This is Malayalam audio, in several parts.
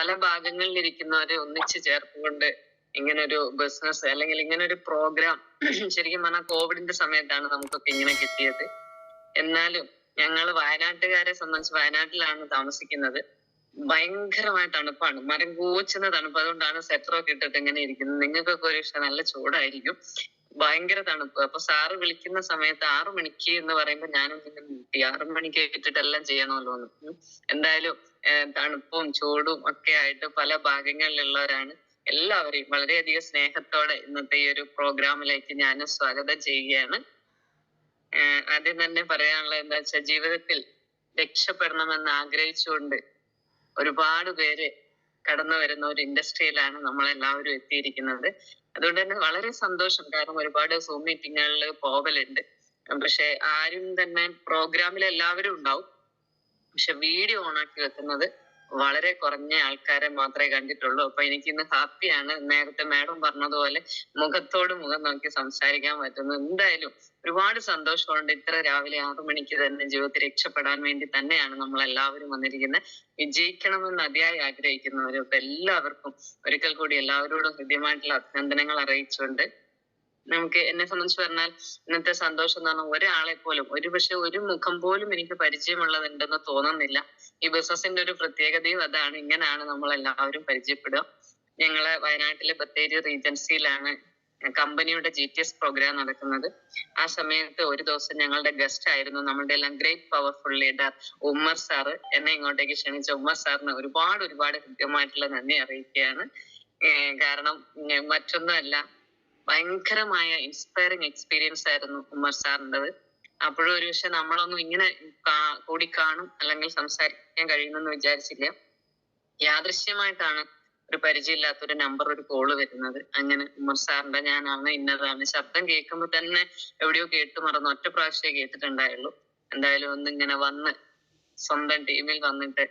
പല ഭാഗങ്ങളിലിരിക്കുന്നവരെ ഒന്നിച്ചു ചേർത്തുകൊണ്ട് ഇങ്ങനൊരു ബിസിനസ് അല്ലെങ്കിൽ ഇങ്ങനൊരു പ്രോഗ്രാം ശരിക്കും പറഞ്ഞാൽ കോവിഡിന്റെ സമയത്താണ് നമുക്കൊക്കെ ഇങ്ങനെ കിട്ടിയത്. എന്നാലും ഞങ്ങള് വയനാട്ടുകാരെ സംബന്ധിച്ച്, വയനാട്ടിലാണ് താമസിക്കുന്നത്, ഭയങ്കരമായ തണുപ്പാണ്, മരം കൂച്ചുന്ന തണുപ്പ്. അതുകൊണ്ടാണ് സെറ്ററൊക്കെ ഇട്ടിട്ട് ഇങ്ങനെ ഇരിക്കുന്നത്. നിങ്ങൾക്കൊക്കെ ഒരു പക്ഷെ നല്ല ചൂടായിരിക്കും, ഭയങ്കര തണുപ്പ്. അപ്പൊ സാറ് വിളിക്കുന്ന സമയത്ത് 6 മണിക്ക് എന്ന് പറയുമ്പോൾ ഞാനും ഇങ്ങനെ മുട്ടി, 6 മണിക്ക് ഇട്ടിട്ടെല്ലാം ചെയ്യണമല്ലോ എന്ന്. എന്തായാലും തണുപ്പും ചൂടും ഒക്കെ ആയിട്ട് പല ഭാഗങ്ങളിലുള്ളവരാണ്. എല്ലാവരെയും വളരെയധികം സ്നേഹത്തോടെ ഇന്നത്തെ ഈ ഒരു പ്രോഗ്രാമിലേക്ക് ഞാൻ സ്വാഗതം ചെയ്യുകയാണ്. ആദ്യം തന്നെ പറയാനുള്ളത് എന്താ വെച്ചാൽ, ജീവിതത്തിൽ രക്ഷപ്പെടണമെന്ന് ആഗ്രഹിച്ചുകൊണ്ട് ഒരുപാട് പേര് കടന്നു വരുന്ന ഒരു ഇൻഡസ്ട്രിയിലാണ് നമ്മളെല്ലാവരും എത്തിയിരിക്കുന്നത്. അതുകൊണ്ട് തന്നെ വളരെ സന്തോഷം. കാരണം ഒരുപാട് സൂം മീറ്റിങ്ങുകളിൽ പോവലുണ്ട്, പക്ഷെ ആരും തന്നെ പ്രോഗ്രാമിൽ എല്ലാവരും ഉണ്ടാവും, പക്ഷെ വീഡിയോ ഓണാക്കി വെക്കുന്നത് വളരെ കുറഞ്ഞ ആൾക്കാരെ മാത്രമേ കണ്ടിട്ടുള്ളൂ. അപ്പൊ എനിക്കിന്ന് ഹാപ്പിയാണ്. നേരത്തെ മാഡം പറഞ്ഞതുപോലെ മുഖത്തോട് മുഖം നോക്കി സംസാരിക്കാൻ പറ്റുന്നു. എന്തായാലും ഒരുപാട് സന്തോഷമുണ്ട്. ഇത്ര രാവിലെ 6 മണിക്ക് തന്നെ ജീവിതത്തിൽ രക്ഷപ്പെടാൻ വേണ്ടി തന്നെയാണ് നമ്മൾ എല്ലാവരും വന്നിരിക്കുന്നത്. വിജയിക്കണമെന്ന് അതിയായി ആഗ്രഹിക്കുന്നവരും. അപ്പൊ എല്ലാവർക്കും ഒരിക്കൽ കൂടി എല്ലാവരോടും ഹൃദ്യമായിട്ടുള്ള അഭിനന്ദനങ്ങൾ അറിയിച്ചുകൊണ്ട്, നമുക്ക് എന്നെ സംബന്ധിച്ച് പറഞ്ഞാൽ ഇന്നത്തെ സന്തോഷം എന്ന് പറഞ്ഞാൽ ഒരാളെ പോലും, പക്ഷെ ഒരു മുഖം പോലും എനിക്ക് പരിചയമുള്ളതുണ്ടെന്ന് തോന്നുന്നില്ല. ഈ ബിസിനസിന്റെ ഒരു പ്രത്യേകതയും അതാണ്. ഇങ്ങനെയാണ് നമ്മൾ എല്ലാവരും പരിചയപ്പെടുക. ഞങ്ങള് വയനാട്ടിലെ ബത്തേരി റീജൻസിയിലാണ് കമ്പനിയുടെ GTS പ്രോഗ്രാം നടക്കുന്നത്. ആ സമയത്ത് ഒരു ദിവസം ഞങ്ങളുടെ ഗസ്റ്റ് ആയിരുന്നു നമ്മളുടെ എല്ലാം great powerful leader Ummer sir. എന്നെ ഇങ്ങോട്ടേക്ക് ക്ഷണിച്ച ഉമ്മർ സാറിന് ഒരുപാട് ഹൃദ്യമായിട്ടുള്ള നന്ദി അറിയിക്കുകയാണ്. കാരണം മറ്റൊന്നുമല്ല, ഭയങ്കരമായ ഇൻസ്പയറിങ് എക്സ്പീരിയൻസ് ആയിരുന്നു ഉമ്മർ സാറിൻ്റെത്. അപ്പോഴും ഒരു പക്ഷെ നമ്മളൊന്നും ഇങ്ങനെ കൂടി കാണും അല്ലെങ്കിൽ സംസാരിക്കാൻ കഴിയുമെന്ന് വിചാരിച്ചില്ല. യാദൃശ്യമായിട്ടാണ് ഒരു പരിചയമില്ലാത്തൊരു നമ്പർ, ഒരു കോള് വരുന്നത്. അങ്ങനെ ഉമ്മർ സാറിന്റെ ഞാനാണ്, ഇന്നതാണ്. ശബ്ദം കേൾക്കുമ്പോൾ തന്നെ എവിടെയോ കേട്ടു മറന്നു, ഒറ്റ പ്രാവശ്യമേ കേട്ടിട്ടുണ്ടായുള്ളൂ. എന്തായാലും ഒന്നിങ്ങനെ വന്ന് സ്വന്തം ടീമിൽ വന്നിട്ട്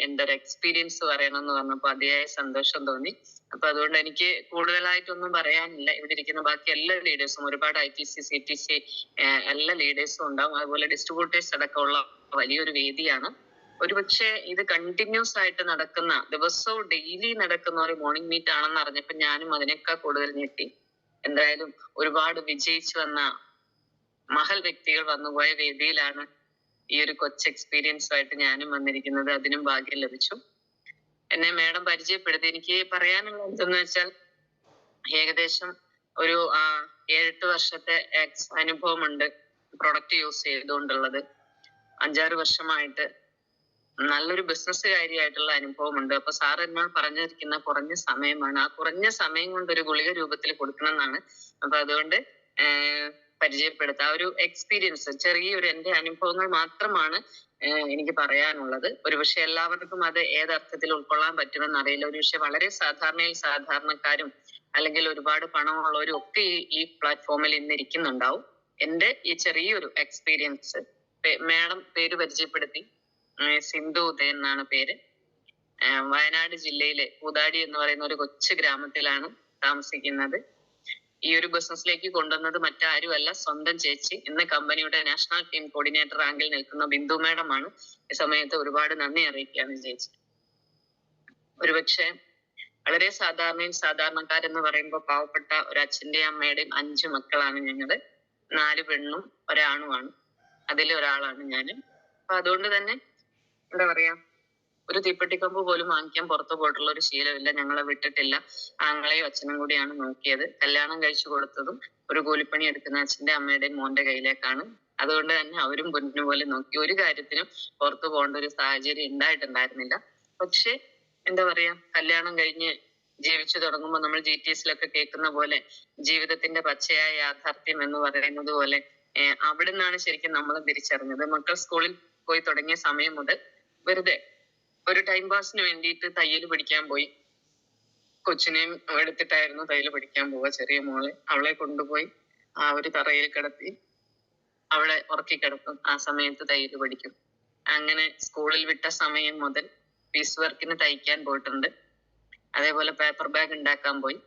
എൻ്റെ ഒരു എക്സ്പീരിയൻസ് പറയണം എന്ന് പറഞ്ഞപ്പോ അതിയായ സന്തോഷം തോന്നി. അപ്പൊ അതുകൊണ്ട് എനിക്ക് കൂടുതലായിട്ടൊന്നും പറയാനില്ല. ഇവിടെ ഇരിക്കുന്ന ബാക്കി എല്ലാ ലീഡേഴ്സും, ഒരുപാട് ITC CTC എല്ലാ ലീഡേഴ്സും ഉണ്ടാവും. അതുപോലെ ഡിസ്ട്രിബ്യൂട്ടേഴ്സ് അടക്കമുള്ള വലിയൊരു വേദിയാണ്. ഒരുപക്ഷെ ഇത് കണ്ടിന്യൂസ് ആയിട്ട് നടക്കുന്ന, ദിവസവും ഡെയിലി നടക്കുന്ന ഒരു മോർണിംഗ് മീറ്റ് ആണെന്ന് അറിഞ്ഞപ്പോ ഞാനും അതിനേക്കാൾ കൂടുതൽ ഞെട്ടി. എന്തായാലും ഒരുപാട് വിജയിച്ചു വന്ന മഹൽ വ്യക്തികൾ വന്നുപോയ വേദിയിലാണ് ഈ ഒരു കൊച്ചു എക്സ്പീരിയൻസുമായിട്ട് ഞാനും വന്നിരിക്കുന്നത്. അതിനും ഭാഗ്യം ലഭിച്ചു. എന്നെ മാഡം പരിചയപ്പെടുത്തി. എനിക്ക് പറയാനുള്ള എന്തെന്ന് വെച്ചാൽ, ഏകദേശം ഒരു 7-8 വർഷത്തെ അനുഭവമുണ്ട് പ്രൊഡക്റ്റ് യൂസ് ചെയ്തുകൊണ്ടുള്ളത്. 5-6 വർഷമായിട്ട് നല്ലൊരു ബിസിനസ്സുകാരിയായിട്ടുള്ള അനുഭവമുണ്ട്. അപ്പൊ സാർ എന്നോട് പറഞ്ഞിരിക്കുന്ന കുറഞ്ഞ സമയമാണ്, ആ കുറഞ്ഞ സമയം കൊണ്ട് ഒരു ഗുളിക രൂപത്തിൽ കൊടുക്കണം എന്നാണ്. അപ്പൊ അതുകൊണ്ട് പരിചയപ്പെടുത്ത ആ ഒരു എക്സ്പീരിയൻസ്, ചെറിയൊരു എൻ്റെ അനുഭവങ്ങൾ മാത്രമാണ് എനിക്ക് പറയാനുള്ളത്. ഒരുപക്ഷെ എല്ലാവർക്കും അത് ഏതർത്ഥത്തിൽ ഉൾക്കൊള്ളാൻ പറ്റുമെന്ന് അറിയില്ല. ഒരുപക്ഷെ വളരെ സാധാരണക്കാരും അല്ലെങ്കിൽ ഒരുപാട് പണമുള്ളവരും ഒക്കെ ഈ പ്ലാറ്റ്ഫോമിൽ ഇന്ന് ഇരിക്കുന്നുണ്ടാവും. എൻ്റെ ഈ ചെറിയൊരു എക്സ്പീരിയൻസ്. മാഡം പേര് പരിചയപ്പെടുത്തി, സിന്ധു ഉദയൻ എന്നാണ് പേര്. വയനാട് ജില്ലയിലെ പൂതാടി എന്ന് പറയുന്ന ഒരു കൊച്ചു ഗ്രാമത്തിലാണ് താമസിക്കുന്നത്. ഈ ഒരു ബിസിനസ്സിലേക്ക് കൊണ്ടുവന്നത് മറ്റാരുമല്ല, സ്വന്തം ചേച്ചി, ഇന്ന് കമ്പനിയുടെ നാഷണൽ ടീം കോർഡിനേറ്റർ റാങ്കിൽ നിൽക്കുന്ന ബിന്ദു മാഡം ആണ്. ഈ സമയത്ത് ഒരുപാട് നന്ദി അറിയിക്കുകയാണ് ചേച്ചി. ഒരുപക്ഷെ വളരെ സാധാരണക്കാരെന്ന് പറയുമ്പോൾ പാവപ്പെട്ട ഒരു അച്ഛന്റെയും അമ്മയുടെയും 5 മക്കളാണ് ഞങ്ങള്. 4 പെണ്ണും ഒരാണുമാണ്. അതിലൊരാളാണ് ഞാന്. അപ്പൊ അതുകൊണ്ട് തന്നെ എന്താ പറയാ, ഒരു തീപ്പെട്ടിക്കമ്പ് പോലും വാങ്ങിക്കാൻ പുറത്തു പോയിട്ടുള്ള ഒരു ശീലമില്ല. ഞങ്ങളെ വിട്ടിട്ടില്ല. ആങ്ങളെയും അച്ഛനും കൂടിയാണ് നോക്കിയത്. കല്യാണം കഴിച്ചു കൊടുത്തതും ഒരു കൂലിപ്പണി എടുക്കുന്ന അച്ഛന്റെ അമ്മയുടെയും മോന്റെ കയ്യിലേക്കാണ്. അതുകൊണ്ട് തന്നെ അവരും പൊന്നു പോലെ നോക്കി. ഒരു കാര്യത്തിനും പുറത്തു പോകേണ്ട ഒരു സാഹചര്യം ഉണ്ടായിട്ടുണ്ടായിരുന്നില്ല. പക്ഷെ എന്താ പറയാ, കല്യാണം കഴിഞ്ഞ് ജീവിച്ചു തുടങ്ങുമ്പോൾ നമ്മൾ GTSലൊക്കെ കേൾക്കുന്ന പോലെ ജീവിതത്തിന്റെ പച്ചയായ യാഥാർത്ഥ്യം എന്ന് പറയുന്നത് പോലെ അവിടെ നിന്നാണ് ശരിക്കും നമ്മൾ തിരിച്ചറിഞ്ഞത്. മക്കൾ സ്കൂളിൽ പോയി തുടങ്ങിയ സമയം മുതൽ വെറുതെ ഒരു ടൈം പാസിന് വേണ്ടിയിട്ട് തയ്യൽ പഠിക്കാൻ പോയി. കൊച്ചിനെയും എടുത്തിട്ടായിരുന്നു തയ്യൽ പഠിക്കാൻ പോവുക. ചെറിയ മോളെ, അവളെ കൊണ്ടുപോയി ആ ഒരു തറയിൽ കിടത്തി അവളെ ഉറക്കി കിടക്കും. ആ സമയത്ത് തയ്യൽ പഠിക്കും. അങ്ങനെ സ്കൂളിൽ വിട്ട സമയം മുതൽ പീസ് വർക്കിന് തയ്ക്കാൻ പോയിട്ടുണ്ട്. അതേപോലെ പേപ്പർ ബാഗ് ഉണ്ടാക്കാൻ പോയി.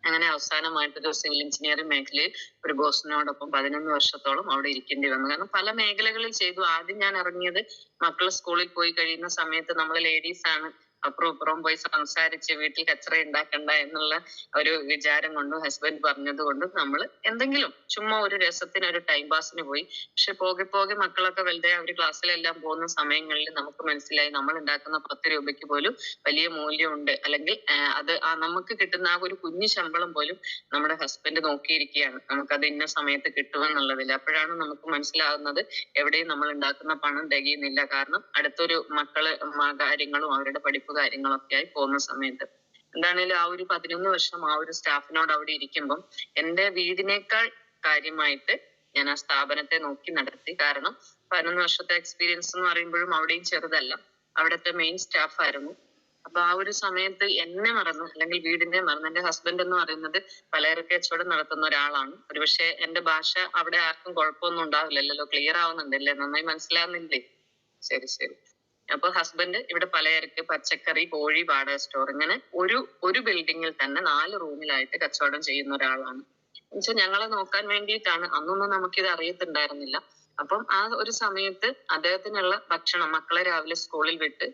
അങ്ങനെ അവസാനമായിട്ടൊരു സിവിൽ എഞ്ചിനീയറിംഗ് മേഖലയിൽ ഒരു ബോസിനോടൊപ്പം 11 വർഷത്തോളം അവിടെ ഇരിക്കേണ്ടി വന്നു. കാരണം പല മേഖലകളിൽ ചെയ്തു. ആദ്യം ഞാൻ ഇറങ്ങിയത് മക്കൾ സ്കൂളിൽ പോയി കഴിയുന്ന സമയത്ത് നമ്മൾ ലേഡീസ് ആണ് അപ്പുറം ഇപ്പുറം പോയി സംസാരിച്ച് വീട്ടിൽ കച്ചറ ഉണ്ടാക്കണ്ട എന്നുള്ള ഒരു വിചാരം കൊണ്ടും ഹസ്ബൻഡ് പറഞ്ഞത് കൊണ്ടും നമ്മൾ എന്തെങ്കിലും ചുമ്മാ ഒരു രസത്തിന് ഒരു ടൈം പാസിന് പോയി. പക്ഷെ പോകെ പോകെ മക്കളൊക്കെ വലുതായി അവർ ക്ലാസ്സിലെല്ലാം പോകുന്ന സമയങ്ങളിൽ നമുക്ക് മനസ്സിലായി നമ്മൾ ഉണ്ടാക്കുന്ന 10 രൂപയ്ക്ക് പോലും വലിയ മൂല്യമുണ്ട്. അല്ലെങ്കിൽ അത് നമുക്ക് കിട്ടുന്ന ആ ഒരു കുഞ്ഞു ശമ്പളം പോലും നമ്മുടെ ഹസ്ബൻഡ് നോക്കിയിരിക്കുകയാണ്, നമുക്കത് ഇന്ന സമയത്ത് കിട്ടുമെന്നുള്ളതിൽ. അപ്പോഴാണ് നമുക്ക് മനസ്സിലാകുന്നത് എവിടെയും നമ്മൾ ഉണ്ടാക്കുന്ന പണം തികയുന്നില്ല. കാരണം അടുത്തൊരു മക്കള് കാര്യങ്ങളും അവരുടെ പഠിപ്പ് കാര്യങ്ങളും ഒക്കെ ആയി പോകുന്ന സമയത്ത് എന്താണേലും ആ ഒരു 11 വർഷം ആ ഒരു സ്റ്റാഫിനോട് അവിടെ ഇരിക്കുമ്പം എന്റെ വീടിനേക്കാൾ കാര്യമായിട്ട് ഞാൻ ആ സ്ഥാപനത്തെ നോക്കി നടത്തി. കാരണം 11 വർഷത്തെ എക്സ്പീരിയൻസ് എന്ന് പറയുമ്പോഴും അവിടെയും ചെറുതല്ല, അവിടുത്തെ മെയിൻ സ്റ്റാഫ് ആയിരുന്നു. അപ്പൊ ആ ഒരു സമയത്ത് എന്നെ മറന്ന് അല്ലെങ്കിൽ വീടിനെ മറന്ന്, എന്റെ ഹസ്ബൻഡ് എന്ന് പറയുന്നത് പലചരക്ക് കച്ചവടം നടത്തുന്ന ഒരാളാണ്. ഒരുപക്ഷെ എന്റെ ഭാഷ അവിടെ ആർക്കും കുഴപ്പമൊന്നും ഉണ്ടാവില്ലല്ലോ, ക്ലിയർ ആവുന്നുണ്ടല്ലേ, നന്നായി മനസ്സിലാവുന്നില്ലേ? ശരി ശരി. അപ്പൊ ഹസ്ബൻഡ് ഇവിടെ പലചരക്ക്, പച്ചക്കറി, കോഴി, വാടക സ്റ്റോർ, ഇങ്ങനെ ഒരു ബിൽഡിങ്ങിൽ തന്നെ 4 റൂമിലായിട്ട് കച്ചവടം ചെയ്യുന്ന ഒരാളാണ്. എന്നുവെച്ചാൽ ഞങ്ങളെ നോക്കാൻ വേണ്ടിയിട്ടാണ്. അന്നൊന്നും നമുക്കിത് അറിയത്തുണ്ടായിരുന്നില്ല. അപ്പം ആ ഒരു സമയത്ത് അദ്ദേഹത്തിനുള്ള ഭക്ഷണം, മക്കളെ രാവിലെ സ്കൂളിൽ വിട്ട്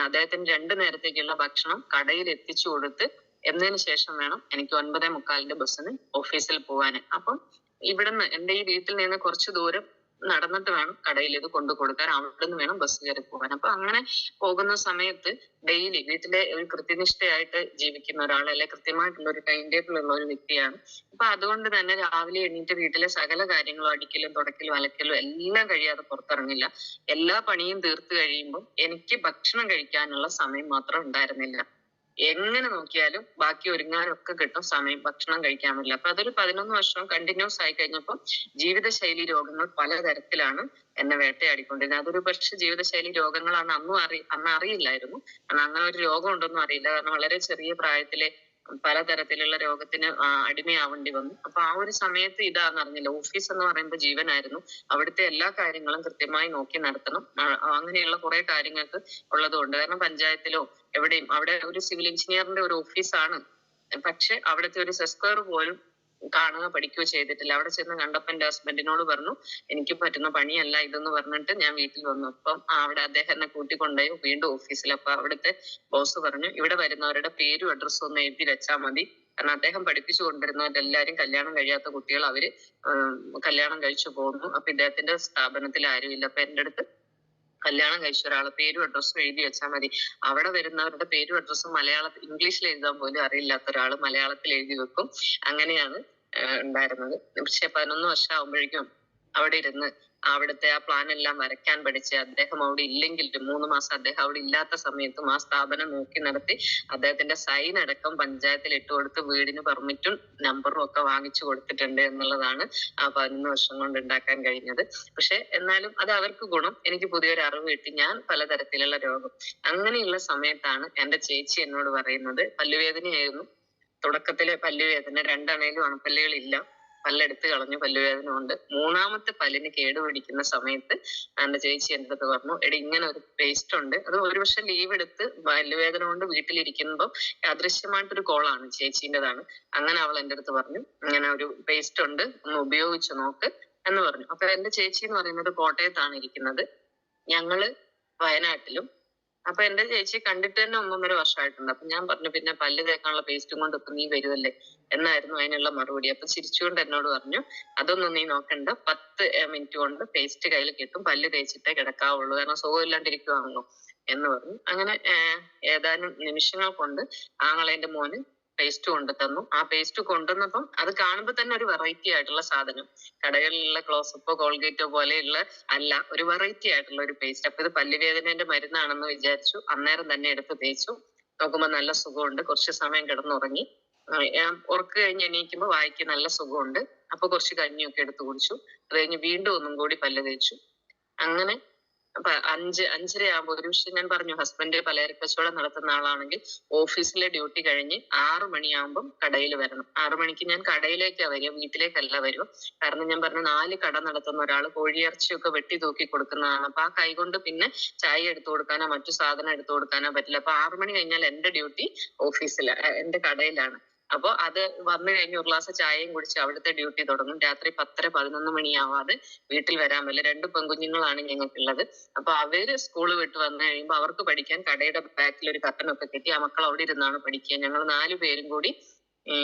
അദ്ദേഹത്തിന് 2 നേരത്തേക്കുള്ള ഭക്ഷണം കടയിൽ എത്തിച്ചു കൊടുത്ത് എന്നതിന് ശേഷം വേണം എനിക്ക് 9:45 ബസ്സിന് ഓഫീസിൽ പോവാന്. അപ്പം ഇവിടുന്ന് എന്റെ ഈ വീട്ടിൽ നിന്ന് കുറച്ച് ദൂരം നടന്നിട്ട് വേണം കടയിൽ ഇത് കൊണ്ടു കൊടുക്കാൻ, അവിടുന്ന് വേണം ബസ് കയറി പോകാൻ. അപ്പൊ അങ്ങനെ പോകുന്ന സമയത്ത് ഡെയിലി വീട്ടിലെ ഒരു കൃത്യനിഷ്ഠയായിട്ട് ജീവിക്കുന്ന ഒരാൾ, അല്ലെ കൃത്യമായിട്ടുള്ള ഒരു ടൈം ടേബിൾ ഉള്ള ഒരു വ്യക്തിയാണ്. അപ്പൊ അതുകൊണ്ട് തന്നെ രാവിലെ എണീറ്റ് വീട്ടിലെ സകല കാര്യങ്ങളും, അടിക്കലും തുടക്കലും അലക്കലും എല്ലാം കഴിയാതെ പുറത്തിറങ്ങില്ല. എല്ലാ പണിയും തീർത്ത് കഴിയുമ്പോൾ എനിക്ക് ഭക്ഷണം കഴിക്കാനുള്ള സമയം മാത്രം ഉണ്ടായിരുന്നില്ല. എങ്ങനെ നോക്കിയാലും ബാക്കി ഒരുങ്ങാനൊക്കെ കിട്ടും സമയം, ഭക്ഷണം കഴിക്കാൻ പറ്റില്ല. അപ്പൊ അതൊരു 11 വർഷം കണ്ടിന്യൂസ് ആയി കഴിഞ്ഞപ്പോൾ ജീവിതശൈലി രോഗങ്ങൾ പലതരത്തിലാണ് എന്നെ വേട്ടയാടിക്കൊണ്ടിരുന്നത്. അതൊരു പക്ഷെ ജീവിതശൈലി രോഗങ്ങളാണ് അന്ന് അറിയില്ലായിരുന്നു. കാരണം അങ്ങനെ ഒരു രോഗം ഉണ്ടെന്നും അറിയില്ല. കാരണം വളരെ ചെറിയ പ്രായത്തിലെ പലതരത്തിലുള്ള രോഗത്തിന് അടിമയാവേണ്ടി വന്നു. അപ്പൊ ആ ഒരു സമയത്ത് ഇതാന്ന് അറിഞ്ഞില്ല. ഓഫീസ് എന്ന് പറയുമ്പോൾ ജീവനായിരുന്നു. അവിടുത്തെ എല്ലാ കാര്യങ്ങളും കൃത്യമായി നോക്കി നടത്തണം. അങ്ങനെയുള്ള കുറെ കാര്യങ്ങൾക്ക് ഉള്ളതുകൊണ്ട്, കാരണം പഞ്ചായത്തിലോ എവിടെയും, അവിടെ ഒരു സിവിൽ എഞ്ചിനീയറിന്റെ ഒരു ഓഫീസാണ്, പക്ഷെ അവിടുത്തെ ഒരു സെസ്ക്വയർ പോലും കാണുക പഠിക്കുകയോ ചെയ്തിട്ടില്ല. അവിടെ ചെന്ന് കണ്ടപ്പോ എന്റെ ഹസ്ബൻഡിനോട് പറഞ്ഞു എനിക്ക് പറ്റുന്ന പണിയല്ല ഇതെന്ന് പറഞ്ഞിട്ട് ഞാൻ വീട്ടിൽ വന്നു. അപ്പം അവിടെ അദ്ദേഹം എന്നെ കൂട്ടിക്കൊണ്ടുപോയി വീണ്ടും ഓഫീസിൽ. അപ്പൊ അവിടുത്തെ ബോസ് പറഞ്ഞു ഇവിടെ വരുന്നവരുടെ പേരും അഡ്രസ്സും ഒന്ന് എഴുതി വെച്ചാൽ മതി. കാരണം അദ്ദേഹം പഠിപ്പിച്ചു കൊണ്ടിരുന്നവരെല്ലാരും കല്യാണം കഴിയാത്ത കുട്ടികൾ, അവര് കല്യാണം കഴിച്ചു പോകുന്നു. അപ്പൊ ഇദ്ദേഹത്തിന്റെ സ്ഥാപനത്തിൽ ആരുമില്ല. അപ്പൊ എന്റെ അടുത്ത് കല്യാണം കഴിച്ച ഒരാളെ പേരും അഡ്രസ്സും എഴുതി വെച്ചാൽ മതി. അവിടെ വരുന്നവരുടെ പേരും അഡ്രസ്സും ഇംഗ്ലീഷിൽ എഴുതാൻ പോലും അറിയില്ലാത്ത ഒരാള് മലയാളത്തിൽ എഴുതി വെക്കും. അങ്ങനെയാണ് ഉണ്ടായിരുന്നത്. പക്ഷെ 11 വർഷം ആകുമ്പോഴേക്കും അവിടെ ഇരുന്ന് അവിടുത്തെ ആ പ്ലാൻ എല്ലാം വരയ്ക്കാൻ പഠിച്ച്, അദ്ദേഹം അവിടെ ഇല്ലെങ്കിൽ 3 മാസം അദ്ദേഹം അവിടെ ഇല്ലാത്ത സമയത്തും ആ സ്ഥാപനം നോക്കി നടത്തി അദ്ദേഹത്തിന്റെ സൈൻ അടക്കം പഞ്ചായത്തിൽ ഇട്ടുകൊടുത്ത് വീടിന് പെർമിറ്റും നമ്പറും ഒക്കെ വാങ്ങിച്ചു കൊടുത്തിട്ടുണ്ട് എന്നുള്ളതാണ് ആ 11 വർഷം കൊണ്ട് ഉണ്ടാക്കാൻ കഴിഞ്ഞത്. പക്ഷെ എന്നാലും അത് അവർക്ക് ഗുണം, എനിക്ക് പുതിയൊരു അറിവ് കിട്ടി. ഞാൻ പലതരത്തിലുള്ള രോഗം, അങ്ങനെയുള്ള സമയത്താണ് എന്റെ ചേച്ചി എന്നോട് പറയുന്നത്, പല്ലുവേദനയായിരുന്നു തുടക്കത്തിലെ പല്ലുവേദന, 2 അണയിലും അണപ്പല്ലുകളില്ല, പല്ലെടുത്ത് കളഞ്ഞു, പല്ലുവേദന കൊണ്ട്. 3ാമത്തെ പല്ലിന് കേടുപിടിക്കുന്ന സമയത്ത് എന്റെ ചേച്ചി എൻ്റെ അടുത്ത് പറഞ്ഞു എടി ഇങ്ങനെ ഒരു പേസ്റ്റ് ഉണ്ട്, അത് ഒരുപക്ഷെ ലീവ് എടുത്ത് പല്ലുവേദന കൊണ്ട് വീട്ടിലിരിക്കുമ്പോൾ അദൃശ്യമായിട്ടൊരു കോളാണ്, ചേച്ചീൻ്റെതാണ്. അങ്ങനെ അവൾ എൻ്റെ അടുത്ത് പറഞ്ഞു ഇങ്ങനെ ഒരു പേസ്റ്റ് ഉണ്ട്, ഒന്ന് ഉപയോഗിച്ച് നോക്ക് എന്ന് പറഞ്ഞു. അപ്പൊ എന്റെ ചേച്ചി എന്ന് പറയുന്നത് കോട്ടയത്താണ് ഇരിക്കുന്നത്, ഞങ്ങള് വയനാട്ടിലും. അപ്പൊ എന്റെ ചേച്ചി കണ്ടിട്ട് തന്നെ 1.5 വർഷമായിട്ടുണ്ട്. അപ്പൊ ഞാൻ പറഞ്ഞു പിന്നെ പല്ല് തേക്കാനുള്ള പേസ്റ്റും കൊണ്ട് ഇപ്പൊ നീ വരുമല്ലേ എന്നായിരുന്നു അതിനുള്ള മറുപടി. അപ്പൊ ചിരിച്ചുകൊണ്ട് എന്നോട് പറഞ്ഞു അതൊന്നും നീ നോക്കണ്ട, 10 മിനിറ്റ് കൊണ്ട് പേസ്റ്റ് കയ്യിൽ കിട്ടും, പല്ല് തേച്ചിട്ടേ കിടക്കാവുള്ളൂ, കാരണം സുഖമില്ലാണ്ടിരിക്കുവാണല്ലോ എന്ന് പറഞ്ഞു. അങ്ങനെ ഏതാനും നിമിഷങ്ങൾ കൊണ്ട് ആങ്ങളെന്റെ മോന് പേസ്റ്റ് കൊണ്ടു തന്നു. ആ പേസ്റ്റ് കൊണ്ടുവന്നപ്പം അത് കാണുമ്പോൾ തന്നെ ഒരു വെറൈറ്റി ആയിട്ടുള്ള സാധനം, കടകളിലുള്ള ക്ലോസപ്പോ കോൾഗേറ്റോ പോലെയുള്ള അല്ല, ഒരു വെറൈറ്റി ആയിട്ടുള്ള ഒരു പേസ്റ്റ്. അപ്പൊ ഇത് പല്ലുവേദനയുടെ മരുന്നാണെന്ന് വിചാരിച്ചു. അന്നേരം തന്നെ എടുത്ത് തേച്ചു. നോക്കുമ്പോ നല്ല സുഖമുണ്ട്. കുറച്ച് സമയം കിടന്നുറങ്ങി. ഉറക്ക് കഴിഞ്ഞ് എണീക്കുമ്പോ വായിക്ക് നല്ല സുഖമുണ്ട്. അപ്പൊ കുറച്ച് കഞ്ഞിയൊക്കെ എടുത്ത് കുടിച്ചു. അത് കഴിഞ്ഞ് വീണ്ടും ഒന്നും കൂടി പല്ല് തേച്ചു. അങ്ങനെ 5:30 ആകുമ്പോൾ, ഒരു വിഷയം ഞാൻ പറഞ്ഞു, ഹസ്ബൻഡ് പലചരക്ക് കച്ചവടം നടത്തുന്ന ആളാണെങ്കിൽ ഓഫീസിലെ ഡ്യൂട്ടി കഴിഞ്ഞ് 6 മണിയാകുമ്പോൾ കടയിൽ വരണം. 6 മണിക്ക് ഞാൻ കടയിലേക്കാ വരിക, വീട്ടിലേക്കല്ല വരിക. കാരണം ഞാൻ പറഞ്ഞു 4 കട നടത്തുന്ന ഒരാൾ കോഴിയിറച്ചിയൊക്കെ വെട്ടി തൂക്കി കൊടുക്കുന്നതാണ്. അപ്പൊ ആ കൈകൊണ്ട് പിന്നെ ചായ എടുത്തു കൊടുക്കാനോ മറ്റു സാധനം എടുത്തു കൊടുക്കാനോ പറ്റില്ല. അപ്പൊ 6 മണി കഴിഞ്ഞാൽ എന്റെ ഡ്യൂട്ടി ഓഫീസിലാണ്, എന്റെ കടയിലാണ്. അപ്പൊ അത് വന്നു കഴിഞ്ഞ് ഒരു ഗ്ലാസ് ചായയും കുടിച്ച് അവിടുത്തെ ഡ്യൂട്ടി തുടങ്ങും. രാത്രി 10-11 മണിയാവാതെ വീട്ടിൽ വരാൻ പറ്റില്ല. 2 പെൺകുഞ്ഞുങ്ങളാണ് ഞങ്ങൾക്കുള്ളത്. അപ്പൊ അവര് സ്കൂള് വിട്ട് വന്നു കഴിയുമ്പോൾ അവർക്ക് പഠിക്കാൻ കടയുടെ ബാക്കിൽ ഒരു കർട്ടനൊക്കെ കെട്ടി ആ മക്കൾ അവിടെ ഇരുന്നാണ് പഠിക്കുക. ഞങ്ങൾ 4 പേരും കൂടി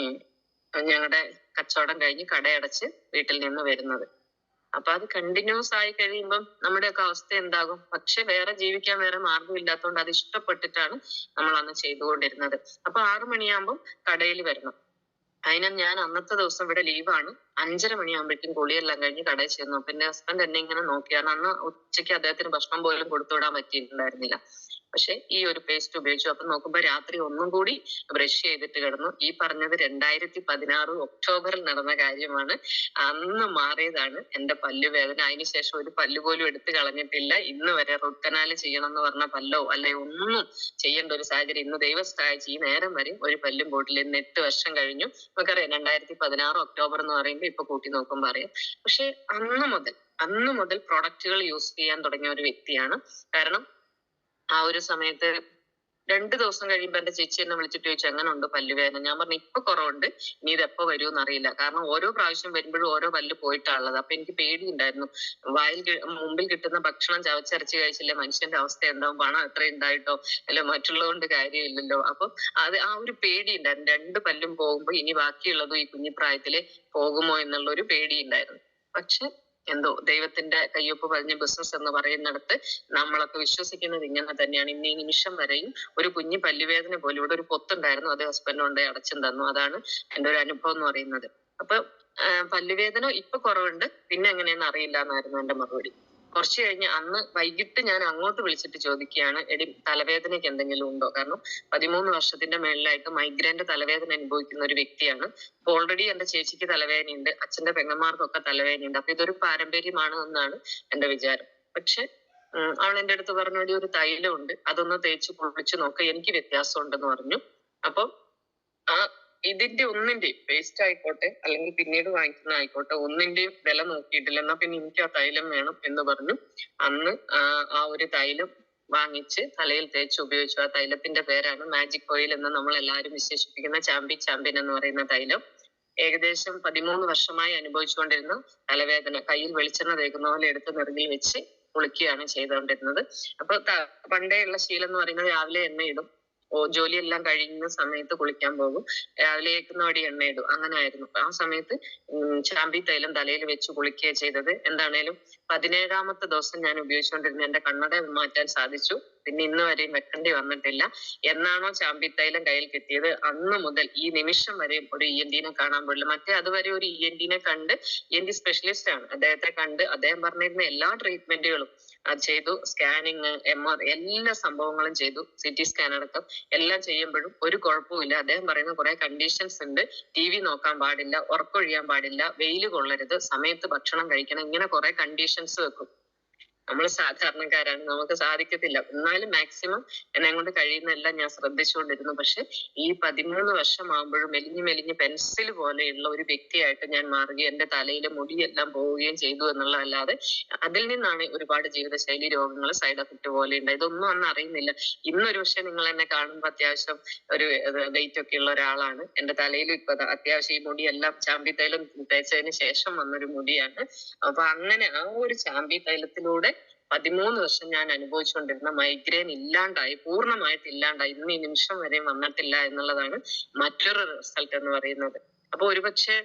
ഞങ്ങളുടെ കച്ചവടം കഴിഞ്ഞ് കടയടച്ച് വീട്ടിൽ നിന്ന് വരുന്നത്. അപ്പൊ അത് കണ്ടിന്യൂസ് ആയി കഴിയുമ്പം നമ്മുടെയൊക്കെ അവസ്ഥ എന്താകും? പക്ഷെ വേറെ ജീവിക്കാൻ വേറെ മാർഗം ഇല്ലാത്തതുകൊണ്ട് അത് ഇഷ്ടപ്പെട്ടിട്ടാണ് നമ്മൾ അന്ന് ചെയ്തുകൊണ്ടിരുന്നത്. അപ്പൊ 6 മണിയാകുമ്പോൾ കടയിൽ വരണം. അതിന് ഞാൻ അന്നത്തെ ദിവസം ഇവിടെ ലീവാണ്. 5:30 മണിയാകുമ്പോഴേക്കും കുളിയെല്ലാം കഴിഞ്ഞ് കടയിൽ ചെന്നു. പിന്നെ ഹസ്ബൻഡ് എന്നെ ഇങ്ങനെ നോക്കിയാണ്. അന്ന് ഉച്ചയ്ക്ക് അദ്ദേഹത്തിന് ഭക്ഷണം പോലും കൊടുത്തുവിടാൻ പറ്റിയിട്ടുണ്ടായിരുന്നില്ല. പക്ഷെ ഈ ഒരു പേസ്റ്റ് ഉപയോഗിച്ചു. അപ്പൊ നോക്കുമ്പോ രാത്രി ഒന്നും കൂടി ബ്രഷ് ചെയ്തിട്ട് കിടന്നു. ഈ പറഞ്ഞത് 2016 ഒക്ടോബറിൽ നടന്ന കാര്യമാണ്. അന്ന് മാറിയതാണ് എന്റെ പല്ലുവേദന. അതിനുശേഷം ഒരു പല്ല് പോലും എടുത്തു കളഞ്ഞിട്ടില്ല. ഇന്ന് വരെ റൂട്ട് കനാൽ ചെയ്യണം എന്ന് പറഞ്ഞ പല്ലോ അല്ലെ ഒന്നും ചെയ്യേണ്ട ഒരു സാഹചര്യം ഇന്ന് ദൈവം സഹായിച്ച് ഈ നേരം വരെ ഒരു പല്ലും പോയിട്ടില്ല. ഇന്ന് 8 വർഷം കഴിഞ്ഞു. നമുക്കറിയാം 2016 ഒക്ടോബർ എന്ന് പറയുമ്പോൾ ഇപ്പൊ കൂട്ടി നോക്കുമ്പോ അറിയാം. പക്ഷെ അന്ന് മുതൽ പ്രൊഡക്റ്റുകൾ യൂസ് ചെയ്യാൻ തുടങ്ങിയ ഒരു വ്യക്തിയാണ്. കാരണം ആ ഒരു സമയത്ത് 2 ദിവസം കഴിയുമ്പോ എന്റെ ചേച്ചി എന്നെ വിളിച്ചിട്ട് ചോദിച്ചു എങ്ങനെ ഉണ്ട് പല്ലുവേദന. ഞാൻ പറഞ്ഞു ഇപ്പൊ കുറവുണ്ട്, ഇനി ഇത് എപ്പോ വരുമെന്ന് അറിയില്ല. കാരണം ഓരോ പ്രാവശ്യം വരുമ്പോഴും ഓരോ പല്ല് പോയിട്ടാണുള്ളത്. അപ്പൊ എനിക്ക് പേടിയുണ്ടായിരുന്നു. മുമ്പിൽ കിട്ടുന്ന ഭക്ഷണം ചവച്ചരച്ച് കഴിച്ചില്ലേ മനുഷ്യന്റെ അവസ്ഥ എന്താവും, പണം എത്ര ഉണ്ടായിട്ടോ അല്ല മറ്റുള്ളതുകൊണ്ട് കാര്യമില്ലല്ലോ. അപ്പൊ അത് ആ ഒരു പേടി ഉണ്ടായിരുന്നു. 2 പല്ലും പോകുമ്പോ ഇനി ബാക്കിയുള്ളതും ഈ കുഞ്ഞിപ്രായത്തില് പോകുമോ എന്നുള്ള ഒരു പേടി ഉണ്ടായിരുന്നു. പക്ഷെ എന്തോ ദൈവത്തിന്റെ കയ്യൊപ്പ് പറഞ്ഞ ബിസിനസ് എന്ന് പറയുന്നിടത്ത് നമ്മളൊക്കെ വിശ്വസിക്കുന്നത് ഇങ്ങനെ തന്നെയാണ്. ഇന്ന് ഈ നിമിഷം വരെയും ഒരു കുഞ്ഞു പല്ലുവേദന പോലും, ഇവിടെ ഒരു പൊത്തുണ്ടായിരുന്നു, അത് ഹസ്ബൻഡ് കൊണ്ട് അടച്ചും തന്നു. അതാണ് എന്റെ ഒരു അനുഭവം എന്ന് പറയുന്നത്. അപ്പൊ പല്ലുവേദന ഇപ്പൊ കുറവുണ്ട്, പിന്നെ എങ്ങനെയെന്ന് അറിയില്ല എന്നായിരുന്നു എന്റെ മറുപടി. കുറച്ച് കഴിഞ്ഞ് അന്ന് വൈകിട്ട് ഞാൻ അങ്ങോട്ട് വിളിച്ചിട്ട് ചോദിക്കുകയാണ്, എടി തലവേദനയ്ക്ക് എന്തെങ്കിലും ഉണ്ടോ? കാരണം 13 വർഷത്തിന്റെ മേളിലായിട്ട് മൈഗ്രൈന്റെ തലവേദന അനുഭവിക്കുന്ന ഒരു വ്യക്തിയാണ്. അപ്പൊ ഓൾറെഡി എന്റെ ചേച്ചിക്ക് തലവേദനയുണ്ട്, അച്ഛന്റെ പെങ്ങന്മാർക്കൊക്കെ തലവേദനയുണ്ട്. അപ്പൊ ഇതൊരു പാരമ്പര്യമാണ് എന്നാണ് എന്റെ വിചാരം. പക്ഷെ അവൾ എന്റെ അടുത്ത് പറഞ്ഞു, ഒരു തൈലം ഉണ്ട്, അതൊന്ന് തേച്ച് കുളിച്ച് നോക്ക, എനിക്ക് വ്യത്യാസം ഉണ്ടെന്ന് പറഞ്ഞു. അപ്പൊ ആ ഇതിന്റെ ഒന്നിന്റെയും പേസ്റ്റ് ആയിക്കോട്ടെ അല്ലെങ്കിൽ പിന്നീട് വാങ്ങിക്കുന്ന ആയിക്കോട്ടെ ഒന്നിന്റെയും വില നോക്കിയിട്ടില്ല. എന്നാ പിന്നെ എനിക്ക് ആ തൈലം വേണം എന്ന് പറഞ്ഞു. അന്ന് ആ ഒരു തൈലം വാങ്ങിച്ച് തലയിൽ തേച്ച് ഉപയോഗിച്ചു. ആ തൈലത്തിന്റെ പേരാണ് മാജിക് ഓയിൽ എന്ന് നമ്മൾ എല്ലാവരും വിശേഷിപ്പിക്കുന്ന ചാമ്പ്യൻ എന്ന് പറയുന്ന തൈലം. ഏകദേശം 13 വർഷമായി അനുഭവിച്ചുകൊണ്ടിരുന്ന തലവേദന കയ്യിൽ വെളിച്ചെണ്ണ തേക്കുന്ന പോലെ എടുത്ത് നെറുകിൽ വെച്ച് കുളിക്കുകയാണ് ചെയ്തുകൊണ്ടിരുന്നത്. അപ്പൊ പണ്ടേ ഉള്ള ശീലം എന്ന് പറയുന്നത് രാവിലെ എണ്ണയിടും, ജോലിയെല്ലാം കഴിയുന്ന സമയത്ത് കുളിക്കാൻ പോകും, രാവിലെ ഏക്കുന്ന വടി എണ്ണയിടും, അങ്ങനെ ആയിരുന്നു. ആ സമയത്ത് ചാമ്പി തൈലം തലയിൽ വെച്ച് കുളിക്കുകയാണ് ചെയ്തത്. എന്താണേലും 17ാമത്തെ ദിവസം ഞാൻ ഉപയോഗിച്ചുകൊണ്ടിരുന്ന എന്റെ കണ്ണട മാറ്റാൻ സാധിച്ചു. പിന്നെ ഇന്ന് വരെയും വെക്കേണ്ടി വന്നിട്ടില്ല. എന്നാണോ ചാമ്പി തൈലം കയ്യിൽ കിട്ടിയത് അന്ന് മുതൽ ഈ നിമിഷം വരെയും ഒരു ENT കാണാൻ പോയില്ല. മറ്റേ അതുവരെ ഒരു ENT കണ്ട്, ENT സ്പെഷ്യലിസ്റ്റ് ആണ്, അദ്ദേഹത്തെ കണ്ട് അദ്ദേഹം പറഞ്ഞിരുന്ന എല്ലാ ട്രീറ്റ്മെന്റുകളും അത് ചെയ്തു. സ്കാനിങ്, MR എല്ലാ സംഭവങ്ങളും ചെയ്തു, CT സ്കാൻ അടക്കം എല്ലാം ചെയ്യുമ്പോഴും ഒരു കുഴപ്പമില്ല. അദ്ദേഹം പറയുന്ന കുറെ കണ്ടീഷൻസ് ഉണ്ട്. TV നോക്കാൻ പാടില്ല, ഉറക്കൊഴിയാൻ പാടില്ല, വെയിൽ കൊള്ളരുത്, സമയത്ത് ഭക്ഷണം കഴിക്കണം, ഇങ്ങനെ കുറെ കണ്ടീഷൻസ് വെക്കും. നമ്മൾ സാധാരണക്കാരാണ്, നമുക്ക് സാധിക്കത്തില്ല. എന്നാലും മാക്സിമം എന്നെ കൊണ്ട് കഴിയുന്നതെല്ലാം ഞാൻ ശ്രദ്ധിച്ചുകൊണ്ടിരുന്നു. പക്ഷെ ഈ 13 വർഷം ആകുമ്പോഴും മെലിഞ്ഞ് പെൻസിൽ പോലെയുള്ള ഒരു വ്യക്തിയായിട്ട് ഞാൻ മാറുകയും എന്റെ തലയിലെ മുടിയെല്ലാം പോവുകയും ചെയ്തു എന്നുള്ളതല്ലാതെ അതിൽ നിന്നാണ് ഒരുപാട് ജീവിതശൈലി രോഗങ്ങൾ സൈഡ് എഫക്ട് പോലെ ഉണ്ട്. ഇതൊന്നും അന്ന് അറിയുന്നില്ല. ഇന്നൊരു പക്ഷെ നിങ്ങൾ എന്നെ കാണുമ്പോൾ അത്യാവശ്യം ഒരു വെയിറ്റ് ഒക്കെ ഉള്ള ഒരാളാണ്. എന്റെ തലയിൽ ഇപ്പൊ അത്യാവശ്യം ഈ മുടിയെല്ലാം ചാമ്പി തൈലം തേച്ചതിന് ശേഷം വന്നൊരു മുടിയാണ്. അപ്പൊ അങ്ങനെ ആ ഒരു ചാമ്പി തൈലത്തിലൂടെ 13 വർഷം ഞാൻ അനുഭവിച്ചുകൊണ്ടിരുന്ന മൈഗ്രെയിൻ ഇല്ലാണ്ടായി, പൂർണ്ണമായിട്ട് ഇല്ലാണ്ടായി. ഇന്ന് ഈ നിമിഷം വരെ വന്നിട്ടില്ല എന്നുള്ളതാണ് മറ്റൊരു റിസൾട്ട് എന്ന് പറയുന്നത്. അപ്പൊ ഒരുപക്ഷെ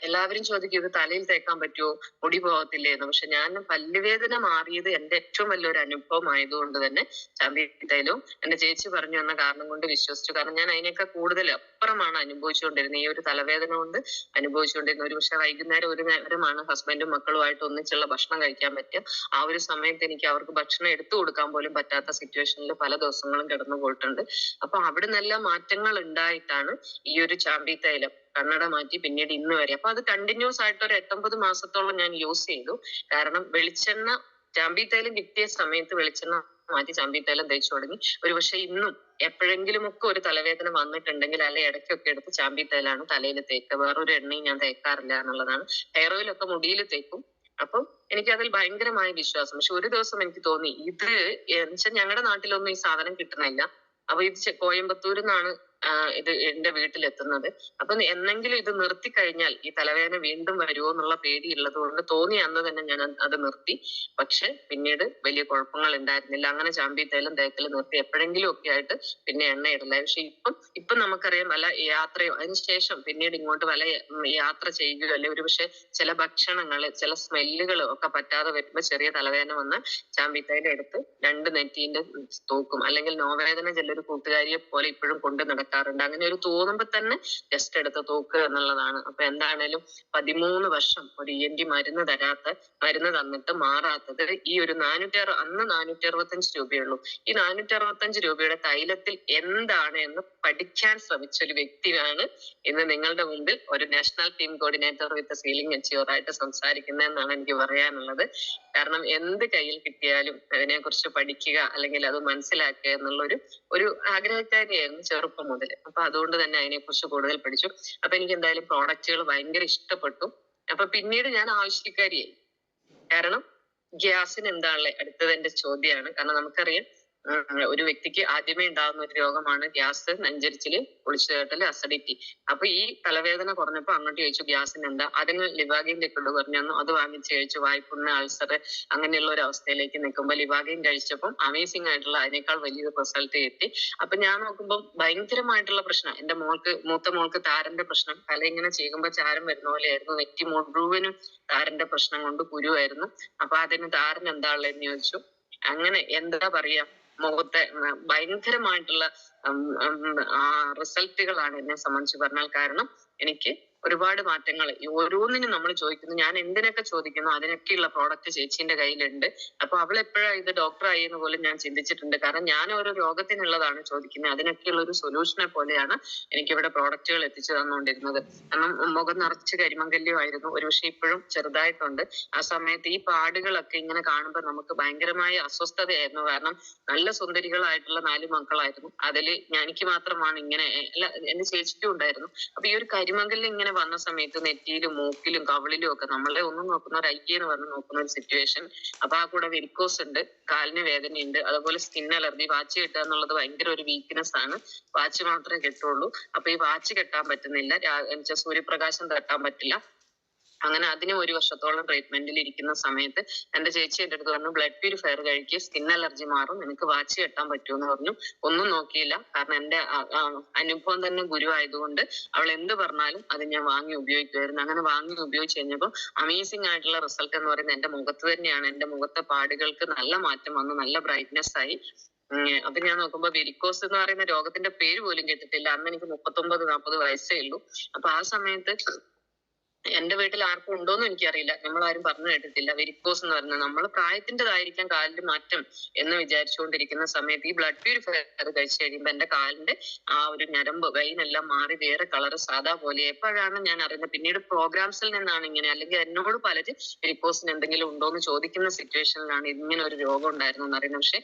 എല്ലാവരും ചോദിക്കും ഇത് തലയിൽ തേക്കാൻ പറ്റുമോ, മുടി പോകത്തില്ലേ എന്ന്. പക്ഷെ ഞാൻ പല്ലുവേദന മാറിയത് എന്റെ ഏറ്റവും വലിയൊരു അനുഭവം ആയതുകൊണ്ട് തന്നെ ചാമ്പി തൈലവും എന്റെ ചേച്ചി പറഞ്ഞു എന്ന കാരണം കൊണ്ട് വിശ്വസിച്ചു. കാരണം ഞാൻ അതിനേക്കാൾ കൂടുതൽ അപ്പുറമാണ് അനുഭവിച്ചുകൊണ്ടിരുന്നത്. ഈ ഒരു തലവേദന കൊണ്ട് അനുഭവിച്ചുകൊണ്ടിരുന്നത്. ഒരു പക്ഷെ വൈകുന്നേരം ഒരു നേരമാണ് ഹസ്ബൻഡും മക്കളുമായിട്ട് ഒന്നിച്ചുള്ള ഭക്ഷണം കഴിക്കാൻ പറ്റുക. ആ ഒരു സമയത്ത് എനിക്ക് അവർക്ക് ഭക്ഷണം എടുത്തു കൊടുക്കാൻ പോലും പറ്റാത്ത സിറ്റുവേഷനിൽ പല ദിവസങ്ങളും കിടന്നു പോയിട്ടുണ്ട്. അപ്പൊ അവിടെ നല്ല മാറ്റങ്ങൾ ഉണ്ടായിട്ടാണ് ഈ ഒരു ചാമ്പി തൈലം കണ്ണട മാറ്റി പിന്നീട് ഇന്ന് വരെ. അപ്പൊ അത് കണ്ടിന്യൂസ് ആയിട്ട് ഒരു 8-9 മാസത്തോളം ഞാൻ യൂസ് ചെയ്തു. കാരണം വെളിച്ചെണ്ണ ചാമ്പി തൈലം കിട്ടിയ സമയത്ത് വെളിച്ചെണ്ണ മാറ്റി ചാമ്പി തൈലം തേച്ചു തുടങ്ങി. ഒരു പക്ഷെ ഇന്നും എപ്പോഴെങ്കിലും ഒക്കെ ഒരു തലവേദന വന്നിട്ടുണ്ടെങ്കിൽ അല്ലെ ഇടയ്ക്കൊക്കെ എടുത്ത് ചാമ്പി തൈലാണ് തലയിൽ തേക്കുക. വേറൊരു എണ്ണയും ഞാൻ തേക്കാറില്ല എന്നുള്ളതാണ്. ഹെയർ ഓയിൽ ഒക്കെ മുടിയിൽ തേക്കും. അപ്പം എനിക്ക് അതിൽ ഭയങ്കരമായ വിശ്വാസം. പക്ഷെ ഒരു ദിവസം എനിക്ക് തോന്നി ഇത് എന്നുവെച്ചാൽ ഞങ്ങളുടെ നാട്ടിലൊന്നും ഈ സാധനം കിട്ടണില്ല. അപ്പൊ ഇത് കോയമ്പത്തൂരിൽ നിന്നാണ് ഇത് എന്റെ വീട്ടിലെത്തുന്നത്. അപ്പൊ എന്നെങ്കിലും ഇത് നിർത്തി കഴിഞ്ഞാൽ ഈ തലവേദന വീണ്ടും വരുമോ എന്നുള്ള പേടിയുള്ളത് കൊണ്ട് തോന്നി അന്ന് തന്നെ ഞാൻ അത് നിർത്തി. പക്ഷെ പിന്നീട് വലിയ കുഴപ്പങ്ങൾ ഉണ്ടായിരുന്നില്ല. അങ്ങനെ ചാമ്പി തേക്കലും നിർത്തി. എപ്പോഴെങ്കിലും ഒക്കെ ആയിട്ട് പിന്നെ എണ്ണ ഇടലായി. പക്ഷെ ഇപ്പം നമുക്കറിയാം പല യാത്രയോ അതിനുശേഷം പിന്നീട് ഇങ്ങോട്ട് പല യാത്ര ചെയ്യുകയോ അല്ലെ ഒരു പക്ഷെ ചില ഭക്ഷണങ്ങള് ചില സ്മെല്ലുകൾ ഒക്കെ പറ്റാതെ വരുമ്പോ ചെറിയ തലവേദന വന്ന് ചാമ്പി തൈലം എടുത്ത് 2 നെറ്റീന്റെ തൂക്കും. അല്ലെങ്കിൽ നോവേദന ചിലൊരു കൂട്ടുകാരിയെ പോലെ ഇപ്പോഴും കൊണ്ട് നടക്കാറുണ്ട്. അങ്ങനെ ഒരു തോന്നുമ്പോ തന്നെ ജസ്റ്റ് എടുത്ത് തൂക്കുക എന്നുള്ളതാണ്. അപ്പൊ എന്താണേലും 13 വർഷം ഒരു ENT മരുന്ന് തന്നിട്ട് മാറാത്തത് ഈ ഒരു അന്ന് 465 രൂപയുള്ളൂ. ഈ 465 രൂപയുടെ തൈലത്തിൽ എന്താണ് എന്ന് പഠിക്കാൻ ശ്രമിച്ച ഒരു വ്യക്തിയാണ് ഇന്ന് നിങ്ങളുടെ മുമ്പിൽ ഒരു നാഷണൽ ടീം കോർഡിനേറ്റർ വിത്ത് സീലിംഗ് അച്ചീവർ ആയിട്ട് സംസാരിക്കുന്നതെന്നാണ് എനിക്ക് പറയാനുള്ളത്. കാരണം എന്ത് കയ്യിൽ കിട്ടിയാലും അതിനെ കുറിച്ച് പഠിക്കുക അല്ലെങ്കിൽ അത് മനസ്സിലാക്കുക എന്നുള്ള ഒരു ആഗ്രഹക്കാരിയായിരുന്നു ചെറുപ്പം മുതൽ. അപ്പൊ അതുകൊണ്ട് തന്നെ അതിനെ കുറിച്ച് കൂടുതൽ പഠിച്ചു. അപ്പൊ എനിക്ക് എന്തായാലും പ്രോഡക്റ്റുകൾ ഭയങ്കര ഇഷ്ടപ്പെട്ടു. അപ്പൊ പിന്നീട് ഞാൻ ആവശ്യക്കാരിയായി. കാരണം ഗ്യാസിന് എന്താണല്ലേ അടുത്തത് എന്റെ ചോദ്യമാണ്. കാരണം നമുക്കറിയാം ഒരു വ്യക്തിക്ക് ആദ്യമേ ഉണ്ടാകുന്ന ഒരു രോഗമാണ് ഗ്യാസ്, നെഞ്ചരിച്ചില്, ഒളിച്ചുകേട്ടല്, അസിഡിറ്റി. അപ്പൊ ഈ തലവേദന കുറഞ്ഞപ്പോ അങ്ങോട്ട് ചോദിച്ചു ഗ്യാസിന് എന്താ, അതിന് ലിവാഗിൻ ലിക്വിഡ് പറഞ്ഞു തന്നു. അത് വാങ്ങിച്ച് കഴിച്ചു. വായ്പുണ്ണ്, അൾസർ അങ്ങനെയുള്ള ഒരു അവസ്ഥയിലേക്ക് നിൽക്കുമ്പോൾ ലിവാഗിൻ കഴിച്ചപ്പോൾ അമേസിംഗ് ആയിട്ടുള്ള അതിനേക്കാൾ വലിയൊരു റിസൾട്ട് എത്തി. അപ്പൊ ഞാൻ നോക്കുമ്പോൾ ഭയങ്കരമായിട്ടുള്ള പ്രശ്നം എന്റെ മൂത്ത മോൾക്ക് താരന്റെ പ്രശ്നം. തല ഇങ്ങനെ ചെയ്യുമ്പോൾ ചാരം വരുന്ന പോലെയായിരുന്നു. നെറ്റി മുഴുവനും താരന്റെ പ്രശ്നം കൊണ്ട് കുരുവായിരുന്നു. അപ്പൊ അതിന് താരൻ എന്താ ഉള്ളതെന്ന് ചോദിച്ചു. അങ്ങനെ എന്താ പറയാ മുഖത്തെ ഭയങ്കരമായിട്ടുള്ള റിസൾട്ടുകളാണ് എന്നെ സംബന്ധിച്ച് പറഞ്ഞാൽ. കാരണം എനിക്ക് ഒരുപാട് മാറ്റങ്ങൾ ഓരോന്നിനും നമ്മൾ ചോദിക്കുന്നു. ഞാൻ എന്തിനൊക്കെ ചോദിക്കുന്നു അതിനൊക്കെയുള്ള പ്രോഡക്റ്റ് ചേച്ചീന്റെ കയ്യിലുണ്ട്. അപ്പൊ അവൾ എപ്പോഴാ ഇത് ഡോക്ടറായി എന്ന് പോലും ഞാൻ ചിന്തിച്ചിട്ടുണ്ട്. കാരണം ഞാൻ ഓരോ രോഗത്തിനുള്ളതാണ് ചോദിക്കുന്നത്. അതിനൊക്കെയുള്ള ഒരു സൊല്യൂഷനെ പോലെയാണ് എനിക്കിവിടെ പ്രോഡക്റ്റുകൾ എത്തിച്ചു തന്നുകൊണ്ടിരുന്നത്. കാരണം മുഖം നിറച്ച് കരിമങ്കല്യമായിരുന്നു. ഒരുപക്ഷെ ഇപ്പോഴും ചെറുതായിട്ടുണ്ട്. ആ സമയത്ത് ഈ പാടുകളൊക്കെ ഇങ്ങനെ കാണുമ്പോൾ നമുക്ക് ഭയങ്കരമായ അസ്വസ്ഥതയായിരുന്നു. കാരണം നല്ല സുന്ദരികളായിട്ടുള്ള 4 മക്കളായിരുന്നു. അതില് എനിക്ക് മാത്രമാണ് ഇങ്ങനെ, എന്റെ ചേച്ചിക്കും ഉണ്ടായിരുന്നു. അപ്പൊ ഈ ഒരു കരിമങ്കലിൽ ഇങ്ങനെ വന്ന സമയത്ത് നെറ്റിയിലും മൂക്കിലും കവിളിലും ഒക്കെ നമ്മളെ ഒന്നും നോക്കുന്ന ഒരു എന്ന് പറഞ്ഞ് നോക്കുന്ന ഒരു സിറ്റുവേഷൻ. അപ്പൊ ആ കൂടെ വെരിക്കോസ് ഉണ്ട്, കാലിന് വേദനയുണ്ട്, അതുപോലെ സ്കിൻ അലർജി. വാച്ച് കെട്ടുക എന്നുള്ളത് ഭയങ്കര ഒരു വീക്ക്നെസ് ആണ്. വാച്ച് മാത്രമേ കെട്ടുള്ളൂ. അപ്പൊ ഈ വാച്ച് കെട്ടാൻ പറ്റുന്നില്ല, സൂര്യപ്രകാശം തട്ടാൻ പറ്റില്ല. അങ്ങനെ അതിന് 1 വർഷത്തോളം ട്രീറ്റ്മെന്റിൽ ഇരിക്കുന്ന സമയത്ത് എന്റെ ചേച്ചി എന്റെ അടുത്ത് പറഞ്ഞു ബ്ലഡ് പ്യൂരിഫയർ കഴിക്കുക, സ്കിൻ അലർജി മാറും, നിനക്ക് വാച്ച് കെട്ടാൻ പറ്റുമെന്ന് പറഞ്ഞു. ഒന്നും നോക്കിയില്ല. കാരണം എന്റെ അനുഭവം തന്നെ ഗുരു ആയതുകൊണ്ട് അവൾ എന്ത് പറഞ്ഞാലും അത് ഞാൻ വാങ്ങി ഉപയോഗിക്കുമായിരുന്നു. അങ്ങനെ വാങ്ങി ഉപയോഗിച്ച് കഴിഞ്ഞപ്പോൾ അമേസിംഗ് ആയിട്ടുള്ള റിസൾട്ട് എന്ന് പറയുന്നത് എന്റെ മുഖത്ത് തന്നെയാണ്. എന്റെ മുഖത്തെ പാടുകൾക്ക് നല്ല മാറ്റം വന്നു, നല്ല ബ്രൈറ്റ്നെസ് ആയി. അപ്പൊ ഞാൻ നോക്കുമ്പോ വെരിക്കോസ് എന്ന് പറയുന്ന രോഗത്തിന്റെ പേര് പോലും കേട്ടിട്ടില്ല. അന്ന് എനിക്ക് 39-40 വയസ്സേ ഉള്ളൂ. അപ്പൊ ആ സമയത്ത് എന്റെ വീട്ടിൽ ആർക്കും ഉണ്ടോന്നും എനിക്കറിയില്ല, നമ്മളാരും പറഞ്ഞു കേട്ടിട്ടില്ല. വെരിക്കോസ് എന്ന് പറഞ്ഞാൽ നമ്മൾ പ്രായത്തിൻ്റെതായിരിക്കാം കാലിൽ മാറ്റം എന്ന് വിചാരിച്ചുകൊണ്ടിരിക്കുന്ന സമയത്ത് ഈ ബ്ലഡ് പ്യൂരിഫയർ അത് കഴിച്ചു കഴിയുമ്പോൾ എന്റെ കാലിന്റെ ആ ഒരു ഞരമ്പ് വെയിനെല്ലാം മാറി വേറെ കളറ് സാധാ പോലെ. എപ്പോഴാണ് ഞാൻ അറിയുന്നത്, പിന്നീട് പ്രോഗ്രാംസിൽ നിന്നാണ് ഇങ്ങനെ, അല്ലെങ്കിൽ എന്നോട് പലരും വെരിക്കോസിന് എന്തെങ്കിലും ഉണ്ടോ എന്ന് ചോദിക്കുന്ന സിറ്റുവേഷനിലാണ് ഇങ്ങനെ ഒരു രോഗം ഉണ്ടായിരുന്നു എന്ന് അറിയുന്നത്. പക്ഷെ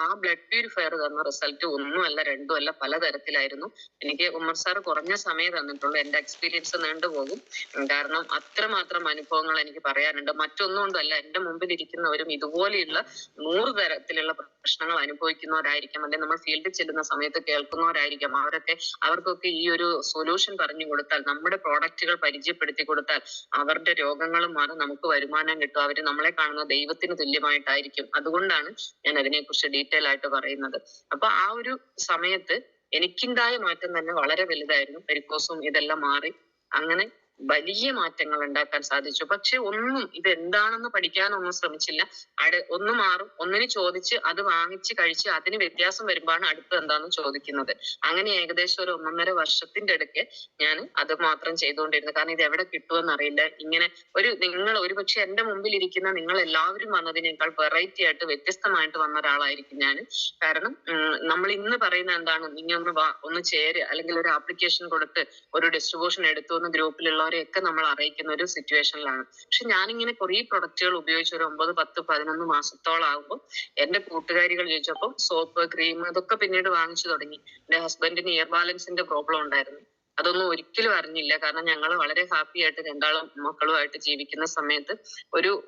ആ ബ്ലഡ് പ്യൂരിഫയർ തന്ന റിസൾട്ട് ഒന്നുമല്ല, രണ്ടുമല്ല, പലതരത്തിലായിരുന്നു. എനിക്ക് ഉമ്മർ സാർ കുറഞ്ഞ സമയം തന്നിട്ടുള്ളൂ. എന്റെ എക്സ്പീരിയൻസ് നീണ്ടുപോകും. കാരണം അത്രമാത്രം അനുഭവങ്ങൾ എനിക്ക് പറയാനുണ്ട്. മറ്റൊന്നും കൊണ്ടല്ല, എന്റെ മുമ്പിൽ ഇരിക്കുന്നവരും ഇതുപോലെയുള്ള 100 തരത്തിലുള്ള പ്രശ്നങ്ങൾ അനുഭവിക്കുന്നവരായിരിക്കാം, അല്ലെങ്കിൽ നമ്മൾ ഫീൽഡിൽ ചെല്ലുന്ന സമയത്ത് കേൾക്കുന്നവരായിരിക്കാം. അവർക്കൊക്കെ ഈ ഒരു സൊല്യൂഷൻ പറഞ്ഞു കൊടുത്താൽ, നമ്മുടെ പ്രോഡക്റ്റുകൾ പരിചയപ്പെടുത്തി കൊടുത്താൽ അവരുടെ രോഗങ്ങളും മാറി നമുക്ക് വരുമാനം കിട്ടും. അവര് നമ്മളെ കാണുന്ന ദൈവത്തിന് തുല്യമായിട്ടായിരിക്കും. അതുകൊണ്ടാണ് ഞാൻ അതിനെക്കുറിച്ച് ഡീറ്റെയിൽ ആയിട്ട് പറയുന്നത്. അപ്പൊ ആ ഒരു സമയത്ത് എനിക്കുണ്ടായ മാറ്റം തന്നെ വളരെ വലുതായിരുന്നു. വെരിക്കോസും ഇതെല്ലാം മാറി അങ്ങനെ വലിയ മാറ്റങ്ങൾ ഉണ്ടാക്കാൻ സാധിച്ചു. പക്ഷെ ഒന്നും ഇതെന്താണെന്ന് പഠിക്കാനൊന്നും ശ്രമിച്ചില്ല. ഒന്ന് മാറും, ഒന്നിന് ചോദിച്ച് അത് വാങ്ങിച്ച് കഴിച്ച് അതിന് വ്യത്യാസം വരുമ്പോഴാണ് അടുത്ത് എന്താന്ന് ചോദിക്കുന്നത്. അങ്ങനെ ഏകദേശം ഒരു 1.5 വർഷത്തിന്റെ ഇടയ്ക്ക് ഞാൻ അത് മാത്രം ചെയ്തുകൊണ്ടിരുന്നു. കാരണം ഇത് എവിടെ കിട്ടുമെന്ന് അറിയില്ല. ഇങ്ങനെ നിങ്ങൾ ഒരുപക്ഷെ എന്റെ മുമ്പിൽ ഇരിക്കുന്ന നിങ്ങൾ എല്ലാവരും വന്നതിനേക്കാൾ വെറൈറ്റി ആയിട്ട് വ്യത്യസ്തമായിട്ട് വന്ന ഒരാളായിരിക്കും ഞാൻ. കാരണം നമ്മൾ ഇന്ന് പറയുന്ന എന്താണ്, നീ ഒന്ന് ചേര്, അല്ലെങ്കിൽ ഒരു ആപ്ലിക്കേഷൻ കൊടുത്ത് ഒരു ഡിസ്ട്രിബ്യൂഷൻ എടുത്തു എന്ന് ഗ്രൂപ്പിലുള്ളവരെയൊക്കെ നമ്മൾ അറിയിക്കുന്ന ഒരു സിറ്റുവേഷനിലാണ്. പക്ഷെ ഞാനിങ്ങനെ കുറെ പ്രൊഡക്റ്റുകൾ ഉപയോഗിച്ച് ഒരു 9, 10, 11 മാസത്തോളം ആകുമ്പോൾ എന്റെ കൂട്ടുകാരികൾ ചോദിച്ചപ്പോൾ സോപ്പ്, ക്രീം അതൊക്കെ പിന്നീട് വാങ്ങിച്ചു തുടങ്ങി. എന്റെ ഹസ്ബൻഡിന് ഇയർ ബാലൻസിന്റെ പ്രോബ്ലം ഉണ്ടായിരുന്നു. അതൊന്നും ഒരിക്കലും അറിഞ്ഞില്ല. കാരണം ഞങ്ങൾ വളരെ ഹാപ്പി ആയിട്ട് 2 മക്കളുമായിട്ട് ജീവിക്കുന്ന സമയത്ത്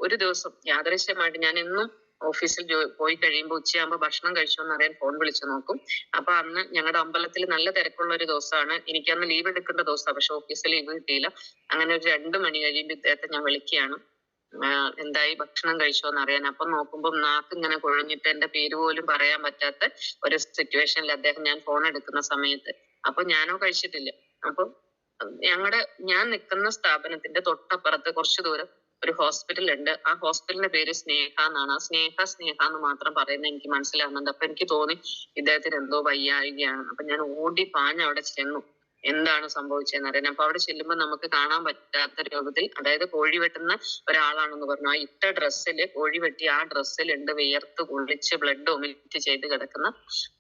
ഒരു ദിവസം യാദൃശ്യമായിട്ട് ഞാൻ എന്നും ഓഫീസിൽ പോയി കഴിയുമ്പോൾ ഉച്ചയാകുമ്പോൾ ഭക്ഷണം കഴിച്ചോ എന്ന് അറിയാൻ ഫോൺ വിളിച്ചു നോക്കും. അപ്പൊ അന്ന് ഞങ്ങളുടെ അമ്പലത്തിൽ നല്ല തിരക്കുള്ള ഒരു ദിവസമാണ്. എനിക്കന്ന് ലീവ് എടുക്കേണ്ട ദിവസമാണ്, പക്ഷെ ഓഫീസിൽ ലീവ് കിട്ടിയില്ല. അങ്ങനെ ഒരു 2 മണി കഴിയുമ്പോൾ ഇദ്ദേഹത്തെ ഞാൻ വിളിക്കുകയാണ്, എന്തായി ഭക്ഷണം കഴിച്ചോ എന്ന് അറിയാൻ. അപ്പൊ നോക്കുമ്പോൾ നാക്ക് ഇങ്ങനെ കുഴഞ്ഞിട്ട് എന്റെ പേര് പോലും പറയാൻ പറ്റാത്ത ഒരു സിറ്റുവേഷനിൽ അദ്ദേഹം ഞാൻ ഫോൺ എടുക്കുന്ന സമയത്ത്. അപ്പൊ ഞാനോ കഴിച്ചിട്ടില്ല. അപ്പൊ ഞാൻ നിൽക്കുന്ന സ്ഥാപനത്തിന്റെ തൊട്ടപ്പുറത്ത് കുറച്ചു ദൂരം ഒരു ഹോസ്പിറ്റൽ ഉണ്ട്. ആ ഹോസ്പിറ്റലിന്റെ പേര് സ്നേഹ എന്നാണ്. ആ സ്നേഹ എന്ന് മാത്രം പറയുന്നത് എനിക്ക് മനസ്സിലാവുന്നുണ്ട്. അപ്പൊ എനിക്ക് തോന്നി ഇദ്ദേഹത്തിന് എന്തോ വയ്യാഴികയാണ്. അപ്പൊ ഞാൻ ഓടി പാഞ്ഞ് അവിടെ ചെന്നു, എന്താണ് സംഭവിച്ചതെന്ന് അറിയാൻ. അപ്പൊ അവിടെ ചെല്ലുമ്പോൾ നമുക്ക് കാണാൻ പറ്റാത്ത രൂപത്തിൽ, അതായത് കോഴി വെട്ടുന്ന ഒരാളാണെന്ന് പറഞ്ഞു. ആ ഇട്ട ഡ്രസ്സില്, കോഴി വെട്ടി ആ ഡ്രസ്സിലുണ്ട് വിയർത്ത് കുളിച്ച് ബ്ലഡ് ഒമിറ്റ് ചെയ്ത് കിടക്കുന്ന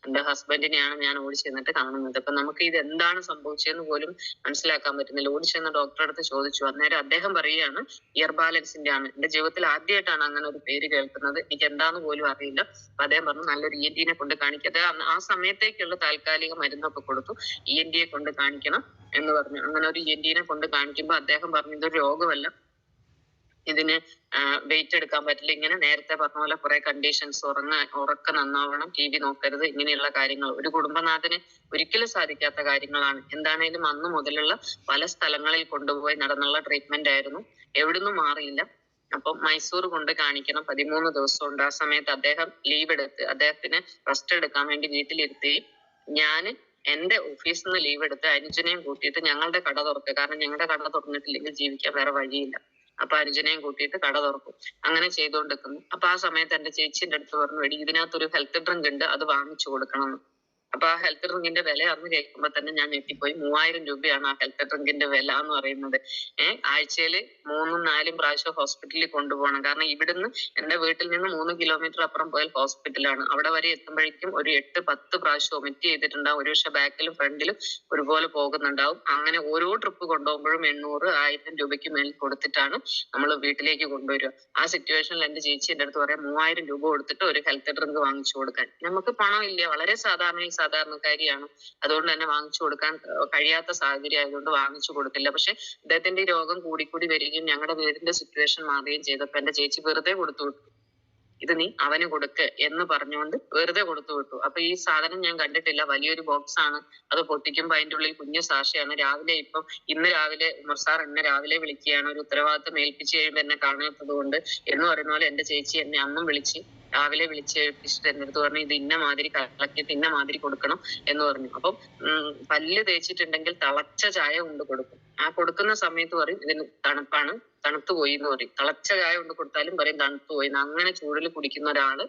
എന്റെ ഹസ്ബൻഡിനെയാണ് ഞാൻ ഓടി ചെന്നിട്ട് കാണുന്നത്. അപ്പൊ നമുക്ക് ഇത് എന്താണ് സംഭവിച്ചതെന്ന് പോലും മനസ്സിലാക്കാൻ പറ്റുന്നില്ല. ഓടി ചെന്ന ഡോക്ടറെ അടുത്ത് ചോദിച്ചു. അന്നേരം അദ്ദേഹം പറയുകയാണ് ഇയർ ബാലൻസിന്റെ ആണ്. എന്റെ ജീവിതത്തിൽ ആദ്യമായിട്ടാണ് അങ്ങനെ ഒരു പേര് കേൾക്കുന്നത്, എനിക്ക് എന്താന്ന് പോലും അറിയില്ല. അപ്പൊ അദ്ദേഹം പറഞ്ഞു നല്ലൊരു ENT കൊണ്ട് കാണിക്കാതെ ആ സമയത്തേക്കുള്ള താൽക്കാലിക മരുന്നൊക്കെ കൊടുത്തു, ENT കൊണ്ട് കാണിക്കണം എന്ന് പറഞ്ഞു. അങ്ങനെ ഒരു ENT കൊണ്ട് കാണിക്കുമ്പോൾ അദ്ദേഹം പറഞ്ഞു ഇതൊരു രോഗമല്ല, ഇതിന് വെയിറ്റ് എടുക്കാൻ പറ്റില്ല, ഇങ്ങനെ നേരത്തെ പറഞ്ഞ പോലെ കുറെ കണ്ടീഷൻസ്, ഉറക്കം നന്നാവണം, TV നോക്കരുത്, ഇങ്ങനെയുള്ള കാര്യങ്ങൾ ഒരു കുടുംബനാഥന് ഒരിക്കലും സാധിക്കാത്ത കാര്യങ്ങളാണ്. എന്താണേലും അന്ന് മുതലുള്ള പല സ്ഥലങ്ങളിൽ കൊണ്ടുപോയി നടന്നുള്ള ട്രീറ്റ്മെന്റ് ആയിരുന്നു, എവിടുന്നും മാറിയില്ല. അപ്പൊ മൈസൂർ കൊണ്ട് കാണിക്കണം, 13 ദിവസം ഉണ്ട്. ആ സമയത്ത് അദ്ദേഹം ലീവ് എടുത്ത് അദ്ദേഹത്തിന് റെസ്റ്റ് എടുക്കാൻ വേണ്ടി വീട്ടിലിരുത്തുകയും ഞാൻ എന്റെ ഓഫീസിൽ നിന്ന് ലീവ് എടുത്ത് അനുജനെയും കൂട്ടിയിട്ട് ഞങ്ങളുടെ കട തുറക്കുക, കാരണം ഞങ്ങളുടെ കട തുറന്നിട്ടില്ലെങ്കിൽ ജീവിക്കാൻ വേറെ വഴിയില്ല. അപ്പൊ അനുജനെയും കൂട്ടിയിട്ട് കട തുറക്കും. അങ്ങനെ ചെയ്തുകൊണ്ടിരിക്കുന്നു. അപ്പൊ ആ സമയത്ത് എന്റെ ചേച്ചിന്റെ അടുത്ത് പറഞ്ഞു, എടി ഇതിനകത്തൊരു ഹെൽത്ത് ഡ്രിങ്ക് ഉണ്ട്, അത് വാങ്ങിച്ചു കൊടുക്കണം എന്ന്. അപ്പൊ ആ ഹെൽത്ത് ഡ്രിങ്കിന്റെ വില അന്ന് കേൾക്കുമ്പോ തന്നെ ഞാൻ ഞെട്ടിപ്പോയി. 3000 രൂപയാണ് ആ ഹെൽത്ത് ഡ്രിങ്കിന്റെ വില എന്ന് പറയുന്നത്. ആഴ്ചയിൽ 3-4 പ്രാവശ്യം ഹോസ്പിറ്റലിൽ കൊണ്ടുപോകണം. കാരണം ഇവിടുന്ന് എന്റെ വീട്ടിൽ നിന്ന് 3 കിലോമീറ്റർ അപ്പുറം പോയാൽ ഹോസ്പിറ്റലാണ്. അവിടെ വരെ എത്തുമ്പോഴേക്കും ഒരു 8-10 പ്രാവശ്യം ഒമിറ്റ് ചെയ്തിട്ടുണ്ടാവും. ഒരു പക്ഷെ ബാക്കിലും ഫ്രണ്ടിലും ഒരുപോലെ പോകുന്നുണ്ടാവും. അങ്ങനെ ഓരോ ട്രിപ്പ് കൊണ്ടുപോകുമ്പോഴും 800-1000 രൂപയ്ക്ക് മേൽ കൊടുത്തിട്ടാണ് നമ്മൾ വീട്ടിലേക്ക് കൊണ്ടുവരിക. ആ സിറ്റുവേഷനിൽ എന്റെ ചേച്ചി എന്റെ അടുത്ത് പറയാം 3000 രൂപ കൊടുത്തിട്ട് ഒരു ഹെൽത്ത് ഡ്രിങ്ക് വാങ്ങിച്ചു കൊടുക്കാൻ. നമുക്ക് പണം ഇല്ല, വളരെ സാധാരണക്കാരിയാണ്, അതുകൊണ്ട് തന്നെ വാങ്ങിച്ചു കൊടുക്കാൻ കഴിയാത്ത സാഹചര്യം ആയതുകൊണ്ട് വാങ്ങിച്ചു കൊടുത്തില്ല. പക്ഷെ അദ്ദേഹത്തിന്റെ ഈ രോഗം കൂടിക്കൂടി വരികയും ഞങ്ങളുടെ വീടിന്റെ സിറ്റുവേഷൻ മാറുകയും ചെയ്തപ്പോ എന്റെ ചേച്ചി വെറുതെ കൊടുത്തു വിട്ടു, ഇത് നീ അവന് കൊടുക്ക് എന്ന് പറഞ്ഞുകൊണ്ട് വെറുതെ കൊടുത്തു വിട്ടു. അപ്പൊ ഈ സാധനം ഞാൻ കണ്ടിട്ടില്ല, വലിയൊരു ബോക്സ് ആണ്. അത് പൊട്ടിക്കുമ്പോ അതിന്റെ ഉള്ളിൽ കുഞ്ഞു സാക്ഷിയാണ്. ഇന്ന് രാവിലെ സാർ എന്നെ രാവിലെ വിളിക്കുകയാണ്, ഒരു ഉത്തരവാദിത്വം ഏൽപ്പിച്ചു കഴിയുമ്പോൾ എന്നെ കാണാത്തത് കൊണ്ട് എന്ന് പറയുന്ന പോലെ എന്റെ ചേച്ചി എന്നെ അന്നും രാവിലെ വിളിച്ചേൽപ്പിച്ചിട്ട് എന്റെ അടുത്ത് പറഞ്ഞു ഇത് ഇന്ന മാതിരി കളക്റ്റിട്ട് ഇന്ന മാതിരി കൊടുക്കണം എന്ന് പറഞ്ഞു. അപ്പം പല്ല് തേച്ചിട്ടുണ്ടെങ്കിൽ തിളച്ച ചായ കൊണ്ട് കൊടുക്കും. ആ കൊടുക്കുന്ന സമയത്ത് പറയും ഇതിന് തണുപ്പാണ്, തണുത്തുപോയി എന്ന് പറയും. തിളച്ച ചായ കൊണ്ട് കൊടുത്താലും പറയും തണുത്തുപോയി. അങ്ങനെ ചൂടിൽ കുടിക്കുന്ന ഒരാള്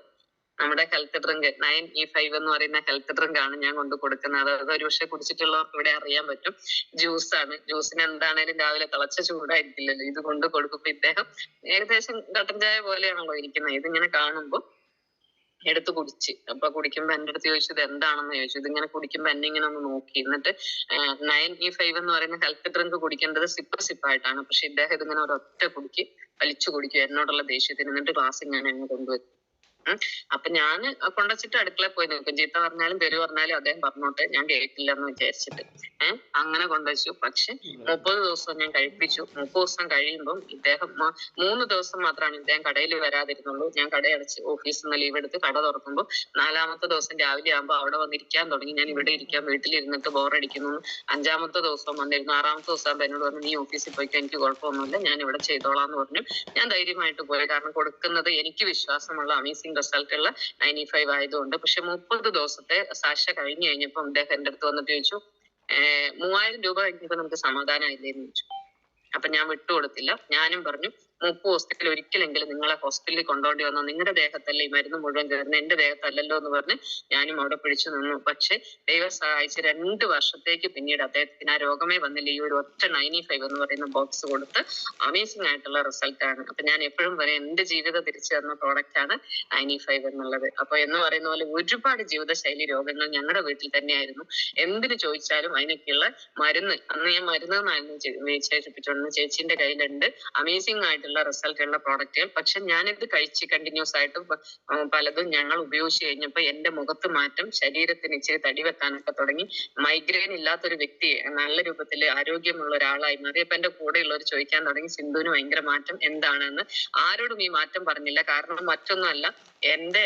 നമ്മുടെ ഹെൽത്ത് ഡ്രിങ്ക് 9E5 എന്ന് പറയുന്ന ഹെൽത്ത് ഡ്രിങ്ക് ആണ് ഞാൻ കൊണ്ട് കൊടുക്കുന്നത്. അത് ഒരു പക്ഷെ കുടിച്ചിട്ടുള്ളവർക്ക് ഇവിടെ അറിയാൻ പറ്റും. ജ്യൂസാണ്. ജ്യൂസിന് എന്താണേലും രാവിലെ തിളച്ച ചൂടായിരിക്കില്ലല്ലോ. ഇത് കൊണ്ട് കൊടുക്കുമ്പോ ഇദ്ദേഹം ഏകദേശം കട്ടൻ ചായ പോലെയാണല്ലോ ഇരിക്കുന്നത്. ഇതിങ്ങനെ കാണുമ്പോ എടുത്ത് കുടിച്ച്. അപ്പൊ കുടിക്കുമ്പോ എന്റെ അടുത്ത് ചോദിച്ചത് എന്താണെന്ന് ചോദിച്ചു. ഇതിങ്ങനെ കുടിക്കുമ്പോ എന്നെ ഇങ്ങനെ ഒന്ന് നോക്കി. എന്നിട്ട് 9E5 എന്ന് പറയുന്ന ഹെൽത്ത് ഡ്രിങ്ക് കുടിക്കേണ്ടത് സിപ്പായിട്ടാണ്. പക്ഷെ ഇദ്ദേഹം ഇതിങ്ങനെ ഒരൊറ്റ കുടിക്ക് വലിച്ചു കുടിക്കും എന്നോടുള്ള ദേഷ്യത്തിന്. എന്നിട്ട് ഗ്ലാസ് ഞാൻ എന്നെ കൊണ്ടുവരും. അപ്പൊ ഞാൻ കൊണ്ടുവച്ചിട്ട് അടുക്കളയിൽ പോയി നോക്കും. ചീത്ത പറഞ്ഞാലും തെരു പറഞ്ഞാലും അദ്ദേഹം പറഞ്ഞോട്ടെ, ഞാൻ കേട്ടില്ല എന്ന് വിചാരിച്ചിട്ട് അങ്ങനെ കൊണ്ടുവച്ചു. പക്ഷെ 30 ദിവസം ഞാൻ കഴിപ്പിച്ചു. 30 ദിവസം കഴിയുമ്പം ഇദ്ദേഹം 3 ദിവസം മാത്രമാണ് ഇദ്ദേഹം കടയിൽ വരാതിരുന്നുള്ളൂ. ഞാൻ കടയടച്ച് ഓഫീസിൽ നിന്ന് ലീവ് എടുത്ത് കട തുറക്കുമ്പോൾ 4-മത്തെ ദിവസം രാവിലെ ആകുമ്പോൾ അവിടെ വന്നിരിക്കാൻ തുടങ്ങി. ഞാൻ ഇവിടെ ഇരിക്കാൻ, വീട്ടിലിരുന്നിട്ട് ബോറടിക്കുന്നു. 5-മത്തെ ദിവസം വന്നിരുന്നു. 6-മത്തെ ദിവസം ആകുമ്പോൾ എന്നോട് പറഞ്ഞു നീ ഓഫീസിൽ പോയിക്കോ, എനിക്ക് കുഴപ്പമൊന്നുമില്ല, ഞാൻ ഇവിടെ ചെയ്തോളാം എന്ന് പറഞ്ഞു. ഞാൻ ധൈര്യമായിട്ട് പോയി. കാരണം കൊടുക്കുന്നത് എനിക്ക് വിശ്വാസമുള്ള അമേസിംഗ് റിസൾട്ട് ഉള്ള 9E5 ആയതുകൊണ്ട്. പക്ഷെ 30 ദിവസത്തെ സാക്ഷ കഴിഞ്ഞു കഴിഞ്ഞപ്പോ അദ്ദേഹം എന്റെ അടുത്ത് വന്നിട്ട് ചോദിച്ചു 3000 രൂപ കഴിഞ്ഞപ്പോ നമുക്ക് സമാധാനമായില്ലേന്ന് ചോദിച്ചു. അപ്പൊ ഞാൻ വിട്ടുകൊടുത്തില്ല. ഞാനും പറഞ്ഞു 30 ദിവസത്തിൽ ഒരിക്കലെങ്കിലും നിങ്ങളെ ഹോസ്പിറ്റലിൽ കൊണ്ടുപോകേണ്ടി വന്നോ, നിങ്ങളുടെ ദേഹത്തല്ലേ ഈ മരുന്ന് മുഴുവൻ കയറുന്നത്, എന്റെ ദേഹത്തല്ലല്ലോ എന്ന് പറഞ്ഞ് ഞാനും അവിടെ പിടിച്ചു നിന്നു. പക്ഷെ ദൈവം സഹായിച്ച് 2 വർഷത്തേക്ക് പിന്നീട് അദ്ദേഹത്തിന് ആ രോഗമേ വന്നില്ല. ഈ ഒരു ഒറ്റ 9E5 എന്ന് പറയുന്ന ബോക്സ് കൊടുത്ത് അമേസിംഗ് ആയിട്ടുള്ള റിസൾട്ട് ആണ്. അപ്പൊ ഞാൻ എപ്പോഴും പറയും എന്റെ ജീവിതം തിരിച്ചു തന്ന പ്രോഡക്റ്റ് ആണ് 9E5 എന്നുള്ളത്. അപ്പൊ എന്ന് പറയുന്ന പോലെ ഒരുപാട് ജീവിതശൈലി രോഗങ്ങൾ ഞങ്ങളുടെ വീട്ടിൽ തന്നെയായിരുന്നു. എന്തിനു ചോദിച്ചാലും അതിനൊക്കെയുള്ള മരുന്ന്, അന്ന് ഞാൻ മരുന്ന് വിശേഷിപ്പിച്ചോണ്ട് ചേച്ചിന്റെ കയ്യിലുണ്ട് അമേസിംഗ് ആയിട്ടുള്ള ഉള്ള റിസൾട്ട് ഉള്ള പ്രോഡക്റ്റുകൾ. പക്ഷെ ഞാനിത് കഴിച്ച് കണ്ടിന്യൂസ് ആയിട്ട് പലതും ഞങ്ങൾ ഉപയോഗിച്ച് കഴിഞ്ഞപ്പോ എന്റെ മുഖത്ത് മാറ്റം, ശരീരത്തിന് ഇച്ചിരി തടി വെക്കാനൊക്കെ തുടങ്ങി. മൈഗ്രെയിൻ ഇല്ലാത്തൊരു വ്യക്തിയെ നല്ല രൂപത്തിൽ ആരോഗ്യമുള്ള ഒരാളായി മാറി. അപ്പൊ എന്റെ കൂടെയുള്ളവർ ചോദിക്കാൻ തുടങ്ങി, സിന്ധുവിന് ഭയങ്കര മാറ്റം എന്താണെന്ന്. ആരോടും ഈ മാറ്റം പറഞ്ഞില്ല. കാരണം മറ്റൊന്നുമല്ല, എന്റെ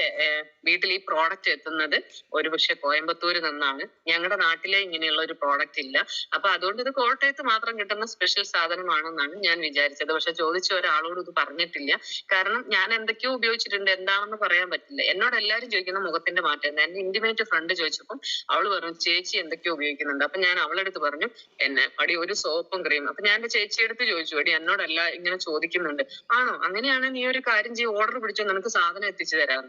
വീട്ടിൽ ഈ പ്രോഡക്റ്റ് എത്തുന്നത് ഒരുപക്ഷെ കോയമ്പത്തൂരിൽ നിന്നാണ്. ഞങ്ങളുടെ നാട്ടിലെ ഇങ്ങനെയുള്ള ഒരു പ്രോഡക്റ്റ് ഇല്ല. അപ്പൊ അതുകൊണ്ട് ഇത് കോട്ടയത്ത് മാത്രം കിട്ടുന്ന സ്പെഷ്യൽ സാധനമാണെന്നാണ് ഞാൻ വിചാരിച്ചത്. പക്ഷെ ചോദിച്ച ഒരാളോട് ഇത് പറഞ്ഞിട്ടില്ല. കാരണം ഞാൻ എന്തൊക്കെയോ ഉപയോഗിച്ചിട്ടുണ്ട്, എന്താണെന്ന് പറയാൻ പറ്റില്ല. എന്നോട് എല്ലാവരും ചോദിക്കുന്ന മുഖത്തിന്റെ മാറ്റം. എന്റെ ഇന്റിമേറ്റ് ഫ്രണ്ട് ചോദിച്ചപ്പോൾ അവള് പറഞ്ഞു ചേച്ചി എന്തൊക്കെയോ ഉപയോഗിക്കുന്നുണ്ട്. അപ്പൊ ഞാൻ അവളെടുത്ത് പറഞ്ഞു അടി ഒരു സോപ്പും ക്രീമും. അപ്പൊ ഞാൻ എന്റെ ചേച്ചിയെടുത്ത് ചോദിച്ചു, അടി എന്നോടല്ല ഇങ്ങനെ ചോദിക്കുന്നുണ്ട്. ആണോ, അങ്ങനെയാണ് നീ ഒരു കാര്യം ചെയ്യും, ഓർഡർ പിടിച്ചോ, നിനക്ക് സാധനം എത്തിച്ചു തരാം.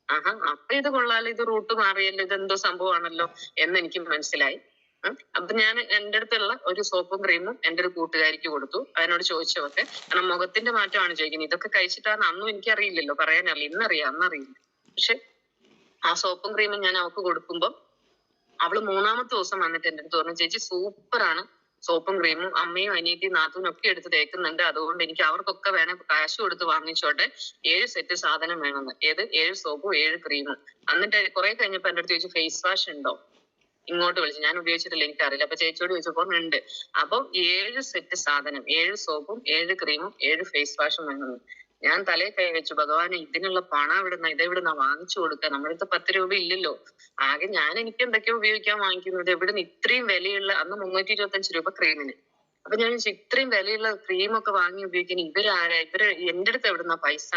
ആഹാ, അപ്പൊ ഇത് കൊള്ളാലോ, ഇത് റൂട്ട് മാറിയല്ലോ, ഇതെന്തോ സംഭവമാണല്ലോ എന്ന് എനിക്ക് മനസ്സിലായി. അപ്പൊ ഞാൻ എന്റെ അടുത്തുള്ള ഒരു സോപ്പും ക്രീമും എന്റെ ഒരു കൂട്ടുകാരിക്ക് കൊടുത്തു. അതിനോട് ചോദിച്ചവർക്ക്, കാരണം മുഖത്തിന്റെ മാറ്റമാണ് ചോദിക്കുന്നത്. ഇതൊക്കെ കഴിച്ചിട്ടാണ്, അന്നും എനിക്കറിയില്ലല്ലോ, പറയാനറിയില്ല, ഇന്നറിയാം, അന്നറിയില്ല. പക്ഷെ ആ സോപ്പും ക്രീമും ഞാൻ അവൾക്ക് കൊടുക്കുമ്പോ അവള് 3-ാമത്തെ ദിവസം വന്നിട്ട് എന്റെ അടുത്ത് പറഞ്ഞു, ചേച്ചി സൂപ്പറാണ്, സോപ്പും ക്രീമും അമ്മയും അനിയത്തിയും നാത്തൂനും ഒക്കെ എടുത്ത് തേക്കുന്നുണ്ട്, അതുകൊണ്ട് എനിക്ക് അവർക്കൊക്കെ വേണേ കാശ് കൊടുത്ത് വാങ്ങിച്ചോട്ടെ, 7 സെറ്റ് സാധനം വേണമെന്ന്. 7 സോപ്പും 7 ക്രീമും. എന്നിട്ട് കുറെ കഴിഞ്ഞപ്പോ എന്റെ അടുത്ത് ചോദിച്ചു ഫേസ് വാഷ് ഉണ്ടോ, ഇങ്ങോട്ട് വിളിച്ചു. ഞാൻ ഉപയോഗിച്ചിട്ടില്ല, എനിക്കറിയില്ല. അപ്പൊ ചേച്ചിയോട് ചോദിച്ചപ്പോ ഉണ്ട്. അപ്പൊ 7 സെറ്റ് സാധനം, 7 സോപ്പും 7 ക്രീമും 7 ഫേസ് വാഷും വേണമെന്ന്. ഞാൻ തലയിൽ കൈ വെച്ചു, ഭഗവാനെ ഇതിനുള്ള പണം ഇതെവിടുന്ന വാങ്ങിച്ചു കൊടുക്കുക, നമ്മളടുത്ത് 10 രൂപ ഇല്ലല്ലോ. ആകെ ഞാൻ എനിക്ക് എന്തൊക്കെയോ ഉപയോഗിക്കാൻ വാങ്ങിക്കുന്നത്, എവിടുന്ന് ഇത്രയും വിലയുള്ള, അന്ന് 325 രൂപ ക്രീമിന്. അപ്പൊ ഞാൻ ഇത്രയും വിലയുള്ള ക്രീമൊക്കെ വാങ്ങി ഉപയോഗിക്കുന്ന ഇവര് എന്റെ അടുത്ത് എവിടുന്ന പൈസ,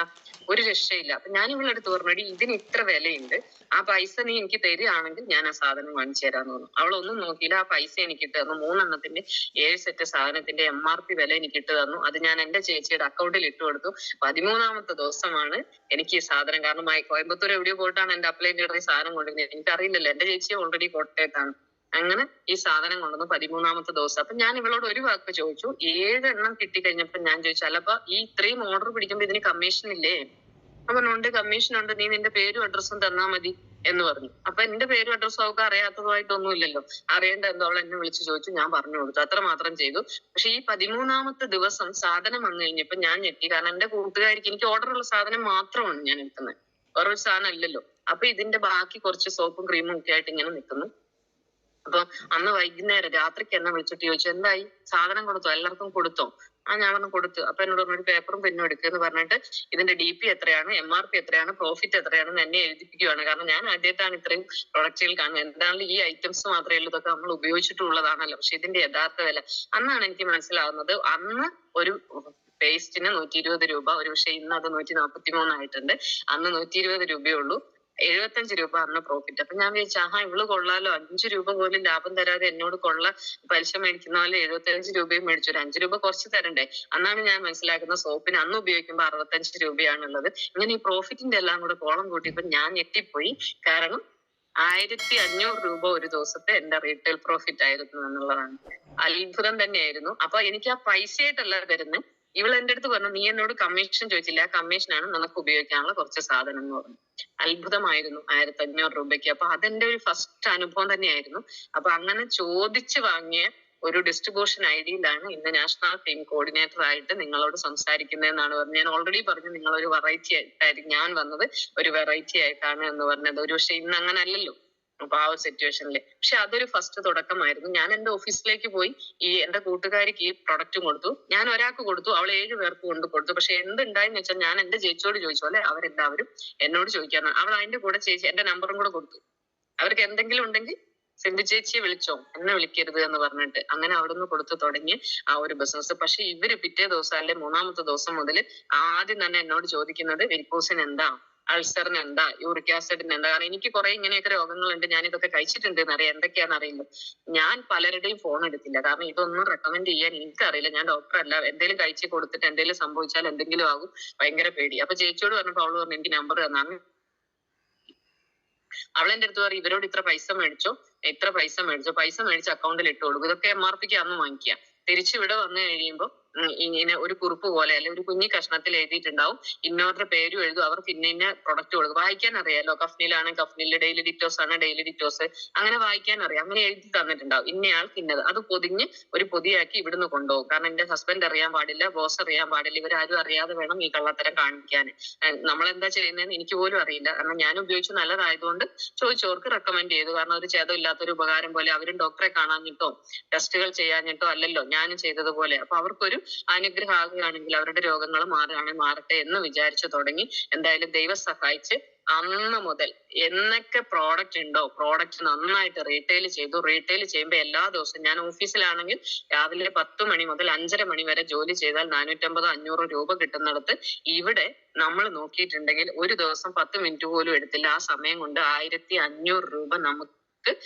ഒരു രക്ഷയില്ല. അപ്പൊ ഞാൻ ഇവളടുത്ത് പറഞ്ഞു, ഇതിന് ഇത്ര വിലയുണ്ട്, ആ പൈസ നീ എനിക്ക് തരികയാണെങ്കിൽ ഞാൻ ആ സാധനം വാങ്ങിച്ചു തരാന്ന് പറഞ്ഞു. അവളൊന്നും നോക്കിയില്ല, ആ പൈസ എനിക്ക് ഇട്ട് തന്നു. 3 എണ്ണത്തിന്റെ 7 സെറ്റ് സാധനത്തിന്റെ MRP വില എനിക്ക് ഇട്ട് തന്നു. അത് ഞാൻ എന്റെ ചേച്ചിയുടെ അക്കൗണ്ടിൽ ഇട്ട് കൊടുത്തു. 13-ാമത്തെ ദിവസമാണ് എനിക്ക് ഈ സാധനം, കാരണം കോയമ്പത്തൂർ എവിടെയോ പോയിട്ടാണ് എന്റെ അപ്ലൈ ചെയ്ത സാധനം കൊണ്ടുവരുന്നത്. എനിക്കറിയില്ലല്ലോ, എന്റെ ചേച്ചി ഓൾറെഡി കോട്ടയത്താണ്. അങ്ങനെ ഈ സാധനം കൊണ്ടുവന്ന് 13-ാമത്തെ ദിവസം. അപ്പൊ ഞാൻ ഇവളോട് ഒരു വാക്ക് ചോദിച്ചു, 7 എണ്ണം കിട്ടിക്കഴിഞ്ഞപ്പോ ഞാൻ ചോദിച്ചു, അല്ലപ്പ ഈ ഇത്രയും ഓർഡർ പിടിക്കുമ്പോ ഇതിന് കമ്മീഷൻ ഇല്ലേ? അപ്പൊ ഉണ്ട്, കമ്മീഷൻ ഉണ്ട്, നീ നിന്റെ പേരും അഡ്രസ്സും തന്നാ മതി എന്ന് പറഞ്ഞു. അപ്പൊ എന്റെ പേരും അഡ്രസ്സും അവൾക്ക് അറിയാത്തതായിട്ടൊന്നും ഇല്ലല്ലോ, അറിയേണ്ട എന്തോ അവൾ എന്നെ വിളിച്ചു ചോദിച്ചു, ഞാൻ പറഞ്ഞു കൊടുത്തു, അത്ര മാത്രം ചെയ്തു. പക്ഷെ ഈ 13-ാമത്തെ ദിവസം സാധനം വന്നു കഴിഞ്ഞപ്പോ ഞാൻ ഞെട്ടി. കാരണം എന്റെ കൂട്ടുകാരിക്ക്, എനിക്ക് ഓർഡറുള്ള സാധനം മാത്രമാണ് ഞാൻ എടുക്കുന്നത്, വേറൊരു സാധനം ഇല്ലല്ലോ. അപ്പൊ ഇതിന്റെ ബാക്കി കുറച്ച് സോപ്പും ക്രീമും ഒക്കെ ആയിട്ട് ഇങ്ങനെ നിൽക്കുന്നു. അപ്പൊ അന്ന് വൈകുന്നേരം രാത്രിക്ക് എന്നെ വിളിച്ചിട്ട് ചോദിച്ചു, എന്തായി, സാധനം കൊടുത്തോ, എല്ലാവർക്കും കൊടുത്തോ? ഞാൻ പറഞ്ഞു കൊടുത്തു. അപ്പൊ എന്നോട് പറഞ്ഞു, ഒരു പേപ്പറും പെന്നും എടുക്കുമെന്ന് പറഞ്ഞിട്ട് ഇതിന്റെ DP എത്രയാണ്, MRP എത്രയാണ്, പ്രോഫിറ്റ് എത്രയാണെന്ന് എന്നെ എഴുതിപ്പിക്കുകയാണ്. കാരണം ഞാൻ ആദ്യമായിട്ടാണ് ഇത്രയും പ്രൊഡക്റ്റുകൾ കാണുന്നത്. എന്താണെങ്കിലും ഈ ഐറ്റംസ് മാത്രമേ ഉള്ളൂ, ഇതൊക്കെ നമ്മൾ ഉപയോഗിച്ചിട്ടുള്ളതാണല്ലോ. പക്ഷെ ഇതിന്റെ യഥാർത്ഥ വില അന്നാണ് എനിക്ക് മനസ്സിലാവുന്നത്. അന്ന് ഒരു പേസ്റ്റിന് 120 രൂപ, ഒരു പക്ഷെ ഇന്ന് അത് 143 ആയിട്ടുണ്ട്. അന്ന് 120 രൂപയേ ഉള്ളൂ. 75 രൂപ അന്ന് പ്രോഫിറ്റ്. അപ്പൊ ഞാൻ വിചാരിച്ചു, ഇവള് കൊള്ളാലോ, 5 രൂപ പോലും ലാഭം തരാതെ എന്നോട് പലിശ മേടിക്കുന്ന പോലെ 75 രൂപയും മേടിച്ചു. ഒരു 5 രൂപ കുറച്ച് തരണ്ടേ? അന്നാണ് ഞാൻ മനസ്സിലാക്കുന്ന സോപ്പിന് അന്ന് ഉപയോഗിക്കുമ്പോ 65 രൂപയാണുള്ളത്. ഇങ്ങനെ ഈ പ്രോഫിറ്റിന്റെ എല്ലാം കൂടെ കോളം കൂട്ടിയപ്പോ ഞാൻ ഞെട്ടിപ്പോയി. കാരണം 1500 രൂപ ഒരു ദിവസത്തെ എന്റെ റീറ്റെയിൽ പ്രോഫിറ്റ് ആയിരുന്നു എന്നുള്ളതാണ്. അത്ഭുതം തന്നെയായിരുന്നു. അപ്പൊ എനിക്ക് ആ പൈസയായിട്ടല്ല തരുന്നത്. ഇവൾ എന്റെ അടുത്ത് പറഞ്ഞു, നീ എന്നോട് കമ്മീഷൻ ചോദിച്ചില്ല, ആ കമ്മീഷനാണ് നമുക്ക് ഉപയോഗിക്കാനുള്ള കുറച്ച് സാധനം എന്ന് പറഞ്ഞു. അത്ഭുതമായിരുന്നു 1500 രൂപയ്ക്ക്. അപ്പൊ അതെന്റെ ഒരു ഫസ്റ്റ് അനുഭവം തന്നെയായിരുന്നു. അപ്പൊ അങ്ങനെ ചോദിച്ചു വാങ്ങിയ ഒരു ഡിസ്ട്രിബ്യൂഷൻ ഐഡിയിലാണ് ഇന്ന് നാഷണൽ ടീം കോർഡിനേറ്റർ ആയിട്ട് നിങ്ങളോട് സംസാരിക്കുന്നതെന്നാണ് പറഞ്ഞത്. ഞാൻ ഓൾറെഡി പറഞ്ഞു, നിങ്ങളൊരു വെറൈറ്റി ആയിട്ടായിരിക്കും ഞാൻ വന്നത്, ഒരു വെറൈറ്റി ആയിട്ടാണ് എന്ന് പറഞ്ഞത്. ഒരു പക്ഷെ ഇന്ന് അങ്ങനെ അല്ലല്ലോ, അപ്പൊ ആ ഒരു സിറ്റുവേഷനില്. പക്ഷെ അതൊരു ഫസ്റ്റ് തുടക്കമായിരുന്നു. ഞാൻ എന്റെ ഓഫീസിലേക്ക് പോയി എന്റെ കൂട്ടുകാരിക്ക് ഈ പ്രൊഡക്റ്റും കൊടുത്തു. ഞാൻ ഒരാൾക്ക് കൊടുത്തു, അവൾ 7 പേർക്ക് കൊണ്ട് കൊടുത്തു. പക്ഷെ എന്തുണ്ടായെന്ന് വെച്ചാൽ ഞാൻ എന്റെ ചേച്ചിയോട് ചോദിച്ചു പോലെ അവരെല്ലാവരും എന്നോട് ചോദിക്കാന്ന്. അവൾ അതിന്റെ കൂടെ ചേച്ചി എന്റെ നമ്പറും കൂടെ കൊടുത്തു. അവർക്ക് എന്തെങ്കിലും ഉണ്ടെങ്കിൽ സിന്ധു ചേച്ചിയെ വിളിച്ചോ, എന്നെ വിളിക്കരുത് എന്ന് പറഞ്ഞിട്ട്. അങ്ങനെ അവിടുന്ന് കൊടുത്തു തുടങ്ങി ആ ഒരു ബിസിനസ്. പക്ഷെ ഇവര് പിറ്റേ ദിവസം അല്ലെ 3-ാമത്തെ ദിവസം മുതൽ ആദ്യം തന്നെ എന്നോട് ചോദിക്കുന്നത് വെരിക്കോസിന് എന്താ, അൾസറിന് എന്താ, യൂറിക് ആസിഡിന് എന്താ. കാരണം എനിക്ക് കുറെ ഇങ്ങനെയൊക്കെ രോഗങ്ങളുണ്ട്, ഞാൻ ഇതൊക്കെ കഴിച്ചിട്ടുണ്ട് എന്നറിയാം, എന്തൊക്കെയാണെന്ന് അറിയില്ല. ഞാൻ പലരുടെയും ഫോൺ എടുത്തില്ല, കാരണം ഇതൊന്നും റെക്കമെൻഡ് ചെയ്യാൻ എനിക്കറിയില്ല, ഞാൻ ഡോക്ടർ അല്ല. എന്തെങ്കിലും കഴിച്ച് കൊടുത്തിട്ട് എന്തെങ്കിലും സംഭവിച്ചാൽ എന്തെങ്കിലും ആകും, ഭയങ്കര പേടി. അപ്പൊ ചേച്ചിയോട് പറഞ്ഞപ്പോ അവള് പറഞ്ഞു എനിക്ക് നമ്പർ തന്നാണ്. അവളെന്റെ അടുത്ത് പറയും, ഇവരോട് ഇത്ര പൈസ മേടിച്ചോ, പൈസ മേടിച്ച് അക്കൗണ്ടിൽ ഇട്ട് കൊടുക്കും, ഇതൊക്കെ MRPക്ക് അന്ന് വാങ്ങിക്കുക. തിരിച്ചിവിടെ വന്നു കഴിയുമ്പോൾ ഇങ്ങനെ ഒരു കുറിപ്പ് പോലെ അല്ലെ ഒരു കുഞ്ഞി കഷ്ണത്തിൽ എഴുതിയിട്ടുണ്ടാവും. ഇന്നവരുടെ പേരും എഴുതും, അവർക്ക് ഇന്ന ഇന്ന പ്രൊഡക്റ്റ് കൊടുക്കും. വായിക്കാൻ അറിയാലോ, കഫ്നിലാണ് കഫ്നിൽ, ഡെയിലി ഡിറ്റോസ് ആണ് ഡെയിലി ഡിറ്റോസ്, അങ്ങനെ വായിക്കാൻ അറിയാം. അങ്ങനെ എഴുതി തന്നിട്ടുണ്ടാവും ഇന്നയാൾക്ക് ഇന്നത്. അത് പൊതിഞ്ഞ് ഒരു പൊതിയാക്കി ഇവിടുന്ന് കൊണ്ടുപോകും. കാരണം എന്റെ ഹസ്ബൻഡ് അറിയാൻ പാടില്ല, ബോസ് അറിയാൻ പാടില്ല, ഇവരാരും അറിയാതെ വേണം ഈ കള്ളത്തരം കാണിക്കാൻ. നമ്മളെന്താ ചെയ്യുന്നതെന്ന് എനിക്ക് പോലും അറിയില്ല. കാരണം ഞാൻ ഉപയോഗിച്ച് നല്ലതായതുകൊണ്ട് ചോദിച്ചവർക്ക് റെക്കമെൻഡ് ചെയ്തു. കാരണം ഒരു ഛേദം ഇല്ലാത്തൊരു ഉപകാരം പോലെ. അവരും ഡോക്ടറെ കാണാഞ്ഞിട്ടോ ടെസ്റ്റുകൾ ചെയ്യാഞ്ഞിട്ടോ അല്ലല്ലോ ഞാനും ചെയ്തതുപോലെ. അപ്പൊ അവർക്കൊരു അനുഗ്രഹം ആകുകയാണെങ്കിൽ അവരുടെ രോഗങ്ങൾ മാറുകയാണെങ്കിൽ മാറട്ടെ എന്ന് വിചാരിച്ചു തുടങ്ങി. എന്തായാലും ദൈവം സഹായിച്ച് അന്ന് മുതൽ എന്നൊക്കെ പ്രോഡക്റ്റ് ഉണ്ടോ പ്രോഡക്റ്റ് നന്നായിട്ട് റീറ്റെയിൽ ചെയ്തു. റീറ്റെയിൽ ചെയ്യുമ്പോൾ എല്ലാ ദിവസവും ഞാൻ ഓഫീസിലാണെങ്കിൽ രാവിലെ 10 മണി മുതൽ 5:30 മണി വരെ ജോലി ചെയ്താൽ 450-500 രൂപ കിട്ടുന്നിടത്ത് ഇവിടെ നമ്മൾ നോക്കിയിട്ടുണ്ടെങ്കിൽ ഒരു ദിവസം 10 മിനിറ്റ് പോലും എടുത്തില്ല. ആ സമയം കൊണ്ട് 1500 രൂപ നമുക്ക്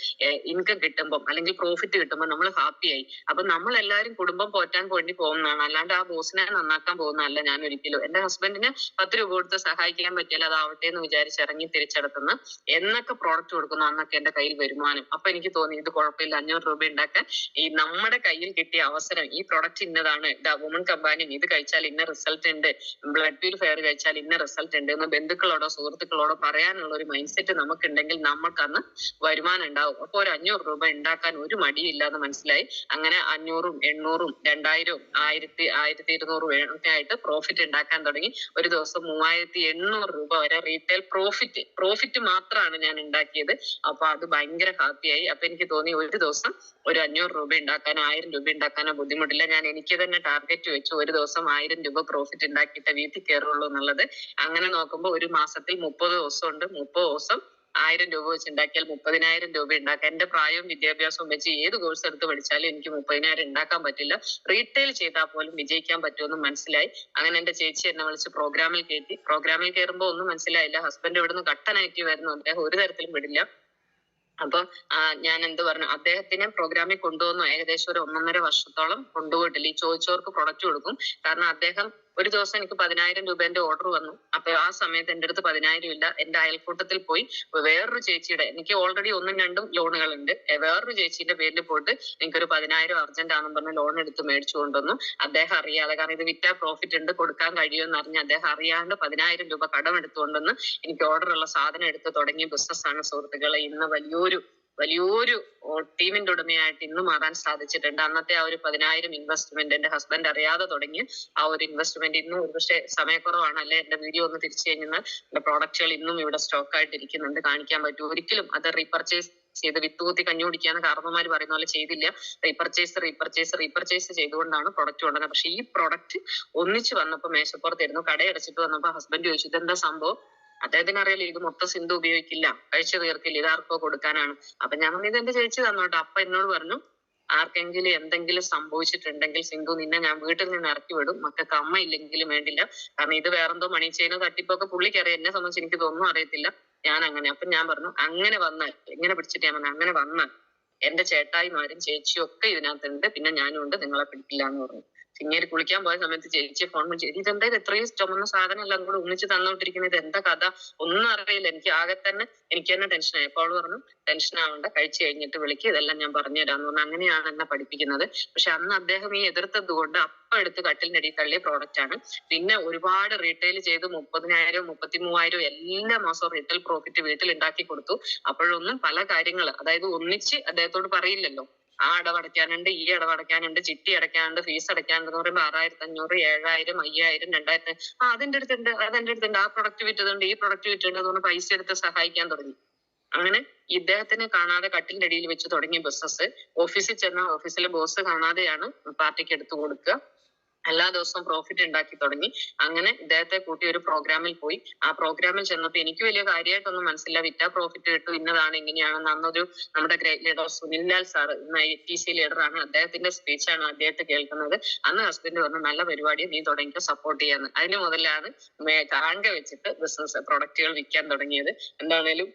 ഇൻകം കിട്ടുമ്പോൾ അല്ലെങ്കിൽ പ്രോഫിറ്റ് കിട്ടുമ്പോൾ നമ്മൾ ഹാപ്പിയായി. അപ്പൊ നമ്മൾ എല്ലാവരും കുടുംബം പോറ്റാൻ വേണ്ടി പോകുന്നതാണ്, അല്ലാണ്ട് ആ ബോസിനെ നന്നാക്കാൻ പോകുന്നതല്ല ഞാൻ ഒരിക്കലും. എന്റെ ഹസ്ബൻഡിന് 10 രൂപ കൊടുത്ത് സഹായിക്കാൻ പറ്റിയാൽ അതാവട്ടെ എന്ന് വിചാരിച്ച് ഇറങ്ങി തിരിച്ചെടുത്തുന്ന എന്നൊക്കെ പ്രോഡക്റ്റ് കൊടുക്കുന്നു അന്നൊക്കെ എന്റെ കയ്യിൽ വരുമാനം. അപ്പൊ എനിക്ക് തോന്നി ഇത് കുഴപ്പമില്ല, 500 രൂപ ഉണ്ടാക്കാൻ ഈ നമ്മുടെ കയ്യിൽ കിട്ടിയ അവസരം. ഈ പ്രോഡക്റ്റ് ഇന്നതാണ്, വുമൺ കമ്പാനിയൻ, ഇത് കഴിച്ചാൽ ഇന്ന റിസൾട്ട് ഉണ്ട്, ബ്ലഡ് പ്യൂരിഫയർ കഴിച്ചാൽ ഇന്ന റിസൾട്ട് ഉണ്ട് എന്ന് ബന്ധുക്കളോടോ സുഹൃത്തുക്കളോടോ പറയാനുള്ള ഒരു മൈൻഡ് സെറ്റ് നമുക്കുണ്ടെങ്കിൽ നമുക്കന്ന് വരുമാനം ഉണ്ടാവും. അപ്പൊ ഒരു 500 രൂപ ഉണ്ടാക്കാൻ ഒരു മടിയില്ലാന്ന് മനസ്സിലായി. അങ്ങനെ 500-ഉം 800-ഉം 2000-ഉം 1000-1200 ഒക്കെ ആയിട്ട് പ്രോഫിറ്റ് ഉണ്ടാക്കാൻ തുടങ്ങി. ഒരു ദിവസം 3800 രൂപ വരെ റീറ്റെയിൽ പ്രോഫിറ്റ് മാത്രമാണ് ഞാൻ ഉണ്ടാക്കിയത്. അപ്പൊ അത് ഭയങ്കര ഹാപ്പിയായി. അപ്പൊ എനിക്ക് തോന്നി ഒരു ദിവസം ഒരു 500 രൂപ ഉണ്ടാക്കാനോ 1000 രൂപ ഉണ്ടാക്കാനോ ബുദ്ധിമുട്ടില്ല. ഞാൻ എനിക്ക് തന്നെ ടാർഗറ്റ് വെച്ചു, ഒരു ദിവസം 1000 രൂപ പ്രോഫിറ്റ് ഉണ്ടാക്കിയിട്ട് വീട്ടിൽ കയറുള്ളൂ എന്നുള്ളത്. അങ്ങനെ നോക്കുമ്പോൾ ഒരു മാസത്തിൽ 30 ദിവസം ഉണ്ട്. 30 ദിവസം 1000 രൂപ വെച്ച് ഉണ്ടാക്കിയാൽ 30,000 രൂപ ഉണ്ടാക്കാം. എന്റെ പ്രായവും വിദ്യാഭ്യാസവും വെച്ച് ഏത് കോഴ്സ് എടുത്ത് പഠിച്ചാലും എനിക്ക് 30,000 ഉണ്ടാക്കാൻ പറ്റില്ല. റീറ്റെയിൽ ചെയ്താൽ പോലും വിജയിക്കാൻ പറ്റുമെന്ന് മനസ്സിലായി. അങ്ങനെ എന്റെ ചേച്ചി എന്നെ വിളിച്ച് പ്രോഗ്രാമിൽ കയറ്റി. പ്രോഗ്രാമിൽ കയറുമ്പോൾ ഒന്നും മനസ്സിലായില്ല. ഹസ്ബൻഡ് ഇവിടുന്ന് കട്ടനായിട്ട് വരുന്നു, അദ്ദേഹം ഒരു തരത്തിലും വിടില്ല. അപ്പൊ ഞാൻ എന്ത് പറഞ്ഞു, അദ്ദേഹത്തിനെ പ്രോഗ്രാമിൽ കൊണ്ടുവന്നു. ഏകദേശം ഒരു 1.5 വർഷത്തോളം കൊണ്ടുപോയിട്ടില്ല. ഈ ചോദിച്ചവർക്ക് പ്രൊഡക്റ്റ് കൊടുക്കും. കാരണം അദ്ദേഹം ഒരു ദിവസം എനിക്ക് 10,000 രൂപേന്റെ ഓർഡർ വന്നു. അപ്പൊ ആ സമയത്ത് എന്റെ അടുത്ത് 10,000 ഇല്ല. എന്റെ അയൽക്കൂട്ടത്തിൽ പോയി വേറൊരു ചേച്ചിയുടെ, എനിക്ക് ഓൾറെഡി 1-2 ലോണുകൾ ഉണ്ട്, വേറൊരു ചേച്ചിന്റെ പേരിൽ പോയിട്ട് എനിക്കൊരു 10,000 അർജന്റ് ആണെന്ന് പറഞ്ഞ് ലോൺ എടുത്ത് മേടിച്ചു കൊണ്ടുവന്നു. അദ്ദേഹം അറിയാതെ, കാരണം ഇത് വിറ്റാ പ്രോഫിറ്റ് ഉണ്ട് കൊടുക്കാൻ കഴിയുമെന്ന് അറിഞ്ഞ് അദ്ദേഹം അറിയാണ്ട് 10,000 രൂപ കടം എടുത്തുകൊണ്ടെന്ന് എനിക്ക് ഓർഡർ ഉള്ള സാധനം എടുത്ത് തുടങ്ങിയ ബിസിനസ്സാണ് സുഹൃത്തുക്കളെ. ഇന്ന് വലിയൊരു ടീമിന്റെ ഉടമയായിട്ട് ഇന്ന് മാറാൻ സാധിച്ചിട്ടുണ്ട്. അന്നത്തെ ആ ഒരു 10,000 ഇൻവെസ്റ്റ്മെന്റ് എന്റെ ഹസ്ബൻഡ് അറിയാതെ തുടങ്ങി. ആ ഒരു ഇൻവെസ്റ്റ്മെന്റ് ഇന്നും ഒരുപക്ഷെ സമയക്കുറവാണ്, അല്ലെ എന്റെ വീഡിയോ ഒന്ന് തിരിച്ചു കഴിഞ്ഞാൽ എന്റെ പ്രോഡക്റ്റുകൾ ഇന്നും ഇവിടെ സ്റ്റോക്ക് ആയിട്ട് ഇരിക്കുന്നുണ്ട്, കാണിക്കാൻ പറ്റും. ഒരിക്കലും അത് റീപർച്ചേസ് ചെയ്ത് വിത്തുകുത്തി കഞ്ഞി കുടിക്കാന്ന് കാരണവന്മാര് പറയുന്ന പോലെ ചെയ്തില്ല. റീപർച്ചേസ് ചെയ്തുകൊണ്ടാണ് പ്രൊഡക്റ്റ് കൊണ്ടുവന്നത്. പക്ഷെ ഈ പ്രൊഡക്റ്റ് ഒന്നിച്ച് വന്നപ്പോ മേശപ്പുറത്തായിരുന്നു. കടയടച്ചിട്ട് വന്നപ്പോ ഹസ്ബൻഡ് ചോദിച്ചു ഇതെന്താ സംഭവം. അദ്ദേഹത്തിന് അറിയില്ല ഇത് മൊത്തം സിന്ധു ഉപയോഗിക്കില്ല, കഴിച്ചു തീർക്കില്ല, ഇതാർക്കോ കൊടുക്കാനാണ്. അപ്പൊ ഞാൻ പറഞ്ഞു ഇതെന്റെ ചേച്ചി തന്നോട്ടെ. അപ്പൊ എന്നോട് പറഞ്ഞു ആർക്കെങ്കിലും എന്തെങ്കിലും സംഭവിച്ചിട്ടുണ്ടെങ്കിൽ സിന്ധു നിന്നെ ഞാൻ വീട്ടിൽ നിന്ന് ഇറക്കി വിടും, മക്കൾക്ക് അമ്മ ഇല്ലെങ്കിലും വേണ്ടില്ല. കാരണം ഇത് വേറെന്തോ മണി ചെയിനോ തട്ടിപ്പൊക്കെ പുള്ളിക്കറിയാം, എന്നെ സംബന്ധിച്ച് എനിക്ക് ഇതൊന്നും അറിയത്തില്ല. ഞാൻ അങ്ങനെ. അപ്പൊ ഞാൻ പറഞ്ഞു അങ്ങനെ വന്നാൽ, എങ്ങനെ പിടിച്ചിട്ട് ഞാൻ പറഞ്ഞു അങ്ങനെ വന്നാൽ എന്റെ ചേട്ടായിമാരും ചേച്ചിയും ഒക്കെ ഇതിനകത്തുണ്ട്, പിന്നെ ഞാനും ഉണ്ട്, നിങ്ങളെ പിടിക്കില്ല എന്ന് പറഞ്ഞു. ഇങ്ങനെ കുളിക്കാൻ പോയ സമയത്ത് ചേച്ചിയെ ഫോൺ വിളിച്ചു, ഇതെന്താ ഇത് ഇത്രയും ചുമന്ന സാധനം എല്ലാം കൂടെ ഒന്നിച്ച് തന്നോണ്ടിരിക്കുന്നത്, എന്താ കഥ, ഒന്നും അറിയില്ല. എനിക്ക് ആകെ തന്നെ ടെൻഷനായി. അപ്പോൾ അവള് പറഞ്ഞു ടെൻഷൻ ആവണ്ട, കഴിച്ചു കഴിഞ്ഞിട്ട് വിളിക്ക്, ഇതെല്ലാം ഞാൻ പറഞ്ഞുതരാന്ന് പറഞ്ഞു. അങ്ങനെയാണ് എന്നെ പഠിപ്പിക്കുന്നത്. പക്ഷെ അന്ന് അദ്ദേഹം ഈ എതിർത്തത് കൊണ്ട് അപ്പൊ എടുത്ത് കട്ടിലിന്റെ അടിയിൽ തള്ളിയ പ്രോഡക്റ്റ് ആണ്. പിന്നെ ഒരുപാട് റീറ്റെയിൽ ചെയ്ത് 30,000 33,000 എല്ലാ മാസവും റീറ്റെയിൽ പ്രോഫിറ്റ് വീട്ടിൽ ഉണ്ടാക്കി കൊടുത്തു. അപ്പോഴൊന്നും പല കാര്യങ്ങൾ, അതായത് ഒന്നിച്ച് അദ്ദേഹത്തോട് പറയില്ലല്ലോ, ആ അടവടയ്ക്കാനുണ്ട്, ഈ അടവടയ്ക്കാനുണ്ട്, ചിട്ടി അടയ്ക്കാനുണ്ട്, ഫീസ് അടയ്ക്കാനുണ്ടെന്ന് പറയുമ്പോൾ 6,500 7,000 5,000 2,000 അതെന്റെ അടുത്തുണ്ട്, ആ പ്രൊഡക്റ്റ് വിറ്റതുണ്ട്, ഈ പ്രൊഡക്റ്റ് വിറ്റിട്ടുണ്ട് എന്ന് പൈസ എടുത്ത് സഹായിക്കാൻ തുടങ്ങി. അങ്ങനെ ഇദ്ദേഹത്തിനെ കാണാതെ കട്ടിലിന്റെ അടിയിൽ വെച്ച് തുടങ്ങിയ ബിസിനസ് ഓഫീസിൽ ചെന്ന ഓഫീസിലെ ബോസ് കാണാതെയാണ് പാർട്ടിക്ക് എടുത്തു കൊടുക്കുക. എല്ലാ ദിവസവും പ്രോഫിറ്റ് ഉണ്ടാക്കി തുടങ്ങി. അങ്ങനെ ഇദ്ദേഹത്തെ കൂട്ടി ഒരു പ്രോഗ്രാമിൽ പോയി. ആ പ്രോഗ്രാമിൽ ചെന്നപ്പോ എനിക്ക് വലിയ കാര്യമായിട്ടൊന്നും മനസ്സില്ല. വിറ്റാ പ്രോഫിറ്റ് കിട്ടും, ഇന്നതാണ് ഇങ്ങനെയാണെന്ന്. അന്നൊരു നമ്മുടെ ഗ്രേറ്റ് ലീഡർ സുനിൽലാൽ സാർ, ഇന്ന് ITC ലീഡറാണ്, അദ്ദേഹത്തിന്റെ സ്പീച്ചാണ് അദ്ദേഹത്തെ കേൾക്കുന്നത്. അന്ന് ഹസ്ബൻഡ് പറഞ്ഞു നല്ല പരിപാടി, നീ തുടങ്ങിയിട്ട് സപ്പോർട്ട് ചെയ്യാന്ന്. അതിന് മുതലാണ് കാങ്ക വെച്ചിട്ട് ബിസിനസ് പ്രൊഡക്റ്റുകൾ വിൽക്കാൻ തുടങ്ങിയത്. എന്താണേലും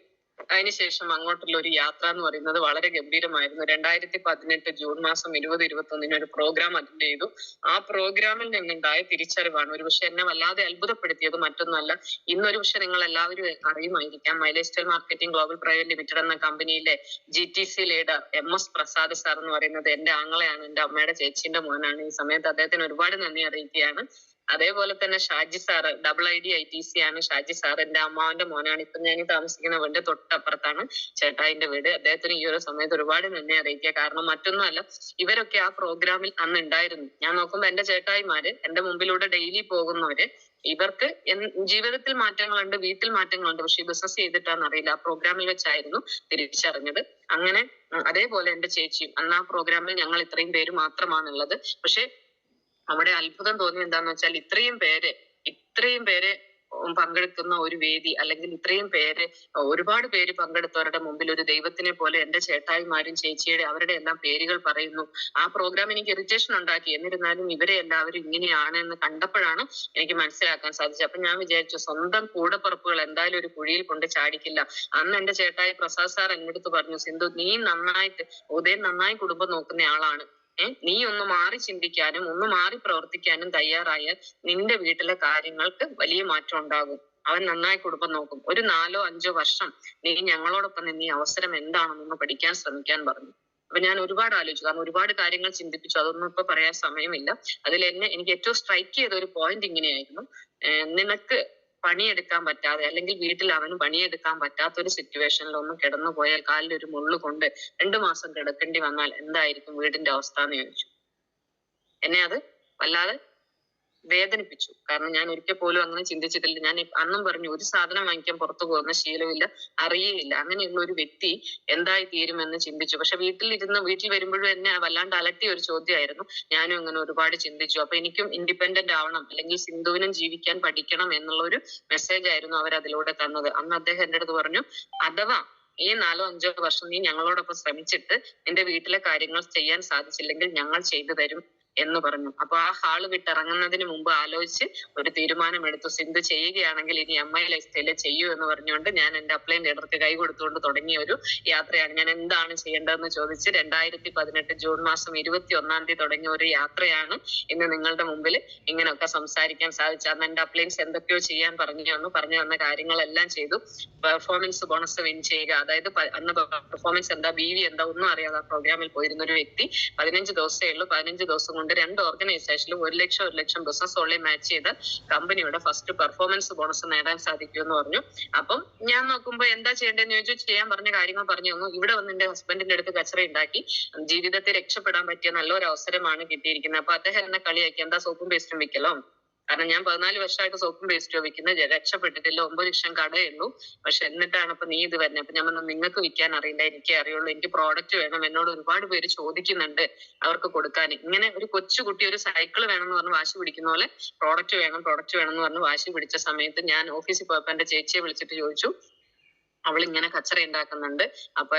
അതിനുശേഷം അങ്ങോട്ടുള്ള ഒരു യാത്ര എന്ന് പറയുന്നത് വളരെ ഗംഭീരമായിരുന്നു. 2018 ജൂൺ മാസം 20-21 ഒരു പ്രോഗ്രാം അറ്റൻഡ് ചെയ്തു. ആ പ്രോഗ്രാമിൽ നിന്നുണ്ടായ തിരിച്ചറിവാണ് ഒരുപക്ഷെ എന്നെ വല്ലാതെ അത്ഭുതപ്പെടുത്തിയത്. മറ്റൊന്നല്ല, ഇന്നൊരു പക്ഷെ നിങ്ങൾ എല്ലാവരും അറിയുമായിരിക്കാം, mileage style marketing global private limited എന്ന കമ്പനിയിലെ GTC leader MS Prasad sir എന്ന് പറയുന്നത് എന്റെ ആങ്ങളെയാണ്, എന്റെ അമ്മയുടെ ചേച്ചിന്റെ മോനാണ്. ഈ സമയത്ത് അദ്ദേഹത്തിന് ഒരുപാട് നന്ദി അറിയിക്കുകയാണ്. അതേപോലെ തന്നെ ഷാജി സാറ് ID ITC ആണ്. ഷാജി സാർ എന്റെ അമ്മാവന്റെ മോനാണ്. ഇപ്പൊ ഞാൻ താമസിക്കുന്ന വീടിന്റെ തൊട്ടപ്പുറത്താണ് ചേട്ടായിന്റെ വീട്. അദ്ദേഹത്തിന് ഈ ഒരു സമയത്ത് ഒരുപാട് നന്ദി അറിയിക്കുക. കാരണം മറ്റൊന്നുമല്ല, ഇവരൊക്കെ ആ പ്രോഗ്രാമിൽ അന്ന് ഉണ്ടായിരുന്നു. ഞാൻ നോക്കുമ്പോ എന്റെ ചേട്ടായിമാര്, എന്റെ മുമ്പിലൂടെ ഡെയിലി പോകുന്നവര്, ഇവർക്ക് ജീവിതത്തിൽ മാറ്റങ്ങളുണ്ട്, വീട്ടിൽ മാറ്റങ്ങളുണ്ട്, പക്ഷെ ബിസിനസ് ചെയ്തിട്ടാന്ന് അറിയില്ല. ആ പ്രോഗ്രാമിൽ വെച്ചായിരുന്നു തിരിച്ചറിഞ്ഞത്. അങ്ങനെ അതേപോലെ എന്റെ ചേച്ചിയും അന്ന് ആ പ്രോഗ്രാമിൽ ഞങ്ങൾ ഇത്രയും പേര് മാത്രമാണുള്ളത്. പക്ഷെ അവിടെ അത്ഭുതം തോന്നി എന്താന്ന് വെച്ചാൽ ഇത്രയും പേര് പങ്കെടുക്കുന്ന ഒരു വേദി, അല്ലെങ്കിൽ ഇത്രയും ഒരുപാട് പേര് പങ്കെടുത്തവരുടെ മുമ്പിൽ ഒരു ദൈവത്തിനെ പോലെ എന്റെ ചേട്ടായിമാരും ചേച്ചിയുടെ അവരുടെ എല്ലാം പേരുകൾ പറയുന്നു. ആ പ്രോഗ്രാം എനിക്ക് ഇറിറ്റേഷൻ ഉണ്ടാക്കി. എന്നിരുന്നാലും ഇവരെ എല്ലാവരും ഇങ്ങനെയാണ് എന്ന് കണ്ടപ്പോഴാണ് എനിക്ക് മനസ്സിലാക്കാൻ സാധിച്ചത്. അപ്പൊ ഞാൻ വിചാരിച്ചു, സ്വന്തം കൂടപ്പുറപ്പുകൾ എന്തായാലും ഒരു കുഴിയിൽ കൊണ്ട് ചാടിക്കില്ല. അന്ന് എന്റെ ചേട്ടായി പ്രസാദ് സാർ എന്നോട് പറഞ്ഞു, സിന്ധു നീ നന്നായിട്ട്, ഉദയൻ നന്നായി കുടുംബം നോക്കുന്ന ആളാണ്, നീ ഒന്ന് മാറി ചിന്തിക്കാനും ഒന്ന് മാറി പ്രവർത്തിക്കാനും തയ്യാറായാൽ നിന്റെ വീട്ടിലെ കാര്യങ്ങൾക്ക് വലിയ മാറ്റം ഉണ്ടാകും. അവൻ നന്നായി കുടുംബം നോക്കും. ഒരു 4-5 വർഷം നീ ഞങ്ങളോടൊപ്പം നിന്ന് ഈ അവസരം എന്താണെന്നൊന്ന് പഠിക്കാൻ ശ്രമിക്കാൻ പറഞ്ഞു. അപ്പൊ ഞാൻ ഒരുപാട് ആലോചിച്ചു, കാരണം ഒരുപാട് കാര്യങ്ങൾ ചിന്തിപ്പിച്ചു. അതൊന്നും ഇപ്പൊ പറയാൻ സമയമില്ല. എനിക്ക് ഏറ്റവും സ്ട്രൈക്ക് ചെയ്ത ഒരു പോയിന്റ് ഇങ്ങനെയായിരുന്നു, നിനക്ക് പണിയെടുക്കാൻ പറ്റാതെ, അല്ലെങ്കിൽ വീട്ടിൽ അവന് പണിയെടുക്കാൻ പറ്റാത്ത ഒരു സിറ്റുവേഷനിൽ ഒന്ന് കിടന്നു പോയാൽ, കാലിൽ ഒരു മുള്ളു കൊണ്ട് 2 മാസം കിടക്കേണ്ടി വന്നാൽ എന്തായിരിക്കും വീടിന്റെ അവസ്ഥ എന്ന് ചോദിച്ചു. എന്നെ അത് വല്ലാതെ വേദനിപ്പിച്ചു. കാരണം ഞാൻ ഒരിക്കൽ പോലും അങ്ങനെ ചിന്തിച്ചിട്ടില്ല. ഞാൻ അന്നും പറഞ്ഞു, ഒരു സാധനം വാങ്ങിക്കാൻ പുറത്തു പോകുന്ന ശീലമില്ല, അറിയേയില്ല. അങ്ങനെയുള്ള ഒരു വ്യക്തി എന്തായി തീരുമെന്ന് ചിന്തിച്ചു. പക്ഷെ വീട്ടിൽ വരുമ്പോഴും എന്നെ വല്ലാണ്ട് അലട്ടിയ ഒരു ചോദ്യമായിരുന്നു. ഞാനും അങ്ങനെ ഒരുപാട് ചിന്തിച്ചു. അപ്പൊ എനിക്കും ഇൻഡിപെൻഡന്റ് ആവണം, അല്ലെങ്കിൽ സിന്ധുവിനും ജീവിക്കാൻ പഠിക്കണം എന്നുള്ള ഒരു മെസ്സേജ് ആയിരുന്നു അവർ അതിലൂടെ തന്നത്. അന്ന് അദ്ദേഹം എന്റെ അടുത്ത് പറഞ്ഞു, അഥവാ ഈ 4-5 വർഷം നീ ഞങ്ങളോടൊപ്പം ശ്രമിച്ചിട്ട് നിന്റെ വീട്ടിലെ കാര്യങ്ങൾ ചെയ്യാൻ സാധിച്ചില്ലെങ്കിൽ ഞങ്ങൾ ചെയ്തു തരും എന്ന് പറഞ്ഞു. അപ്പൊ ആ ഹാള് വിട്ടിറങ്ങുന്നതിന് മുമ്പ് ആലോചിച്ച് ഒരു തീരുമാനമെടുത്തു. സിന്ധു ചെയ്യുകയാണെങ്കിൽ ഇനി MI ലൈഫ് സ്റ്റൈല് ചെയ്യൂ എന്ന് പറഞ്ഞുകൊണ്ട് ഞാൻ എന്റെ അപ്ലൈൻ ലീഡർക്ക് കൈ കൊടുത്തുകൊണ്ട് തുടങ്ങിയ ഒരു യാത്രയാണ്. ഞാൻ എന്താണ് ചെയ്യേണ്ടതെന്ന് ചോദിച്ച് 2018 ജൂൺ മാസം 21 തീയതി തുടങ്ങിയ ഒരു യാത്രയാണ് ഇന്ന് നിങ്ങളുടെ മുമ്പിൽ ഇങ്ങനെയൊക്കെ സംസാരിക്കാൻ സാധിച്ചത്. അന്ന് എന്റെ അപ്ലൈൻസ് എന്തൊക്കെയോ ചെയ്യാൻ പറഞ്ഞു തന്ന കാര്യങ്ങളെല്ലാം ചെയ്തു. പെർഫോമൻസ് ബോണസ് വിൻ ചെയ്യുക, അതായത് അന്ന് പെർഫോമൻസ് എന്താ, BV എന്താ ഒന്നും അറിയാതെ ആ പ്രോഗ്രാമിൽ പോയിരുന്ന ഒരു വ്യക്തി 15 ദിവസമേ ഉള്ളൂ. 15 ദിവസം കൊണ്ട് 2 ഓർഗനൈസേഷനിലും 1 ലക്ഷം ബിസിനസ് ഓൺലൈൻ മാച്ച് ചെയ്ത് കമ്പനിയുടെ ഫസ്റ്റ് പെർഫോമൻസ് ബോണസ് നേടാൻ സാധിക്കും എന്ന് പറഞ്ഞു. അപ്പം ഞാൻ നോക്കുമ്പോ എന്താ ചെയ്യേണ്ടതെന്ന് ചോദിച്ചു. ചെയ്യാൻ പറഞ്ഞ കാര്യങ്ങൾ പറഞ്ഞു തന്നു. ഇവിടെ വന്ന് എന്റെ ഹസ്ബൻഡിന്റെ അടുത്ത് കച്ചറ ഉണ്ടാക്കി ജീവിതത്തിൽ രക്ഷപ്പെടാൻ പറ്റിയ നല്ലൊരു അവസരമാണ് കിട്ടിയിരിക്കുന്നത്. അപ്പൊ അദ്ദേഹം എന്നെ കളിയാക്കി, എന്താ സോപ്പും പേസ്റ്റും വിൽക്കലോ? കാരണം ഞാൻ 14 വർഷമായിട്ട് സോപ്പും പേസ്റ്റും വിൽക്കുന്നത്, രക്ഷപ്പെട്ടിട്ടില്ല. 9 ലക്ഷം കടയേ ഉള്ളൂ. പക്ഷെ എന്നിട്ടാണ് ഇപ്പൊ നീ ഇത് വരുന്നത്. അപ്പൊ ഞാൻ പറഞ്ഞു, നിങ്ങൾക്ക് വിൽക്കാൻ അറിയില്ല, എനിക്കേ അറിയുള്ളൂ. എനിക്ക് പ്രോഡക്റ്റ് വേണം. എന്നോട് ഒരുപാട് പേര് ചോദിക്കുന്നുണ്ട് അവർക്ക് കൊടുക്കാൻ. ഇങ്ങനെ ഒരു കൊച്ചുകുട്ടി ഒരു സൈക്കിൾ വേണമെന്ന് പറഞ്ഞ് വാശി പിടിക്കുന്ന പോലെ പ്രോഡക്റ്റ് വേണം എന്ന് പറഞ്ഞ് വാശി പിടിച്ച സമയത്ത് ഞാൻ ഓഫീസിൽ പോയപ്പോ എന്റെ ചേച്ചിയെ വിളിച്ചിട്ട് ചോദിച്ചു, അവൾ ഇങ്ങനെ കച്ചറ ഉണ്ടാക്കുന്നുണ്ട്, അപ്പൊ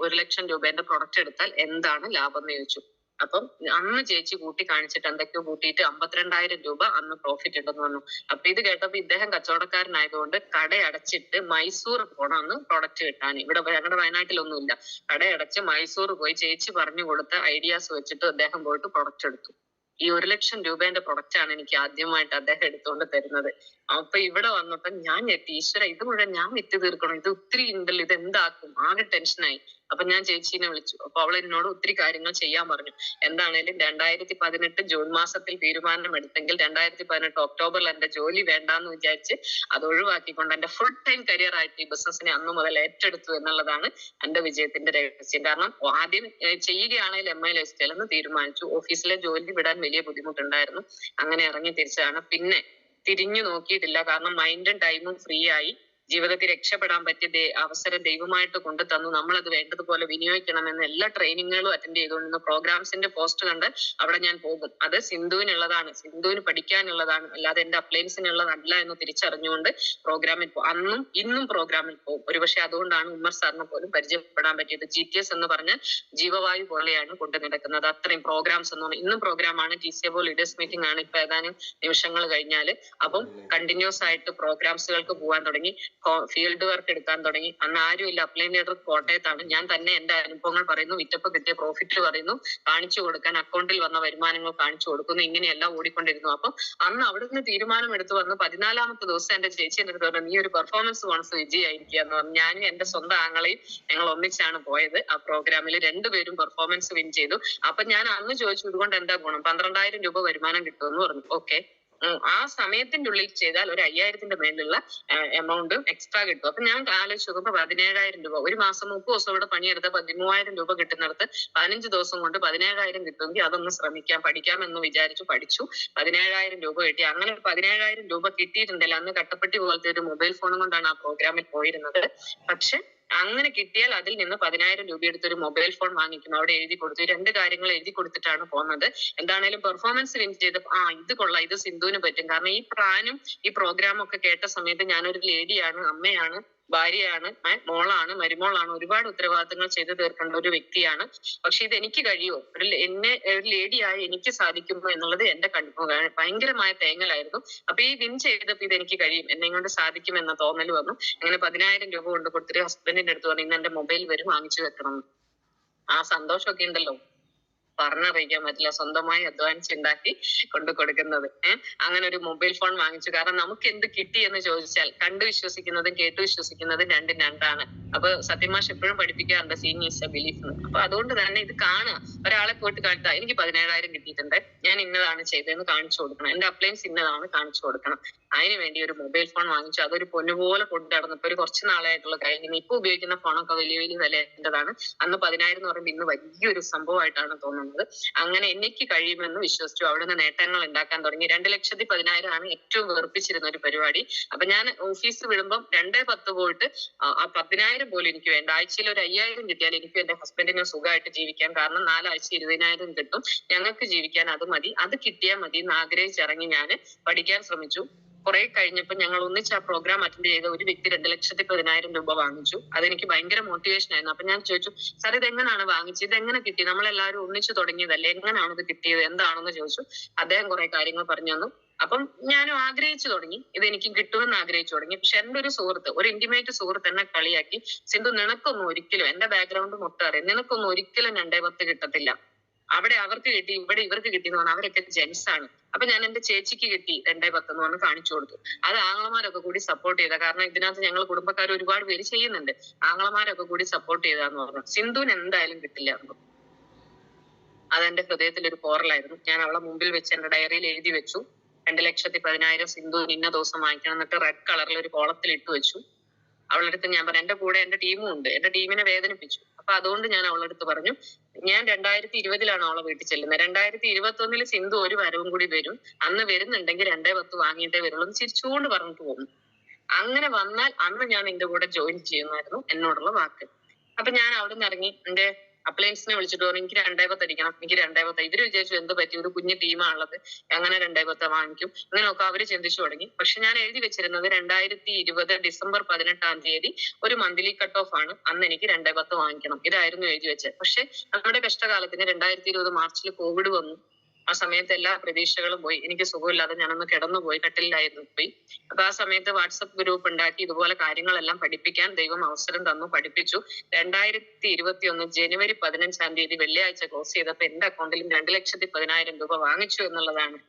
1 ലക്ഷം രൂപേന്റെ പ്രൊഡക്റ്റ് എടുത്താൽ എന്താണ് ലാഭം എന്ന് ചോദിച്ചു. അപ്പം അന്ന് ചേച്ചി കൂട്ടി കാണിച്ചിട്ട് എന്തൊക്കെയോ കൂട്ടിയിട്ട് 52,000 രൂപ അന്ന് പ്രോഫിറ്റ് ഉണ്ടെന്ന് പറഞ്ഞു. അപ്പൊ ഇത് കേട്ടപ്പോ ഇദ്ദേഹം കച്ചവടക്കാരനായതുകൊണ്ട് കടയടച്ചിട്ട് മൈസൂർ പോണം അന്ന് പ്രൊഡക്റ്റ് കിട്ടാൻ. ഇവിടെ ഞങ്ങളുടെ വയനാട്ടിലൊന്നുമില്ല. കടയടച്ച് മൈസൂർ പോയി ചേച്ചി പറഞ്ഞു കൊടുത്ത ഐഡിയാസ് വെച്ചിട്ട് അദ്ദേഹം പോയിട്ട് പ്രൊഡക്റ്റ് എടുത്തു. ഈ 1 ലക്ഷം രൂപേന്റെ പ്രൊഡക്റ്റ് ആണ് എനിക്ക് ആദ്യമായിട്ട് അദ്ദേഹം എടുത്തുകൊണ്ട് തരുന്നത്. അപ്പൊ ഇവിടെ വന്നപ്പോ ഞാൻ ഞെട്ടി, ഈശ്വര ഇത് മുഴുവൻ ഞാൻ വിറ്റ് തീർക്കണം, ഇത് ഒത്തിരി ഉണ്ടല്ലോ, ഇത് എന്താക്കും, ആകെ ടെൻഷനായി. അപ്പൊ ഞാൻ ചേച്ചീനെ വിളിച്ചു. അപ്പൊ അവൾ എന്നോട് ഒത്തിരി കാര്യങ്ങൾ ചെയ്യാൻ പറഞ്ഞു. എന്താണേലും 2018 ജൂൺ മാസത്തിൽ തീരുമാനമെടുത്തെങ്കിൽ 2018 ഒക്ടോബറിൽ എന്റെ ജോലി വേണ്ടാന്ന് വിചാരിച്ച് അത് ഒഴിവാക്കിക്കൊണ്ട് എന്റെ ഫുൾ ടൈം കരിയർ ആയിട്ട് ഈ ബിസിനസിനെ അന്ന് മുതൽ ഏറ്റെടുത്തു എന്നുള്ളതാണ് എന്റെ വിജയത്തിന്റെ രഹസ്യം. കാരണം ആദ്യം ചെയ്യുകയാണെങ്കിൽ MI ലൈഫ് സ്റ്റൈൽ എന്ന് തീരുമാനിച്ചു. ഓഫീസിലെ ജോലി വിടാൻ വലിയ ബുദ്ധിമുട്ടുണ്ടായിരുന്നു. അങ്ങനെ ഇറങ്ങി തിരിച്ചതാണ്. പിന്നെ തിരിഞ്ഞു നോക്കിയിട്ടില്ല. കാരണം മൈൻഡും ടൈമും ഫ്രീ ആയി. ജീവിതത്തിൽ രക്ഷപ്പെടാൻ പറ്റിയ അവസരം ദൈവമായിട്ട് കൊണ്ടു തന്നു. നമ്മൾ അത് വേണ്ടതുപോലെ വിനിയോഗിക്കണമെന്ന് എല്ലാ ട്രെയിനിങ്ങുകളും അറ്റൻഡ് ചെയ്തുകൊണ്ടിരുന്ന പ്രോഗ്രാംസിന്റെ പോസ്റ്റ് കണ്ട് അവിടെ ഞാൻ പോകും. അത് സിന്ധുവിനുള്ളതാണ്, സിന്ധുവിന് പഠിക്കാനുള്ളതാണ്, അല്ലാതെ എന്റെ അപ്ലയൻസിനുള്ളതല്ല എന്ന് തിരിച്ചറിഞ്ഞുകൊണ്ട് പ്രോഗ്രാമിൽ അന്നും ഇന്നും പ്രോഗ്രാമിൽ പോകും. ഒരുപക്ഷെ അതുകൊണ്ടാണ് ഉമ്മർ സാറിനെ പോലും പരിചയപ്പെടാൻ പറ്റിയത്. GTS എന്ന് പറഞ്ഞ ജീവവായു പോലെയാണ് കൊണ്ടു നടക്കുന്നത്. അത്രയും പ്രോഗ്രാംസ് എന്ന് പറഞ്ഞാൽ ഇന്നും പ്രോഗ്രാമാണ്. TCABO ലീഡേഴ്സ് മീറ്റിംഗ് ആണ് ഇപ്പൊ ഏതാനും നിമിഷങ്ങൾ കഴിഞ്ഞാല്. അപ്പം കണ്ടിന്യൂസ് ആയിട്ട് പ്രോഗ്രാംസുകൾക്ക് പോകാൻ തുടങ്ങി. ഫീൽഡ് വർക്ക് എടുക്കാൻ തുടങ്ങി. അന്ന് ആരുമില്ല, അപ്ലൈൻ ലീഡർ കോട്ടയത്താണ്. ഞാൻ തന്നെ എന്റെ അനുഭവങ്ങൾ പറയുന്നു, വിറ്റപ്പ് കിട്ടിയ പ്രോഫിറ്റ് പറയുന്നു, കാണിച്ചു കൊടുക്കാൻ അക്കൗണ്ടിൽ വന്ന വരുമാനങ്ങൾ കാണിച്ചു കൊടുക്കുന്നു, ഇങ്ങനെയെല്ലാം ഓടിക്കൊണ്ടിരുന്നു. അപ്പം അന്ന് അവിടെ നിന്ന് തീരുമാനം എടുത്തു വന്ന് 14ാമത്തെ ദിവസം എന്റെ ചേച്ചി എന്റെ അടുത്ത് പറഞ്ഞു, നീ ഒരു പെർഫോമൻസ് ബോണസ് വിജയായിരിക്കുക എന്ന് പറഞ്ഞു. ഞാനും എന്റെ സ്വന്തം ആങ്ങളെയും ഞങ്ങൾ ഒന്നിച്ചാണ് പോയത്. ആ പ്രോഗ്രാമിൽ രണ്ടുപേരും പെർഫോമൻസ് വിൻ ചെയ്തു. അപ്പൊ ഞാൻ അന്ന് ചോദിച്ചു, ഇതുകൊണ്ട് എന്താ ഗുണം? 12,000 രൂപ വരുമാനം കിട്ടുമെന്ന് പറഞ്ഞു. ഓക്കെ, ആ സമയത്തിന്റെ ഉള്ളിൽ ചെയ്താൽ ഒരു 5,000ന്റെ മേലുള്ള എമൗണ്ട് എക്സ്ട്രാ കിട്ടും. അപ്പൊ ഞാൻ ആലോചിച്ച് നോക്കുമ്പോ 17,000 രൂപ, ഒരു മാസം 30 ദിവസം ഇവിടെ പണിയെടുത്ത 13,000 രൂപ കിട്ടുന്നിടത്ത് 15 ദിവസം കൊണ്ട് 17,000 കിട്ടുമെങ്കിൽ അതൊന്ന് ശ്രമിക്കാം, പഠിക്കാം എന്ന് വിചാരിച്ചു പഠിച്ചു. 17,000 രൂപ കിട്ടി. അങ്ങനെ 17,000 രൂപ കിട്ടിയിട്ടുണ്ടല്ലോ. അന്ന് കട്ടപ്പെട്ടി പോലത്തെ ഒരു മൊബൈൽ ഫോണും കൊണ്ടാണ് ആ പ്രോഗ്രാമിൽ പോയിരുന്നത്. പക്ഷെ അങ്ങനെ കിട്ടിയാൽ അതിൽ നിന്ന് 10,000 രൂപ എടുത്തൊരു മൊബൈൽ ഫോൺ വാങ്ങിക്കും. അവിടെ എഴുതി കൊടുത്തു. 2 കാര്യങ്ങൾ എഴുതി കൊടുത്തിട്ടാണ് പോകുന്നത്. എന്താണേലും പെർഫോമൻസ് വിൻ ചെയ്ത് ഇത് കൊള്ളാം, ഇത് സിന്ധുവിന് പറ്റും. കാരണം ഈ പ്ലാനും ഈ പ്രോഗ്രാമും ഒക്കെ കേട്ട സമയത്ത് ഞാനൊരു ലേഡിയാണ്, അമ്മയാണ്, ഭാര്യയാണ്, മോളാണ്, മരുമോളാണ്, ഒരുപാട് ഉത്തരവാദിത്തങ്ങൾ ചെയ്തു തീർക്കേണ്ട ഒരു വ്യക്തിയാണ്. പക്ഷെ ഇത് എനിക്ക് കഴിയുമോ, ഒരു ലേഡിയായി എനിക്ക് സാധിക്കുമോ എന്നുള്ളത് എന്റെ ഭയങ്കരമായ തേങ്ങലായിരുന്നു. അപ്പൊ ഈ വിൻ ചെയ്തപ്പോ ഇത് എനിക്ക് കഴിയും, എന്നെ കൊണ്ട് സാധിക്കും എന്ന തോന്നൽ വന്നു. അങ്ങനെ 10,000 രൂപ കൊണ്ട് കൊടുത്തിട്ട് ഹസ്ബൻഡിന്റെ അടുത്ത് പറഞ്ഞു, ഇന്ന് എന്റെ മൊബൈൽ വരും, വാങ്ങിച്ചു വെക്കണം. ആ സന്തോഷമൊക്കെ ഉണ്ടല്ലോ പറഞ്ഞറിയിക്കാൻ പറ്റില്ല. സ്വന്തമായി അധ്വാനിച്ച് ഉണ്ടാക്കി കൊണ്ടു കൊടുക്കുന്നത്. അങ്ങനെ ഒരു മൊബൈൽ ഫോൺ വാങ്ങിച്ചു. കാരണം നമുക്ക് എന്ത് കിട്ടി എന്ന് ചോദിച്ചാൽ കണ്ടു വിശ്വസിക്കുന്നതും കേട്ടു വിശ്വസിക്കുന്നതും രണ്ടും രണ്ടാണ്. അപ്പൊ സത്യമാഷ് എപ്പോഴും പഠിപ്പിക്കാറുണ്ട്, സീയിങ് ഈസ് എ ബിലീഫ് എന്ന്. അപ്പൊ അതുകൊണ്ട് തന്നെ ഇത് കാണുക, ഒരാളെ പോയിട്ട് കാണിച്ചാൽ എനിക്ക് 17,000 കിട്ടിയിട്ടുണ്ട്, ഞാൻ ഇന്നതാണ് ചെയ്തതെന്ന് കാണിച്ചു കൊടുക്കണം, എന്റെ അപ്ലയൻസ് ഇന്നതാണ് കാണിച്ചു കൊടുക്കണം. അതിന് വേണ്ടി ഒരു മൊബൈൽ ഫോൺ വാങ്ങിച്ചു. അതൊരു പൊന്നുപോലെ കൊണ്ടു നടന്നപ്പോ ഒരു കുറച്ച് നാളായിട്ടുള്ള കഴിഞ്ഞു. ഇപ്പൊ ഉപയോഗിക്കുന്ന ഫോണൊക്കെ വലിയ വലിയ വിലയേണ്ടതാണ്. അന്ന് 10,000 എന്ന് പറയുമ്പോൾ ഇന്ന് വലിയൊരു സംഭവമായിട്ടാണ് തോന്നുന്നത്. അങ്ങനെ എനിക്ക് കഴിയുമെന്ന് വിശ്വസിച്ചു. അവിടുന്ന് നേട്ടങ്ങൾ ഉണ്ടാക്കാൻ തുടങ്ങി. 2,10,000 ആണ് ഏറ്റവും വെറുപ്പിച്ചിരുന്ന ഒരു പരിപാടി. അപ്പൊ ഞാൻ ഓഫീസ് വിടുമ്പം 2:10 പോയിട്ട് ആ 10,000 പോലും എനിക്ക് വേണ്ട. ആഴ്ചയിൽ ഒരു 5,000 കിട്ടിയാൽ എനിക്കും എന്റെ ഹസ്ബൻഡിനും സുഖമായിട്ട് ജീവിക്കാൻ. കാരണം 4 ആഴ്ച 20,000 കിട്ടും, ഞങ്ങൾക്ക് ജീവിക്കാൻ അത് മതി, അത് കിട്ടിയാൽ മതി എന്ന് ആഗ്രഹിച്ചിറങ്ങി ഞാൻ പഠിക്കാൻ ശ്രമിച്ചു. കുറെ കഴിഞ്ഞപ്പോ ഞങ്ങൾ ഒന്നിച്ച് ആ പ്രോഗ്രാം അറ്റൻഡ് ചെയ്ത ഒരു വ്യക്തി 2,10,000 രൂപ വാങ്ങിച്ചു. അതെനിക്ക് ഭയങ്കര മോട്ടിവേഷൻ ആയിരുന്നു. അപ്പൊ ഞാൻ ചോദിച്ചു, സാർ ഇതെങ്ങനെയാണ് വാങ്ങിച്ചത്, ഇതെങ്ങനെ കിട്ടി, നമ്മളെല്ലാവരും ഒന്നിച്ചു തുടങ്ങിയതല്ലേ, എങ്ങനെയാണ് ഇത് കിട്ടിയത്, എന്താണെന്ന് ചോദിച്ചു. അദ്ദേഹം കുറെ കാര്യങ്ങൾ പറഞ്ഞു തന്നു. അപ്പം ഞാനും ആഗ്രഹിച്ചു തുടങ്ങി, ഇത് എനിക്ക് കിട്ടുമെന്ന് ആഗ്രഹിച്ചു തുടങ്ങി. പക്ഷെ എന്റെ ഒരു സുഹൃത്ത്, ഒരു ഇന്റിമേറ്റ് സുഹൃത്ത് എന്നെ കളിയാക്കി, സിന്ധു നിനക്കൊന്നും ഒരിക്കലും, എന്റെ ബാക്ക്ഗ്രൗണ്ട് മൊത്തം അറിയാം, നിനക്കൊന്നും ഒരിക്കലും 2:10 കിട്ടത്തില്ല, അവിടെ അവർക്ക് കിട്ടി ഇവിടെ ഇവർക്ക് കിട്ടി എന്ന് പറഞ്ഞാൽ അവരൊക്കെ ജെൻസ് ആണ്. അപ്പൊ ഞാൻ എന്റെ ചേച്ചിക്ക് കിട്ടി 2:10 എന്ന് പറഞ്ഞ് കാണിച്ചു കൊടുത്തു. അത് ആങ്ങളമാരൊക്കെ കൂടി സപ്പോർട്ട് ചെയ്ത. കാരണം ഇതിനകത്ത് ഞങ്ങൾ കുടുംബക്കാർ ഒരുപാട് പേര് ചെയ്യുന്നുണ്ട്. ആങ്ങളമാരൊക്കെ കൂടി സപ്പോർട്ട് ചെയ്താന്ന് പറഞ്ഞു. സിന്ധുവിന് എന്തായാലും കിട്ടില്ല എന്ന്. അതെന്റെ ഹൃദയത്തിൽ ഒരു പോറലായിരുന്നു. ഞാൻ അവളെ മുമ്പിൽ വെച്ച് എന്റെ ഡയറിയിൽ എഴുതി വെച്ചു, 2,10,000 സിന്ധുവിന് ഇന്ന ദിവസം വാങ്ങിക്കണം. എന്നിട്ട് റെഡ് കളറിൽ ഒരു കോളത്തിൽ ഇട്ട് വെച്ചു. അവളുടെ അടുത്ത് ഞാൻ പറഞ്ഞു, എന്റെ കൂടെ എന്റെ ടീമും ഉണ്ട്, എന്റെ ടീമിനെ വേദനിപ്പിച്ചു. അപ്പൊ അതുകൊണ്ട് ഞാൻ അവളുടെ അടുത്ത് പറഞ്ഞു, ഞാൻ 2020 അവളെ വീട്ടിൽ ചെല്ലുന്നത്. 2021 സിന്ധു ഒരു വരവും കൂടി വരും, അന്ന് വരുന്നുണ്ടെങ്കിൽ 2:10 വാങ്ങിയിട്ടേ വരുള്ളൂ എന്ന് ചിരിച്ചുകൊണ്ട് പറഞ്ഞിട്ട് പോകുന്നു. അങ്ങനെ വന്നാൽ അന്ന് ഞാൻ നിന്റെ കൂടെ ജോയിൻ ചെയ്യുമായിരുന്നു എന്നോടുള്ള വാക്ക്. അപ്പൊ ഞാൻ അവിടെ നിന്ന് ഇറങ്ങി എന്റെ അപ്ലയൻസിനെ വിളിച്ചിട്ട് പറഞ്ഞു, എനിക്ക് 2:10 അടിക്കണം, എനിക്ക് 2:10. ഇവര് വിചാരിച്ചു എന്ത് പറ്റി, ഒരു കുഞ്ഞു ടീമാണുള്ളത്, അങ്ങനെ 2:10 വാങ്ങിക്കും, ഇങ്ങനെയൊക്കെ അവര് ചിന്തിച്ചു തുടങ്ങി. പക്ഷെ ഞാൻ എഴുതി വെച്ചിരുന്നത് 2020 ഡിസംബർ 18-ാം തീയതി ഒരു മന്ത്ലി കട്ട് ഓഫ് ആണ്, അന്ന് എനിക്ക് 2:10 വാങ്ങിക്കണം, ഇതായിരുന്നു എഴുതി വെച്ചത്. പക്ഷെ നമ്മുടെ കഷ്ടകാലത്തിന് 2020 മാർച്ചിൽ കോവിഡ് വന്നു. ആ സമയത്ത് എല്ലാ പ്രതീക്ഷകളും പോയി. എനിക്ക് സുഖമില്ലാതെ ഞാനൊന്ന് കിടന്നുപോയി, കട്ടിലായിരുന്നു പോയി. അപ്പൊ ആ സമയത്ത് വാട്സപ്പ് ഗ്രൂപ്പ് ഉണ്ടാക്കി ഇതുപോലെ കാര്യങ്ങളെല്ലാം പഠിപ്പിക്കാൻ ദൈവം അവസരം തന്നു, പഠിപ്പിച്ചു. 2021 ജനുവരി 15-ാം തീയതി വെള്ളിയാഴ്ച ക്ലോസ് ചെയ്തപ്പോ എന്റെ അക്കൗണ്ടിലും 2,10,000 രൂപ വാങ്ങിച്ചു എന്നുള്ളതാണ്.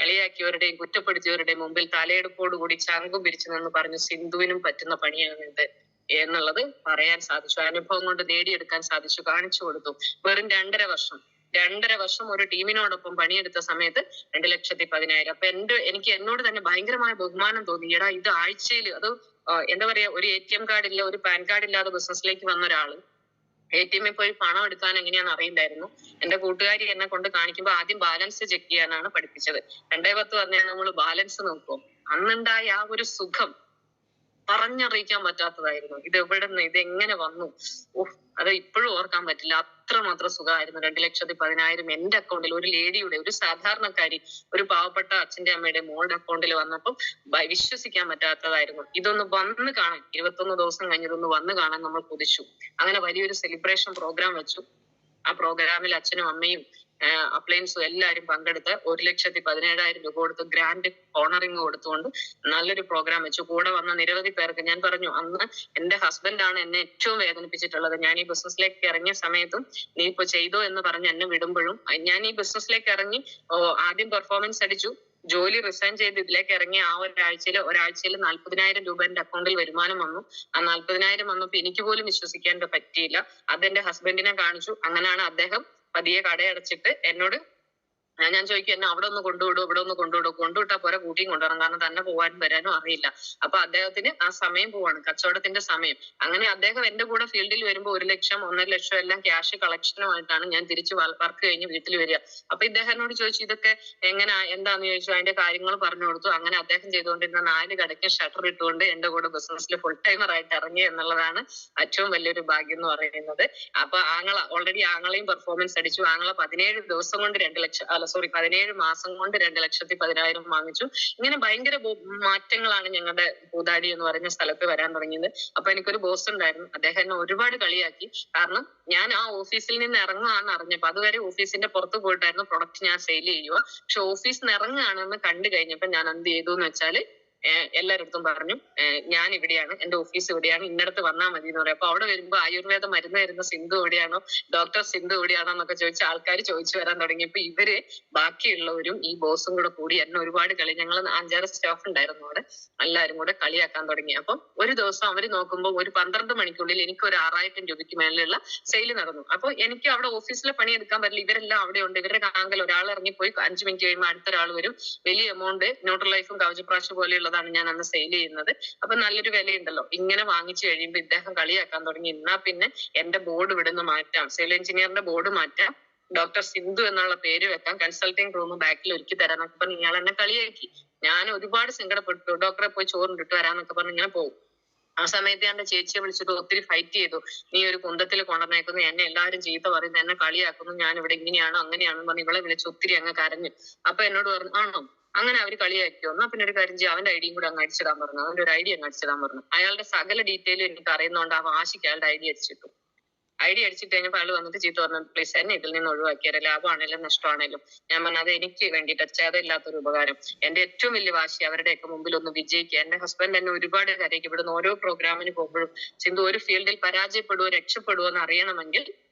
കളിയാക്കിയവരുടെയും കുറ്റപ്പെടുത്തിയവരുടെയും മുമ്പിൽ തലയെടുപ്പോടുകൂടി ചങ്കും പിരിച്ചു നിന്ന് പറഞ്ഞു, സിന്ധുവിനും പറ്റുന്ന പണിയാണ് ഇത് എന്നുള്ളത് പറയാൻ സാധിച്ചു. അനുഭവം കൊണ്ട് നേടിയെടുക്കാൻ സാധിച്ചു, കാണിച്ചു കൊടുത്തു. വെറും 2.5 വർഷം ഒരു ടീമിനോടൊപ്പം പണിയെടുത്ത സമയത്ത് 2,10,000. അപ്പൊ എനിക്ക് എന്നോട് തന്നെ ഭയങ്കരമായ ബഹുമാനം തോന്നി. എടാ, ഇത് ആഴ്ചയിൽ, അത് എന്താ പറയാ, ഒരു ATM കാർഡ് ഇല്ല, ഒരു പാൻ കാർഡ് ഇല്ലാതെ ബിസിനസ്സിലേക്ക് വന്ന ഒരാള് ATM പോയി പണം എടുക്കാൻ എങ്ങനെയാണെന്ന് അറിയില്ലായിരുന്നു. എന്റെ കൂട്ടുകാരി എന്നെ കൊണ്ട് കാണിക്കുമ്പോൾ ആദ്യം ബാലൻസ് ചെക്ക് ചെയ്യാനാണ് പഠിപ്പിച്ചത്. 2:10 പറഞ്ഞാൽ നമ്മൾ ബാലൻസ് നോക്കും. അന്നുണ്ടായ ആ ഒരു സുഖം പറഞ്ഞറിയിക്കാൻ പറ്റാത്തതായിരുന്നു. ഇത് എവിടെ നിന്ന്, ഇത് എങ്ങനെ വന്നു, അത് ഇപ്പോഴും ഓർക്കാൻ പറ്റില്ല. അത്രമാത്രം സുഖമായിരുന്നു. 2,10,000 എന്റെ അക്കൗണ്ടിൽ, ഒരു ലേഡിയുടെ, ഒരു സാധാരണക്കാരി, ഒരു പാവപ്പെട്ട അച്ഛന്റെ അമ്മയുടെ മോളുടെ അക്കൗണ്ടിൽ വന്നപ്പം വിശ്വസിക്കാൻ പറ്റാത്തതായിരുന്നു. ഇതൊന്ന് വന്ന് കാണാൻ, 21 ദിവസം കഴിഞ്ഞതൊന്ന് വന്ന് കാണാൻ നമ്മൾ കൊതിച്ചു. അങ്ങനെ വലിയൊരു സെലിബ്രേഷൻ പ്രോഗ്രാം വെച്ചു. ആ പ്രോഗ്രാമിൽ അച്ഛനും അമ്മയും അപ്ലയൻസും എല്ലാവരും പങ്കെടുത്ത് 1,17,000 രൂപ കൊടുത്ത് ഗ്രാൻഡ് ഓണറിങ് കൊടുത്തുകൊണ്ട് നല്ലൊരു പ്രോഗ്രാം വെച്ചു. കൂടെ വന്ന നിരവധി പേർക്ക് ഞാൻ പറഞ്ഞു, അന്ന് എന്റെ ഹസ്ബൻഡാണ് എന്നെ ഏറ്റവും വേദനിപ്പിച്ചിട്ടുള്ളത്. ഞാൻ ഈ ബിസിനസ്സിലേക്ക് ഇറങ്ങിയ സമയത്തും നീ ഇപ്പൊ ചെയ്തോ എന്ന് പറഞ്ഞ് എന്നെ വിടുമ്പോഴും ഞാൻ ഈ ബിസിനസ്സിലേക്ക് ഇറങ്ങി ആദ്യം പെർഫോമൻസ് അടിച്ചു, ജോലി റിസൈൻ ചെയ്ത് ഇതിലേക്ക് ഇറങ്ങി ആ ഒരാഴ്ചയിൽ 40,000 രൂപ എന്റെ അക്കൗണ്ടിൽ വരുമാനം വന്നു. ആ 40,000 വന്നപ്പോ എനിക്ക് പോലും വിശ്വസിക്കാൻ പറ്റിയില്ല. അതെന്റെ ഹസ്ബൻഡിനെ കാണിച്ചു. അങ്ങനെയാണ് അദ്ദേഹം പതിയെ കടയടച്ചിട്ട് എന്നോട് ഞാൻ ചോദിക്കും, എന്നെ അവിടെ ഒന്ന് കൊണ്ടുവിടും, ഇവിടെ ഒന്ന് കൊണ്ടുവിട്ടാ പോരെ, കൂട്ടിയും കൊണ്ടുവരണം, കാരണം തന്നെ പോകാനും വരാനും അറിയില്ല. അപ്പൊ അദ്ദേഹത്തിന് ആ സമയം പോവാണ്, കച്ചവടത്തിന്റെ സമയം. അങ്ങനെ അദ്ദേഹം എന്റെ കൂടെ ഫീൽഡിൽ വരുമ്പോൾ 1 ലക്ഷം 1.5 ലക്ഷം എല്ലാം ക്യാഷ് കളക്ഷനുമായിട്ടാണ് ഞാൻ തിരിച്ച് വർക്ക് കഴിഞ്ഞ് വീട്ടിൽ വരിക. അപ്പൊ ഇദ്ദേഹത്തിനോട് ചോദിച്ചു, ഇതൊക്കെ എന്താന്ന് ചോദിച്ചു. അതിന്റെ കാര്യങ്ങൾ പറഞ്ഞു കൊടുത്തു. അങ്ങനെ അദ്ദേഹം ചെയ്തുകൊണ്ടിരുന്ന 4 കടയ്ക്ക് ഷട്ടർ ഇട്ടുകൊണ്ട് എന്റെ കൂടെ ബിസിനസ്സിൽ ഫുൾ ടൈമർ ആയിട്ട് ഇറങ്ങി എന്നുള്ളതാണ് ഏറ്റവും വലിയൊരു ഭാഗ്യം എന്ന് പറയുന്നത്. അപ്പൊ ഓൾറെഡി ആങ്ങളെയും പെർഫോമൻസ് അടിച്ചു. ആങ്ങളെ 17 ദിവസം കൊണ്ട് 17 മാസം കൊണ്ട് 2,10,000 വാങ്ങിച്ചു. ഇങ്ങനെ ഭയങ്കര മാറ്റങ്ങളാണ് ഞങ്ങളുടെ പൂതാടി എന്ന് പറയുന്ന സ്ഥലത്ത് വരാൻ തുടങ്ങിയത്. അപ്പൊ എനിക്കൊരു ബോസ് ഉണ്ടായിരുന്നു. അദ്ദേഹം എന്നെ ഒരുപാട് കളിയാക്കി. കാരണം ഞാൻ ആ ഓഫീസിൽ നിന്ന് ഇറങ്ങുകയാണെന്ന് അറിഞ്ഞപ്പോ, അതുവരെ ഓഫീസിന്റെ പുറത്ത് പോയിട്ടായിരുന്നു പ്രൊഡക്റ്റ് ഞാൻ സെയിൽ ചെയ്യുക. പക്ഷെ ഓഫീസിൽ നിന്ന് ഇറങ്ങുകയാണെന്ന് കണ്ടു കഴിഞ്ഞപ്പോ ഞാൻ എന്ത് ചെയ്തു എന്ന് വെച്ചാല്, എല്ലാവരുടെ പറഞ്ഞു, ഞാൻ ഇവിടെയാണ്, എന്റെ ഓഫീസ് ഇവിടെയാണ്, ഇന്നടത്ത് വന്നാൽ മതി എന്ന് പറയും. അപ്പൊ അവിടെ വരുമ്പോ ആയുർവേദ മരുന്ന് തരുന്ന സിന്ധു എവിടെയാണോ, ഡോക്ടർ സിന്ധു എവിടെയാണോ എന്നൊക്കെ ചോദിച്ച ആൾക്കാർ ചോദിച്ചു വരാൻ തുടങ്ങിയപ്പോ ഇവര് ബാക്കിയുള്ളവരും ഈ ബോസും കൂടി എന്നെ ഒരുപാട് ഞങ്ങൾ 5-6 സ്റ്റാഫ് ഉണ്ടായിരുന്നു അവിടെ, എല്ലാവരും കൂടെ കളിയാക്കാൻ തുടങ്ങി. അപ്പം ഒരു ദിവസം അവര് നോക്കുമ്പോൾ ഒരു 12 മണിക്കുള്ളിൽ എനിക്ക് ഒരു 6,000 രൂപയ്ക്ക് മേലുള്ള സെയിൽ നടന്നു. അപ്പൊ എനിക്ക് അവിടെ ഓഫീസിലെ പണി എടുക്കാൻ പറ്റില്ല. ഇവരെല്ലാം അവിടെ ഉണ്ട്. ഇവരുടെ കാങ്കൽ ഒരാൾ ഇറങ്ങിപ്പോയി 5 മിനിറ്റ് കഴിയുമ്പോൾ അടുത്ത ഒരാൾ വരും. വലിയ എമൗണ്ട് ന്യൂട്രലൈഫും കവചപ്രാശ് പോലെയുള്ള ഞാൻ അന്ന് സെയിൽ ചെയ്യുന്നത്. അപ്പൊ നല്ലൊരു വിലയുണ്ടല്ലോ. ഇങ്ങനെ വാങ്ങിച്ചു കഴിയുമ്പോൾ ഇദ്ദേഹം കളിയാക്കാൻ തുടങ്ങി. എന്നാ പിന്നെ എന്റെ ബോർഡ് ഇവിടുന്ന് മാറ്റാം, സിവിൽ എഞ്ചിനീയറിന്റെ ബോർഡ് മാറ്റാം, ഡോക്ടർ സിന്ധു എന്നുള്ള പേര് വെക്കാം, കൺസൾട്ടിങ് റൂം ബാക്കിൽ ഒരുക്കി തരാന്നൊക്കെ പറഞ്ഞ് ഇയാൾ എന്നെ കളിയാക്കി. ഞാൻ ഒരുപാട് സങ്കടപ്പെട്ടു. ഡോക്ടറെ പോയി ചോറിട്ട് വരാന്നൊക്കെ പറഞ്ഞ് ഇങ്ങനെ പോകും. ആ സമയത്ത് എന്റെ ചേച്ചിയെ വിളിച്ചിട്ട് ഒത്തിരി ഫൈറ്റ് ചെയ്തു. നീ ഒരു കുന്തത്തിൽ കൊണ്ടുവന്നേക്കുന്നു, എന്നെ എല്ലാവരും ചീത്ത പറയുന്നു, എന്നെ കളിയാക്കുന്നു, ഞാൻ ഇവിടെ ഇങ്ങനെയാണോ അങ്ങനെയാണെന്ന് പറഞ്ഞ് ഇവളെ വിളിച്ച് ഒത്തിരി അങ്ങ് കരഞ്ഞു. അപ്പൊ എന്നോട് പറഞ്ഞു, ആണോ അങ്ങനെ അവര് കളിയാക്കിയോ, എന്നാ പിന്നെ ഒരു കാര്യം ചെയ്യും, അവന്റെ ഐഡിയും കൂടെ അങ്ങ് അടിച്ചിടാൻ പറഞ്ഞു. അവന്റെ ഒരു ഐഡിയ അങ്ങ് അടിച്ചിടാൻ പറഞ്ഞു. അയാളുടെ സകല ഡീറ്റെയിലും എനിക്ക് അറിയുന്നതുകൊണ്ട് ആ വാശിക്ക് അയാളുടെ ഐഡിയ അടിച്ചിട്ടു. അടിച്ചിട്ട് കഴിഞ്ഞപ്പോൾ അയാൾ വന്നിട്ട് ചീത്ത പറഞ്ഞു, പ്ലീസ് എന്നെ ഇതിൽ നിന്ന് ഒഴിവാക്കിയാലും, ലാഭമാണേലും നഷ്ടമാണേലും. ഞാൻ പറഞ്ഞു, അത് എനിക്ക് വേണ്ടിയിട്ട് ചേതമില്ലാത്തൊരു ഉപകാരം. എന്റെ ഏറ്റവും വലിയ വാശി അവരുടെയൊക്കെ മുമ്പിൽ ഒന്ന് വിജയിക്കുക. എന്റെ ഹസ്ബൻഡ് എന്നെ ഒരുപാട് കരയ്ക്ക്. ഇവിടുന്ന് ഓരോ പ്രോഗ്രാമിന് പോകുമ്പോഴും, സിന്ധു ഒരു ഫീൽഡിൽ പരാജയപ്പെടുവോ രക്ഷപ്പെടുവോ എന്ന് അറിയണമെങ്കിൽ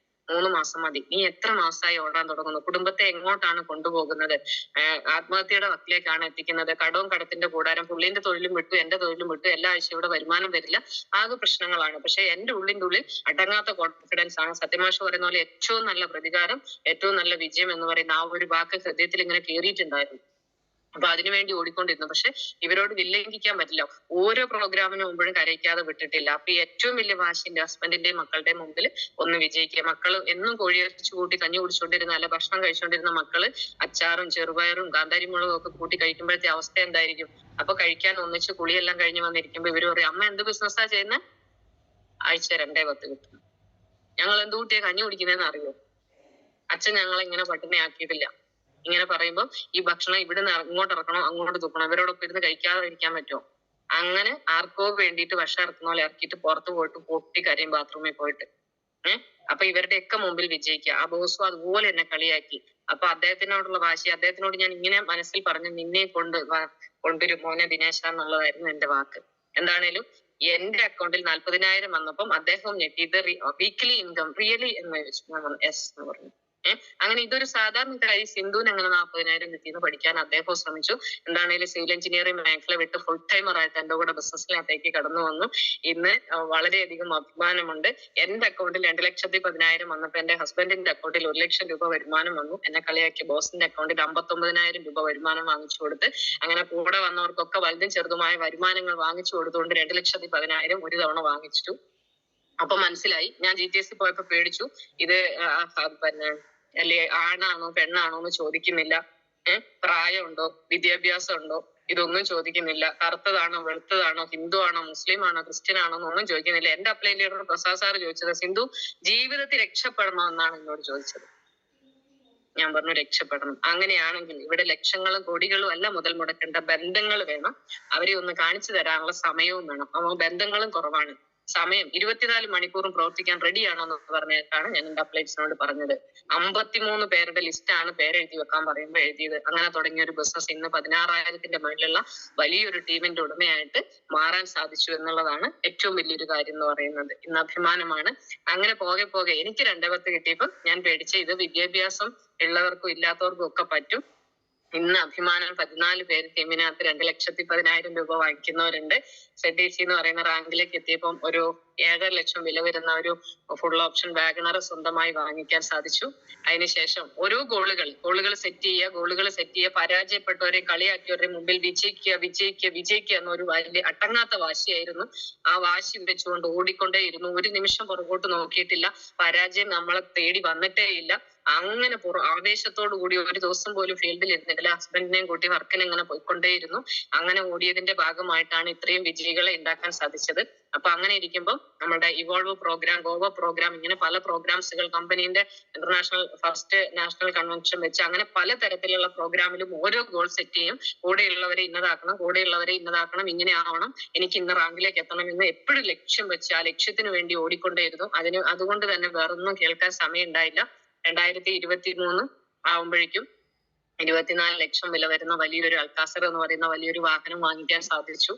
3 മാസം മതി. നീ എത്ര മാസമായി ഓടാൻ തുടങ്ങുന്നു? കുടുംബത്തെ എങ്ങോട്ടാണ് കൊണ്ടുപോകുന്നത്? ആത്മഹത്യയുടെ വക്കിലേക്കാണ് എത്തിക്കുന്നത്. കടവും കടത്തിന്റെ കൂടാരം. പുള്ളിന്റെ തൊഴിലും വിട്ടു, എന്റെ തൊഴിലും വിട്ടു. എല്ലാ ആഴ്ചയും ഇവിടെ വരുമാനം വരില്ല. ആകെ പ്രശ്നങ്ങളാണ്. പക്ഷെ എന്റെ ഉള്ളിൽ അടങ്ങാത്ത കോൺഫിഡൻസ് ആണ്. സത്യമാഷ് പറയുന്ന പോലെ ഏറ്റവും നല്ല പ്രതികാരം, ഏറ്റവും നല്ല വിജയം എന്ന് പറയുന്ന ആ ഒരു വാക്ക് ഹൃദയത്തിൽ ഇങ്ങനെ കേറിയിട്ടുണ്ടായിരുന്നു. അപ്പൊ അതിനുവേണ്ടി ഓടിക്കൊണ്ടിരുന്നു. പക്ഷെ ഇവരോട് വില്ലംഘിക്കാൻ പറ്റില്ല. ഓരോ പ്രോഗ്രാമിന് മുമ്പോഴും കരയിക്കാതെ വിട്ടിട്ടില്ല. അപ്പൊ ഏറ്റവും വലിയ വാശി എന്റെ ഹസ്ബൻഡിന്റെയും മക്കളുടെയും മുമ്പിൽ ഒന്ന് വിജയിക്കുക. മക്കള് എന്നും കോഴിയിറച്ചി കൂട്ടി കഞ്ഞി കുടിച്ചുകൊണ്ടിരുന്ന, അല്ല ഭക്ഷണം കഴിച്ചുകൊണ്ടിരുന്ന മക്കള് അച്ചാറും ചെറുപയറും കാന്താരിമുളകും ഒക്കെ കൂട്ടി കഴിക്കുമ്പോഴത്തെ അവസ്ഥ എന്തായിരിക്കും? അപ്പൊ കഴിക്കാൻ ഒന്നിച്ച് കുളിയെല്ലാം കഴിഞ്ഞ് വന്നിരിക്കുമ്പോ ഇവര് പറയും, അമ്മ എന്ത് ബിസിനസ്സാ ചെയ്യുന്നത്? ആഴ്ച 2.10 കിട്ടും. ഞങ്ങൾ എന്ത് കൂട്ടിയാ കഞ്ഞി കുടിക്കുന്നതെന്ന് അറിയോ? അച്ഛൻ ഞങ്ങളെ ഇങ്ങനെ പട്ടിണിയാക്കിയിട്ടില്ല. ഇങ്ങനെ പറയുമ്പോ ഈ ഭക്ഷണം ഇവിടുന്ന് ഇങ്ങോട്ട് ഇറക്കണോ അങ്ങോട്ട് തൂക്കണോ, ഇവരോടൊപ്പം ഇരുന്ന് കഴിക്കാതെ ഇരിക്കാൻ പറ്റുമോ? അങ്ങനെ ആർക്കോ വേണ്ടിയിട്ട് വിഷം ഇറക്കുന്ന പോലെ ഇറക്കിയിട്ട് പുറത്ത് പോയിട്ട് പൊട്ടി കരയും ബാത്റൂമിൽ പോയിട്ട്. അപ്പൊ ഇവരുടെയൊക്കെ മുമ്പിൽ വിജയിക്കുക. ആ ബോസും അതുപോലെ എന്നെ കളിയാക്കി. അപ്പൊ അദ്ദേഹത്തിനോടുള്ള വാശി, അദ്ദേഹത്തിനോട് ഞാൻ ഇങ്ങനെ മനസ്സിൽ പറഞ്ഞു, നിന്നെ കൊണ്ടുവരും മോനെ ദിനേശ എന്നുള്ളതായിരുന്നു എന്റെ വാക്ക്. എന്താണേലും എന്റെ അക്കൗണ്ടിൽ 40,000 വന്നപ്പം അദ്ദേഹവും ഞെട്ടി. ഇത് വീക്ക്ലി ഇൻകം റിയലി എന്ന് ചോദിച്ചു. എസ് എന്ന് പറഞ്ഞു. അങ്ങനെ ഇതൊരു സാധാരണക്കാരി സിന്ധുവിന് അങ്ങനെ 40,000 കിട്ടിയെന്ന് പഠിക്കാൻ അദ്ദേഹം ശ്രമിച്ചു. എന്താണെങ്കിലും സിവിൽ എഞ്ചിനീയറിംഗ് മേഖല വിട്ട് ഫുൾ ടൈമർ ആയിട്ട് എന്റെ കൂടെ ബിസിനസ്സിനകത്തേക്ക് കടന്നു വന്നു. ഇന്ന് വളരെയധികം അഭിമാനമുണ്ട്. എന്റെ അക്കൗണ്ടിൽ 2,10,000 വന്നപ്പോ എന്റെ ഹസ്ബൻഡിന്റെ അക്കൗണ്ടിൽ 1 ലക്ഷം രൂപ വരുമാനം വന്നു. എന്നെ കളിയാക്കിയ ബോസിന്റെ അക്കൗണ്ടിൽ 59,000 രൂപ വരുമാനം വാങ്ങിച്ചു കൊടുത്ത്, അങ്ങനെ കൂടെ വന്നവർക്കൊക്കെ വലുതും ചെറുതുമായ വരുമാനങ്ങൾ വാങ്ങിച്ചു കൊടുത്തുകൊണ്ട് 2,10,000 ഒരു തവണ വാങ്ങിച്ചു. അപ്പൊ മനസ്സിലായി. ഞാൻ GTS പോയപ്പോ പേടിച്ചു. ഇത് അല്ലെ ആണാണോ പെണ്ണാണോ എന്ന് ചോദിക്കുന്നില്ല, പ്രായമുണ്ടോ വിദ്യാഭ്യാസം ഉണ്ടോ ഇതൊന്നും ചോദിക്കുന്നില്ല, കറുത്തതാണോ വെളുത്തതാണോ ഹിന്ദു ആണോ മുസ്ലിം ആണോ ക്രിസ്ത്യൻ ആണോ എന്നൊന്നും ചോദിക്കുന്നില്ല. എന്റെ അപ്ലൈ ലീഡർ പ്രസാദ് സാർ ചോദിച്ചത്, സിന്ധു ജീവിതത്തിൽ രക്ഷപ്പെടണോ എന്നാണ് എന്നോട് ചോദിച്ചത്. ഞാൻ പറഞ്ഞു രക്ഷപ്പെടണം. അങ്ങനെയാണെങ്കിൽ ഇവിടെ ലക്ഷങ്ങളും കോടികളും അല്ല മുതൽ മുടക്കേണ്ട, ബന്ധങ്ങൾ വേണം. അവരെ ഒന്ന് കാണിച്ചു തരാനുള്ള സമയവും വേണം. അപ്പൊ ബന്ധങ്ങളും കുറവാണ്. സമയം 24 മണിക്കൂറും പ്രവർത്തിക്കാൻ റെഡിയാണോ എന്ന് പറഞ്ഞിട്ടാണ് ഞാൻ എന്റെ അപ്ലൈറ്റ്സിനോട് പറഞ്ഞത്. 53 പേരുടെ ലിസ്റ്റാണ് പേരെഴുതി വെക്കാൻ പറയുമ്പോൾ എഴുതിയത്. അങ്ങനെ തുടങ്ങിയ ഒരു ബിസിനസ് ഇന്ന് 16,000-ന്റെ മുകളിലുള്ള വലിയൊരു ടീമിന്റെ ഉടമയായിട്ട് മാറാൻ സാധിച്ചു എന്നുള്ളതാണ് ഏറ്റവും വലിയൊരു കാര്യം എന്ന് പറയുന്നത്. ഇന്ന് അഭിമാനമാണ്. അങ്ങനെ പോകെ പോകെ എനിക്ക് 2 കിട്ടിയപ്പോൾ ഞാൻ പേടിച്ച ഇത് വിദ്യാഭ്യാസം ഉള്ളവർക്കും ഇല്ലാത്തവർക്കും ഒക്കെ പറ്റും. ഇന്ന് അഭിമാനം 14 പേര് ടീമിനകത്ത് 2,10,000 രൂപ വാങ്ങിക്കുന്നവരുണ്ട്. ZDC എന്ന് പറയുന്ന റാങ്കിലേക്ക് എത്തിയപ്പം ഒരു 7.5 ലക്ഷം വില വരുന്ന ഒരു ഫുൾ ഓപ്ഷൻ വാഗണർ സ്വന്തമായി വാങ്ങിക്കാൻ സാധിച്ചു. അതിനുശേഷം ഓരോ ഗോളുകൾ സെറ്റ് ചെയ്യുക, പരാജയപ്പെട്ടവരെ കളിയാക്കിയവരുടെ മുമ്പിൽ വിജയിക്കുക എന്നൊരു വലിയ അട്ടങ്ങാത്ത വാശിയായിരുന്നു. ആ വാശി വെച്ചുകൊണ്ട് ഓടിക്കൊണ്ടേയിരുന്നു. ഒരു നിമിഷം പുറകോട്ട് നോക്കിയിട്ടില്ല. പരാജയം നമ്മളെ തേടി വന്നിട്ടേ ഇല്ല. അങ്ങനെ ആവേശത്തോടു കൂടി ഒരു ദിവസം പോലും ഫീൽഡിൽ ഇരുന്നിട്ടില്ല. ഹസ്ബൻഡിനെയും കൂട്ടി വർക്കിന് അങ്ങനെ പോയിക്കൊണ്ടേയിരുന്നു. അങ്ങനെ ഓടിയതിന്റെ ഭാഗമായിട്ടാണ് ഇത്രയും വിജയികളെ ഉണ്ടാക്കാൻ സാധിച്ചത്. അപ്പൊ അങ്ങനെ ഇരിക്കുമ്പോൾ നമ്മുടെ ഇവോൾവ് പ്രോഗ്രാം, ഗോവ പ്രോഗ്രാം, ഇങ്ങനെ പല പ്രോഗ്രാംസുകൾ കമ്പനീന്റെ ഇന്റർനാഷണൽ ഫസ്റ്റ് നാഷണൽ കൺവെൻഷൻ വെച്ച് അങ്ങനെ പല തരത്തിലുള്ള പ്രോഗ്രാമിലും ഓരോ ഗോൾ സെറ്റ് ചെയ്യും. കൂടെയുള്ളവരെ ഇന്നതാക്കണം, ഇങ്ങനെ ആവണം, എനിക്ക് ഇന്ന റാങ്കിലേക്ക് എത്തണം എന്ന് എപ്പോഴും ലക്ഷ്യം വെച്ച് ആ ലക്ഷ്യത്തിന് വേണ്ടി ഓടിക്കൊണ്ടേയിരുന്നു. അതുകൊണ്ട് തന്നെ വേറൊന്നും കേൾക്കാൻ സമയം ഉണ്ടായില്ല. 2023 ആവുമ്പോഴേക്കും 24 ലക്ഷം വില വരുന്ന വലിയൊരു അൽക്കാസർ എന്ന് പറയുന്ന വലിയൊരു വാഹനം വാങ്ങിക്കാൻ സാധിച്ചു.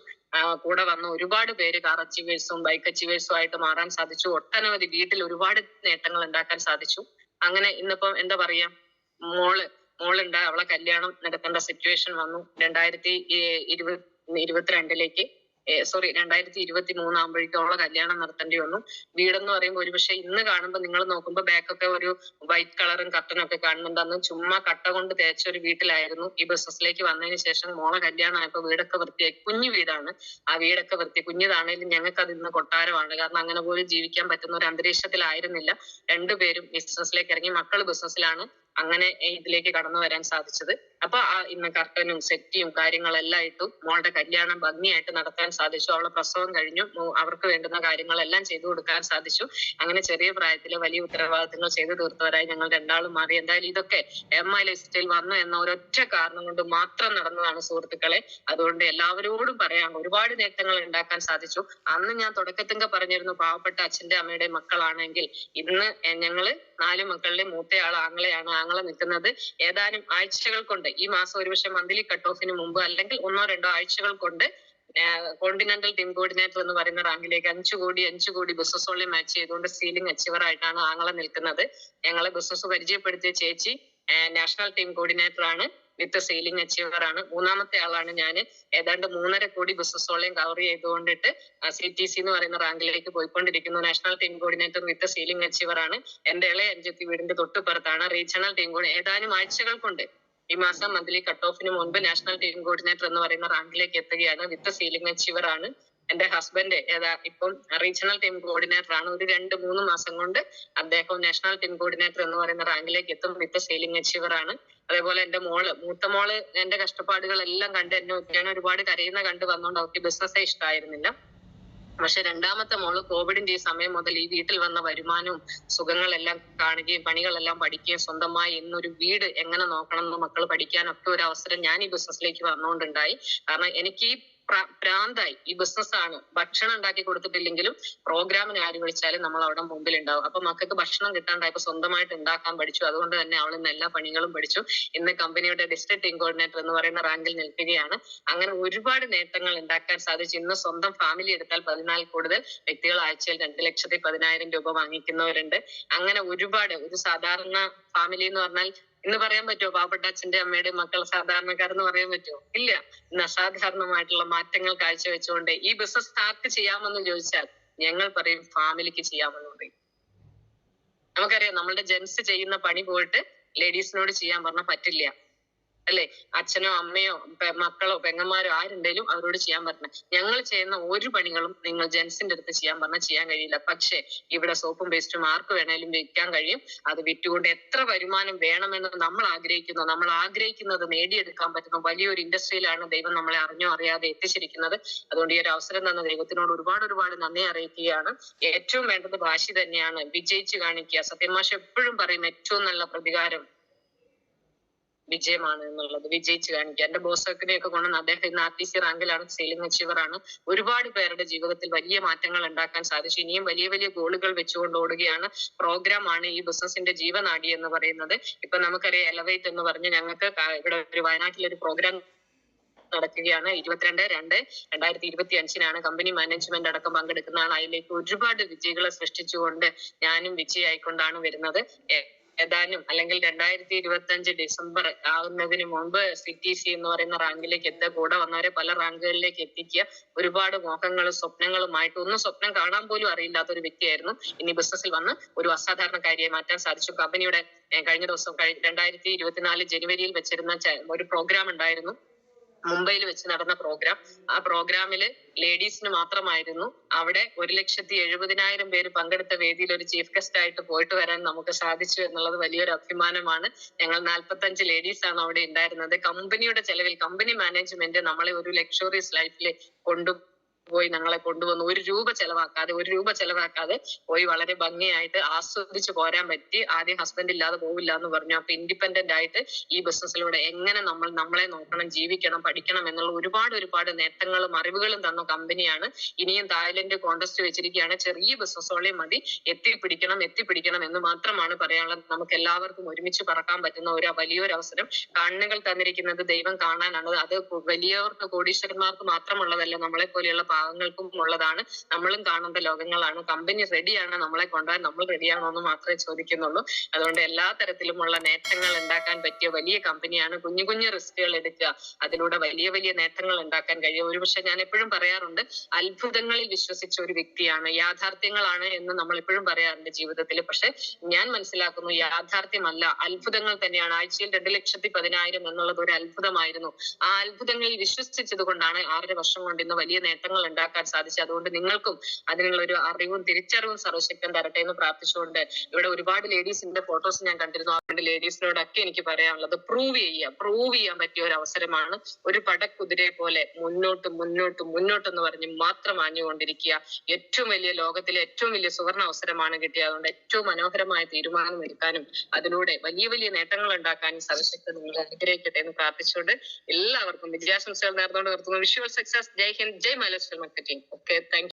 കൂടെ വന്ന ഒരുപാട് പേര് കാർ അച്ചീവേഴ്സും ബൈക്ക് അച്ചീവേഴ്സും ആയിട്ട് മാറാൻ സാധിച്ചു. ഒട്ടനവധി വീട്ടിൽ ഒരുപാട് നേട്ടങ്ങൾ ഉണ്ടാക്കാൻ സാധിച്ചു. അങ്ങനെ ഇന്നിപ്പം എന്താ പറയാ, മോളുണ്ട്, അവളെ കല്യാണം നടത്തേണ്ട സിറ്റുവേഷൻ വന്നു. 2023 ആകുമ്പോഴേക്കും അവളെ കല്യാണം നടത്തേണ്ടി വന്നു. വീടെന്ന് പറയുമ്പോൾ ഒരുപക്ഷെ ഇന്ന് കാണുമ്പോൾ നിങ്ങൾ നോക്കുമ്പോൾ ബാക്കൊക്കെ ഒരു വൈറ്റ് കളറും കർട്ടനും ഒക്കെ കാണുന്നുണ്ട്. അന്ന് ചുമ്മാ കട്ട കൊണ്ട് തേച്ച ഒരു വീട്ടിലായിരുന്നു. ഈ ബിസിനസ്സിലേക്ക് വന്നതിന് ശേഷം മോളെ കല്യാണം ആയപ്പോൾ വീടൊക്കെ വൃത്തിയായി. കുഞ്ഞു വീടാണ്. ആ വീടൊക്കെ കുഞ്ഞതാണേലും ഞങ്ങൾക്ക് അത് ഇന്ന് കൊട്ടാരമാണ്. കാരണം അങ്ങനെ പോലും ജീവിക്കാൻ പറ്റുന്ന ഒരു അന്തരീക്ഷത്തിലായിരുന്നില്ല. രണ്ടുപേരും ബിസിനസ്സിലേക്ക് ഇറങ്ങി. മക്കള് ബിസിനസ്സിലാണ്. അങ്ങനെ ഇതിലേക്ക് കടന്നു വരാൻ സാധിച്ചത്. അപ്പൊ ഇന്ന് കർട്ടനും സെറ്റിയും കാര്യങ്ങളെല്ലാം ഇട്ടു. മോളുടെ കല്യാണം ഭംഗിയായിട്ട് നടത്താൻ സാധിച്ചു. അവളെ പ്രസവം കഴിഞ്ഞു. അവർക്ക് വേണ്ടുന്ന കാര്യങ്ങളെല്ലാം ചെയ്തു കൊടുക്കാൻ സാധിച്ചു. അങ്ങനെ ചെറിയ പ്രായത്തില് വലിയ ഉത്തരവാദിത്തങ്ങൾ ചെയ്തു തീർത്തവരായി ഞങ്ങൾ രണ്ടാളും മാറി. എന്തായാലും ഇതൊക്കെ MI ലിസ്റ്റിൽ വന്നു എന്ന ഒരൊറ്റ കാരണം കൊണ്ട് മാത്രം നടന്നതാണ് സുഹൃത്തുക്കളെ. അതുകൊണ്ട് എല്ലാവരോടും പറയാം, ഒരുപാട് നേട്ടങ്ങൾ ഉണ്ടാക്കാൻ സാധിച്ചു. അന്ന് ഞാൻ തുടക്കത്തിങ്ക പറഞ്ഞിരുന്നു, പാവപ്പെട്ട അച്ഛന്റെ അമ്മയുടെ മക്കളാണെങ്കിൽ ഇന്ന് ഞങ്ങള് 4 മക്കളിലെ മൂത്തയാൾ ആങ്ങളെയാണ്. ആങ്ങളെ നിൽക്കുന്നത് ഏതാനും ആഴ്ചകൾ കൊണ്ട്, ഈ മാസം ഒരുപക്ഷെ മന്ത്ലി കട്ട് ഓഫിന് മുമ്പ് അല്ലെങ്കിൽ 1-2 ആഴ്ചകൾ കൊണ്ട് കോണ്ടിനെന്റൽ ടീം കോർഡിനേറ്റർ എന്ന് പറയുന്ന റാങ്കിലേക്ക് 5 കോടി ബിസിനസ് ഓൺലി മാച്ച് ചെയ്തുകൊണ്ട് സീലിംഗ് അച്ചീവർ ആയിട്ടാണ് ആങ്ങളെ നിൽക്കുന്നത്. ഞങ്ങളെ ബിസിനസ് പരിചയപ്പെടുത്തിയ ചേച്ചി നാഷണൽ ടീം കോർഡിനേറ്റർ ആണ്, വിത്ത് സീലിംഗ് അച്ചീവർ ആണ്. മൂന്നാമത്തെ ആളാണ് ഞാൻ. ഏതാണ്ട് 3.5 കോടി ബിസിനസ് ഓൺലൈൻ കവർ ചെയ്തുകൊണ്ടിട്ട് CTC എന്ന് പറയുന്ന റാങ്കിലേക്ക് പോയിക്കൊണ്ടിരിക്കുന്നു. നാഷണൽ ടീം കോർഡിനേറ്റർ വിത്ത് സീലിംഗ് അച്ചീവർ ആണ്. എന്റെ ഇളയ അനുജത്തി വീടിന്റെ തൊട്ടുപുറത്താണ്. റീജിയണൽ ടീം ഏതാനും ആഴ്ചകൾ കൊണ്ട് ഈ മാസം മന്ത്ലി കട്ട് ഓഫിന് മുൻപ് നാഷണൽ ടീം കോർഡിനേറ്റർ എന്ന് പറയുന്ന റാങ്കിലേക്ക് എത്തുകയാണ്. വിത്ത് സീലിംഗ് അച്ചീവർ ആണ്. എന്റെ ഹസ്ബൻഡ് ഇപ്പം റീജിയണൽ ടീം കോർഡിനേറ്റർ ആണ്. ഒരു 2-3 മാസം കൊണ്ട് അദ്ദേഹം നാഷണൽ ടീം കോർഡിനേറ്റർ എന്ന് പറയുന്ന റാങ്കിലേക്ക് എത്തും. വിത്ത് സീലിംഗ് അച്ചീവർ ആണ്. അതേപോലെ എന്റെ മൂത്ത മോള് എന്റെ കഷ്ടപ്പാടുകളെല്ലാം കണ്ട് ഞാൻ ഒരുപാട് കരയുന്ന കണ്ട് വന്നോണ്ട് അവർക്ക് ബിസിനസ്സേ ഇഷ്ടമായിരുന്നില്ല. പക്ഷെ രണ്ടാമത്തെ മോള് കോവിഡിന്റെ ഈ സമയം മുതൽ ഈ വീട്ടിൽ വന്ന വരുമാനവും സുഖങ്ങളെല്ലാം കാണുകയും പണികളെല്ലാം പഠിക്കുകയും സ്വന്തമായി ഇന്നൊരു വീട് എങ്ങനെ നോക്കണം എന്ന് മക്കൾ പഠിക്കാനൊക്കെ ഒരു അവസരം ഞാൻ ഈ ബിസിനസ്സിലേക്ക് വന്നുകൊണ്ടുണ്ടായി. കാരണം എനിക്ക് ഈ പ്രാന്തായി. ഈ ബിസിനസ്സാണ്. ഭക്ഷണം ഉണ്ടാക്കി കൊടുത്തിട്ടില്ലെങ്കിലും പ്രോഗ്രാമിന് ആര് വിളിച്ചാലും നമ്മൾ അവിടെ മുമ്പിൽ ഉണ്ടാവും. അപ്പൊ മക്കൾക്ക് ഭക്ഷണം കിട്ടാണ്ടായപ്പോ സ്വന്തമായിട്ട് ഉണ്ടാക്കാൻ പഠിച്ചു. അതുകൊണ്ട് തന്നെ അവൾ ഇന്ന് എല്ലാ പണികളും പഠിച്ചു. ഇന്ന് കമ്പനിയുടെ ഡിസ്ട്രിക്ട് ടീം കോർഡിനേറ്റർ എന്ന് പറയുന്ന റാങ്കിൽ നിൽക്കുകയാണ്. അങ്ങനെ ഒരുപാട് നേട്ടങ്ങൾ ഉണ്ടാക്കാൻ സാധിച്ചു. ഇന്ന് സ്വന്തം ഫാമിലി എടുത്താൽ 14 കൂടുതൽ വ്യക്തികൾ ആഴ്ചയിൽ 2,10,000 രൂപ വാങ്ങിക്കുന്നവരുണ്ട്. അങ്ങനെ ഒരുപാട്, ഒരു സാധാരണ ഫാമിലി എന്ന് പറഞ്ഞാൽ ഇന്ന് പറയാൻ പറ്റുമോ പാവപ്പെട്ട അച്ഛന്റെ അമ്മയുടെ മക്കൾ സാധാരണക്കാരെന്ന് പറയാൻ പറ്റുമോ? ഇല്ല. ഇന്ന് അസാധാരണമായിട്ടുള്ള മാറ്റങ്ങൾ കാഴ്ചവെച്ചുകൊണ്ട് ഈ ബിസിനസ് സ്റ്റാർട്ട് ചെയ്യാമെന്ന് ചോദിച്ചാൽ ഞങ്ങൾ പറയും ഫാമിലിക്ക് ചെയ്യാമെന്ന് പറയും. നമുക്കറിയാം, നമ്മളുടെ ജെൻസ് ചെയ്യുന്ന പണി പോയിട്ട് ലേഡീസിനോട് ചെയ്യാൻ പറഞ്ഞാൽ പറ്റില്ല അല്ലെ? അച്ഛനോ അമ്മയോ മക്കളോ പെങ്ങന്മാരോ ആരുണ്ടെങ്കിലും അവരോട് ചെയ്യാൻ പറഞ്ഞ. ഞങ്ങൾ ചെയ്യുന്ന ഒരു പണികളും നിങ്ങൾ ജെൻസിന്റെ അടുത്ത് ചെയ്യാൻ പറഞ്ഞാൽ ചെയ്യാൻ കഴിയില്ല. പക്ഷെ ഇവിടെ സോപ്പും പേസ്റ്റും ആർക്ക് വേണേലും വിൽക്കാൻ കഴിയും. അത് വിറ്റുകൊണ്ട് എത്ര വരുമാനം വേണമെന്ന് നമ്മൾ ആഗ്രഹിക്കുന്നത് നേടിയെടുക്കാൻ പറ്റുന്ന വലിയൊരു ഇൻഡസ്ട്രിയിലാണ് ദൈവം നമ്മളെ അറിഞ്ഞോ അറിയാതെ എത്തിച്ചിരിക്കുന്നത്. അതുകൊണ്ട് ഈ ഒരു അവസരം തന്ന ദൈവത്തിനോട് ഒരുപാട് നന്ദി അറിയിക്കുകയാണ്. ഏറ്റവും വേണ്ടത് വാശി തന്നെയാണ്. വിജയിച്ചു കാണിക്കുക. സത്യമാഷ എപ്പോഴും പറയും ഏറ്റവും നല്ല പ്രതികാരം വിജയമാണ് എന്നുള്ളത്, വിജയിച്ച് കാണിക്കുക. എന്റെ ബോസൊക്കെ കൊണ്ടുവന്ന് അദ്ദേഹം ഇന്ന് RTC റാങ്കിലാണ്, സെയിലിംഗ് അച്ചീവർ ആണ്. ഒരുപാട് പേരുടെ ജീവിതത്തിൽ വലിയ മാറ്റങ്ങൾ ഉണ്ടാക്കാൻ സാധിച്ചു. ഇനിയും വലിയ വലിയ ഗോളുകൾ വെച്ചുകൊണ്ട് ഓടുകയാണ്. പ്രോഗ്രാം ആണ് ഈ ബിസിനസിന്റെ ജീവനാഡി എന്ന് പറയുന്നത്. ഇപ്പൊ നമുക്കറിയാം എലവേറ്റ് എന്ന് പറഞ്ഞ് ഞങ്ങൾക്ക് ഇവിടെ ഒരു വയനാട്ടിൽ ഒരു പ്രോഗ്രാം നടക്കുകയാണ്. 22/2/2025 കമ്പനി മാനേജ്മെന്റ് അടക്കം പങ്കെടുക്കുന്നതാണ്. അതിലേക്ക് ഒരുപാട് വിജയികളെ സൃഷ്ടിച്ചുകൊണ്ട് ഞാനും വിജയായിക്കൊണ്ടാണ് വരുന്നത്. ഏതാനും അല്ലെങ്കിൽ 2025 ഡിസംബർ ആവുന്നതിന് മുമ്പ് CTC എന്ന് പറയുന്ന റാങ്കിലേക്ക് എത്തുക, കൂടെ വന്നവരെ പല റാങ്കുകളിലേക്ക് എത്തിക്കുക. ഒരുപാട് മോഹങ്ങളും സ്വപ്നങ്ങളുമായിട്ട് ഒന്നും സ്വപ്നം കാണാൻ പോലും അറിയില്ലാത്ത ഒരു വ്യക്തിയായിരുന്നു. ഇനി ബിസിനസ്സിൽ വന്ന് ഒരു അസാധാരണക്കാരിയായി മാറ്റാൻ സാധിച്ചു. കമ്പനിയുടെ കഴിഞ്ഞ ദിവസം 2024 ജനുവരിയിൽ വെച്ചിരുന്ന ഒരു പ്രോഗ്രാം ഉണ്ടായിരുന്നു, മുംബൈയിൽ വെച്ച് നടന്ന പ്രോഗ്രാം. ആ പ്രോഗ്രാമില് ലേഡീസിന് മാത്രമായിരുന്നു. അവിടെ 1,70,000 പേര് പങ്കെടുത്ത വേദിയിൽ ഒരു ചീഫ് ഗസ്റ്റ് ആയിട്ട് പോയിട്ട് വരാൻ നമുക്ക് സാധിച്ചു എന്നുള്ളത് വലിയൊരു അഭിമാനമാണ്. ഞങ്ങൾ 45 ലേഡീസ് ആണ് അവിടെ ഉണ്ടായിരുന്നത്. കമ്പനിയുടെ ചെലവിൽ കമ്പനി മാനേജ്മെന്റ് നമ്മളെ ഒരു ലക്ഷറീസ് ലൈഫിൽ പോയി ഞങ്ങളെ കൊണ്ടുവന്നു. ഒരു രൂപ ചെലവാക്കാതെ പോയി വളരെ ഭംഗിയായിട്ട് ആസ്വദിച്ച് പോരാൻ പറ്റി. ആദ്യം ഹസ്ബൻഡ് ഇല്ലാതെ പോവില്ല എന്ന് പറഞ്ഞു. അപ്പൊ ഇൻഡിപെൻഡന്റ് ആയിട്ട് ഈ ബിസിനസ്സിലൂടെ എങ്ങനെ നമ്മളെ നോക്കണം, ജീവിക്കണം, പഠിക്കണം എന്നുള്ള ഒരുപാട് നേട്ടങ്ങളും അറിവുകളും തന്ന കമ്പനിയാണ്. ഇനിയും തായ്ലൻഡ് കോൺടെസ്റ്റ് വെച്ചിരിക്കുകയാണ്. ചെറിയ ബിസിനസ്സോളെ മതി, എത്തിപ്പിടിക്കണം എന്ന് മാത്രമാണ് പറയാനുള്ളത്. നമുക്ക് എല്ലാവർക്കും ഒരുമിച്ച് പറക്കാൻ പറ്റുന്ന വലിയൊരു അവസരം കണ്ണുകൾ തന്നിരിക്കുന്നത് ദൈവം കാണാനാണ്. അത് വലിയവർക്ക്, കോടീശ്വരന്മാർക്ക് മാത്രമുള്ളതല്ല, നമ്മളെ പോലെയുള്ള പാവങ്ങൾക്കും ഉള്ളതാണ്. നമ്മളും കാണേണ്ട ലോകങ്ങളാണ്. കമ്പനി റെഡിയാണ് നമ്മളെ കൊണ്ടുപോകാൻ, നമ്മൾ റെഡിയാണോ എന്ന് മാത്രമേ ചോദിക്കുന്നുള്ളൂ. അതുകൊണ്ട് എല്ലാ തരത്തിലുമുള്ള നേട്ടങ്ങൾ ഉണ്ടാക്കാൻ പറ്റിയ വലിയ കമ്പനിയാണ്. കുഞ്ഞു റിസ്കുകൾ എടുക്കുക, അതിലൂടെ വലിയ നേട്ടങ്ങൾ ഉണ്ടാക്കാൻ കഴിയും. ഒരുപക്ഷെ ഞാൻ എപ്പോഴും പറയാറുണ്ട്, അത്ഭുതങ്ങളിൽ വിശ്വസിച്ച ഒരു വ്യക്തിയാണ്. യാഥാർത്ഥ്യങ്ങളാണ് എന്ന് നമ്മൾ എപ്പോഴും പറയാറുണ്ട് ജീവിതത്തിൽ. പക്ഷെ ഞാൻ മനസ്സിലാക്കുന്നു, യാഥാർത്ഥ്യമല്ല, അത്ഭുതങ്ങൾ തന്നെയാണ്. ആഴ്ചയിൽ 2,10,000 എന്നുള്ളത് ഒരു അത്ഭുതമായിരുന്നു. ആ അത്ഭുതങ്ങളിൽ വിശ്വസിച്ചത് കൊണ്ടാണ് 6 വർഷം കൊണ്ട് ഇന്ന് വലിയ നേട്ടങ്ങൾ ഉണ്ടാക്കാൻ സാധിച്ചത്. അതുകൊണ്ട് നിങ്ങൾക്കും അതിനുള്ള ഒരു അറിവും തിരിച്ചറിവും സർവശക്തൻ തരട്ടെ എന്ന് പ്രാർത്ഥിച്ചുകൊണ്ട്, ഇവിടെ ഒരുപാട് ലേഡീസിന്റെ ഫോട്ടോസ് ഞാൻ കണ്ടിരുന്നു. അതുകൊണ്ട് ലേഡീസിനോടൊക്കെ എനിക്ക് പറയാനുള്ളത്, പ്രൂവ് ചെയ്യാൻ പറ്റിയ ഒരു അവസരമാണ്. ഒരു പടക്കുതിരയെ പോലെ മുന്നോട്ട് എന്ന് പറഞ്ഞ് മാത്രം ആഞ്ഞുകൊണ്ടിരിക്കുക. ലോകത്തിലെ ഏറ്റവും വലിയ സുവർണ അവസരമാണ് കിട്ടിയത്. അതുകൊണ്ട് ഏറ്റവും മനോഹരമായ തീരുമാനം എടുക്കാനും അതിലൂടെ വലിയ നേട്ടങ്ങൾ ഉണ്ടാക്കാനും സർവശക്തൻ നിങ്ങളെ അനുഗ്രഹിക്കട്ടെ എന്ന് പ്രാർത്ഥിച്ചുകൊണ്ട് എല്ലാവർക്കും വിജയാശംസകൾ നേർന്നുകൊണ്ട് നിർത്തുന്നു. Visual success. Jai Hind, Jai Milestyle marketing. Okay, thank